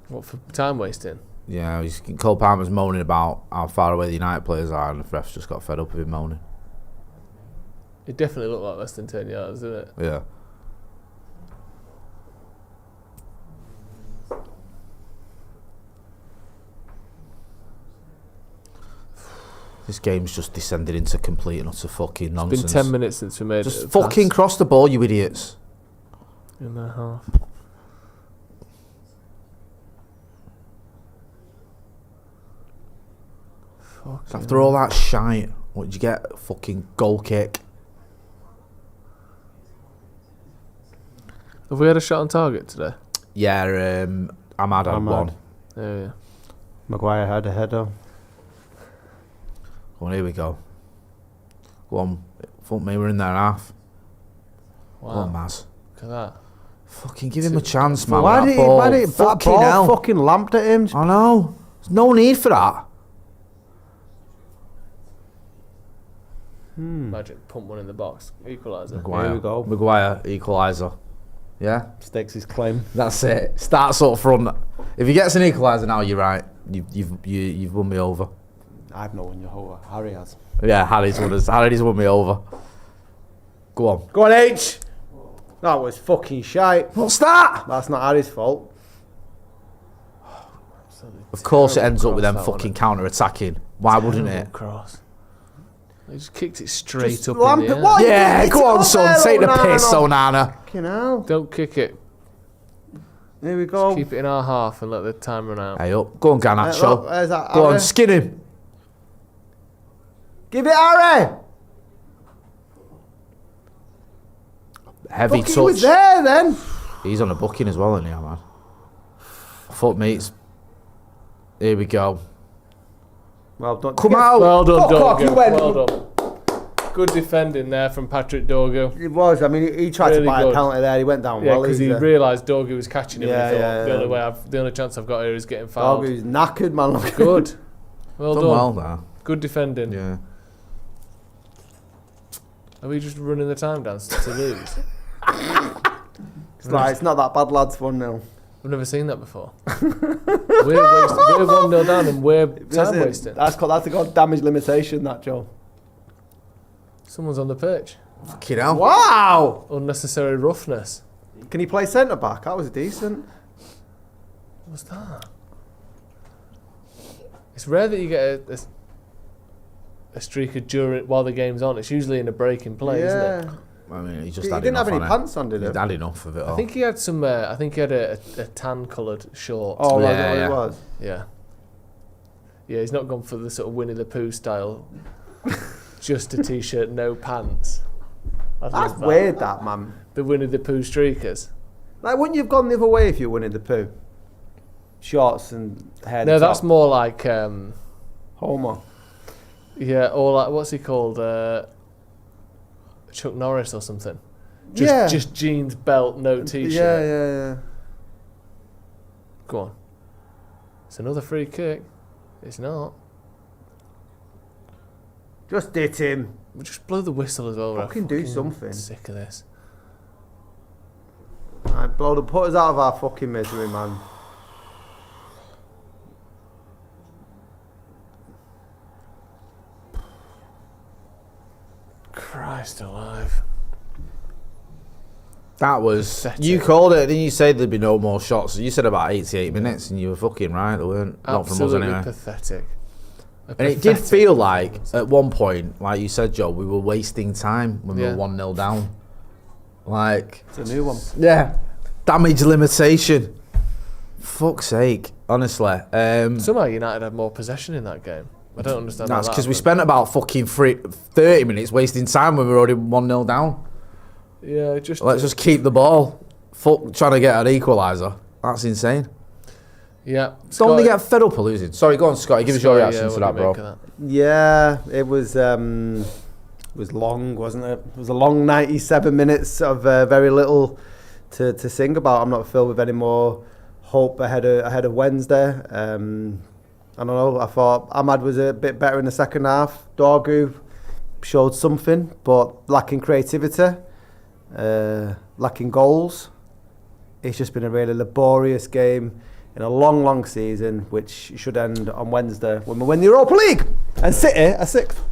Speaker 1: What for time wasting?
Speaker 6: Yeah, Cole Palmer's moaning about how far away the United players are, and the refs just got fed up with him moaning.
Speaker 1: It definitely looked like less than 10 yards, didn't it?
Speaker 6: Yeah. This game's just descended into complete and utter fucking nonsense.
Speaker 1: It's been 10 minutes since we made
Speaker 6: Just
Speaker 1: it.
Speaker 6: fucking cross the ball, you idiots.
Speaker 1: In a half.
Speaker 6: After all that shite, what did you get? A fucking goal kick.
Speaker 1: Have we had a shot on target today?
Speaker 6: Yeah, Ahmad had
Speaker 3: Ahmad.
Speaker 6: one.
Speaker 1: Oh yeah.
Speaker 3: Maguire had a header.
Speaker 6: Well, here we go. Go on. Fuck me, we're in their half.
Speaker 1: Wow.
Speaker 2: Oh, Maz.
Speaker 1: Look at that.
Speaker 2: Fucking give him a chance, man.
Speaker 3: Why did that
Speaker 2: Fucking
Speaker 3: ball
Speaker 2: hell.
Speaker 3: fucking lamped at him?
Speaker 2: I know. There's no need for that.
Speaker 1: Imagine pump one in the box. Equaliser.
Speaker 3: Here we go.
Speaker 2: Maguire, equaliser. Yeah,
Speaker 3: Stakes his claim.
Speaker 2: that's it. Starts up front. If he gets an equaliser now, you're right. You've won me over.
Speaker 3: I've no one. Your Harry has.
Speaker 2: Yeah, Harry's won me over. Go on.
Speaker 3: Go on, H. That was fucking shite.
Speaker 2: What's that?
Speaker 3: That's not Harry's fault.
Speaker 2: Of course, it ends up with them
Speaker 1: Cross that
Speaker 2: fucking counter-attacking. Why wouldn't
Speaker 1: Terrible
Speaker 2: it?
Speaker 1: cross. They just kicked it straight
Speaker 3: Just
Speaker 1: up
Speaker 3: lamp
Speaker 1: in the
Speaker 3: it.
Speaker 1: air.
Speaker 3: What?
Speaker 2: Yeah,
Speaker 3: It's
Speaker 2: go on,
Speaker 3: up
Speaker 2: son.
Speaker 3: there,
Speaker 2: Take the
Speaker 3: Onana.
Speaker 2: piss, Onana.
Speaker 3: Fucking hell.
Speaker 1: Don't kick it.
Speaker 3: Here we go.
Speaker 1: Keep it in our half and let the time run out.
Speaker 2: Hey up. Go on, Garnacho.
Speaker 3: Where's that,
Speaker 2: Go
Speaker 3: Harry?
Speaker 2: on, skin him.
Speaker 3: Give it Harry.
Speaker 2: Heavy
Speaker 3: Fuck, he was
Speaker 2: touch.
Speaker 3: there then.
Speaker 2: He's on a booking as well, isn't he, man? Foot meets. Here we go.
Speaker 3: Well done.
Speaker 2: Come out.
Speaker 1: Well done,
Speaker 3: Fuck off,
Speaker 1: Dorgu.
Speaker 3: you went.
Speaker 1: Well done. Good defending there from Patrick Dorgu.
Speaker 3: It was. I mean, he tried
Speaker 1: Really
Speaker 3: to buy
Speaker 1: good.
Speaker 3: a penalty there. He went down
Speaker 1: Yeah,
Speaker 3: well.
Speaker 1: because he
Speaker 3: He's,
Speaker 1: realised Dorgu was catching him.
Speaker 3: Yeah,
Speaker 1: and he thought,
Speaker 3: yeah,
Speaker 1: the
Speaker 3: yeah.
Speaker 1: only way the only chance I've got here is getting fouled.
Speaker 3: He's knackered, man. Look.
Speaker 1: Good. Well
Speaker 2: Done
Speaker 1: done.
Speaker 2: well there.
Speaker 1: Good defending.
Speaker 2: Yeah.
Speaker 1: Are we just running the time dance to lose?
Speaker 3: It's not that bad, lads. 1-0.
Speaker 1: I've never seen that before. We're 1-0 down and we're time wasting.
Speaker 3: That's got damage limitation. That Joe.
Speaker 1: Someone's on the pitch.
Speaker 2: Fucking hell.
Speaker 3: Wow.
Speaker 1: Unnecessary roughness.
Speaker 3: Can he play centre back? That was decent.
Speaker 1: What's that? It's rare that you get a streaker while the game's on. It's usually in a break in play, isn't it?
Speaker 2: I mean, he just
Speaker 3: He
Speaker 2: had
Speaker 3: didn't
Speaker 2: enough
Speaker 3: have any
Speaker 2: on
Speaker 3: pants on, did
Speaker 2: it.
Speaker 3: he?
Speaker 2: He'd had enough of it all.
Speaker 1: I think he had some. I think he had a tan-coloured short.
Speaker 3: Oh,
Speaker 2: Yeah,
Speaker 3: that's what
Speaker 2: yeah.
Speaker 3: it was.
Speaker 1: Yeah. Yeah, he's not gone for the sort of Winnie the Pooh style. Just a t-shirt, no pants. I
Speaker 3: That's
Speaker 1: love that.
Speaker 3: weird, that man.
Speaker 1: The Winnie the Pooh streakers.
Speaker 3: Like, wouldn't you have gone the other way if you were winning the poo? Shorts and hair.
Speaker 1: No, that's more like
Speaker 3: Homer.
Speaker 1: yeah, or like what's he called? Chuck Norris or something. Just jeans, belt, no t-shirt.
Speaker 3: Yeah.
Speaker 1: Go on. It's another free kick. It's not.
Speaker 3: Just hit him.
Speaker 1: We'll just blow the whistle as well.
Speaker 3: Fucking do something.
Speaker 1: Sick of this.
Speaker 3: Right, put us out of our fucking misery, man.
Speaker 1: Christ alive.
Speaker 2: That was...
Speaker 1: Pathetic.
Speaker 2: You called it, didn't you say there'd be no more shots? You said about 88 minutes, and you were fucking right, there weren't. Not from us
Speaker 1: Absolutely
Speaker 2: anyway.
Speaker 1: pathetic.
Speaker 2: And it did feel like, at one point, like you said, Joe, we were wasting time when we were 1-0 down. Like...
Speaker 3: It's a new one.
Speaker 2: Yeah. Damage limitation. Fuck's sake, honestly.
Speaker 1: Somehow United had more possession in that game. I don't understand.
Speaker 2: That's
Speaker 1: how that
Speaker 2: because we
Speaker 1: happened.
Speaker 2: spent about fucking 30 minutes wasting time when we were already 1-0 down.
Speaker 1: Yeah,
Speaker 2: Let's just keep the ball. Fuck trying to get an equaliser. That's insane.
Speaker 1: Yeah.
Speaker 2: Don't they get fed up of losing? Sorry, go on, Scotty. Give us your reaction to that, bro.
Speaker 3: Yeah, it was long, wasn't it? It was a long 97 minutes of very little to sing about. I'm not filled with any more hope ahead of Wednesday. I don't know. I thought Ahmad was a bit better in the second half. Dorgu showed something, but lacking creativity, lacking goals. It's just been a really laborious game in a long season, which should end on Wednesday when we win the Europa League and City are sixth.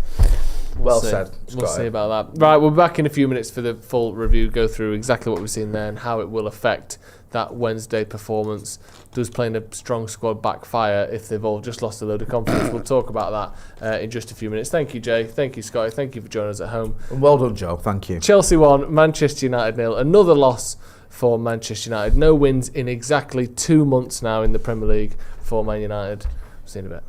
Speaker 2: Well
Speaker 1: see.
Speaker 2: said,
Speaker 1: We'll
Speaker 2: Scotty.
Speaker 1: see about that. Right, we'll be back in a few minutes for the full review, go through exactly what we've seen there and how it will affect that Wednesday performance. Does playing a strong squad backfire if they've all just lost a load of confidence? We'll talk about that in just a few minutes. Thank you, Jay. Thank you, Scotty. Thank you for joining us at home.
Speaker 2: And well done, Joe. Thank you.
Speaker 1: Chelsea 1, Manchester United 0. Another loss for Manchester United. No wins in exactly 2 months now in the Premier League for Man United. See you in a bit.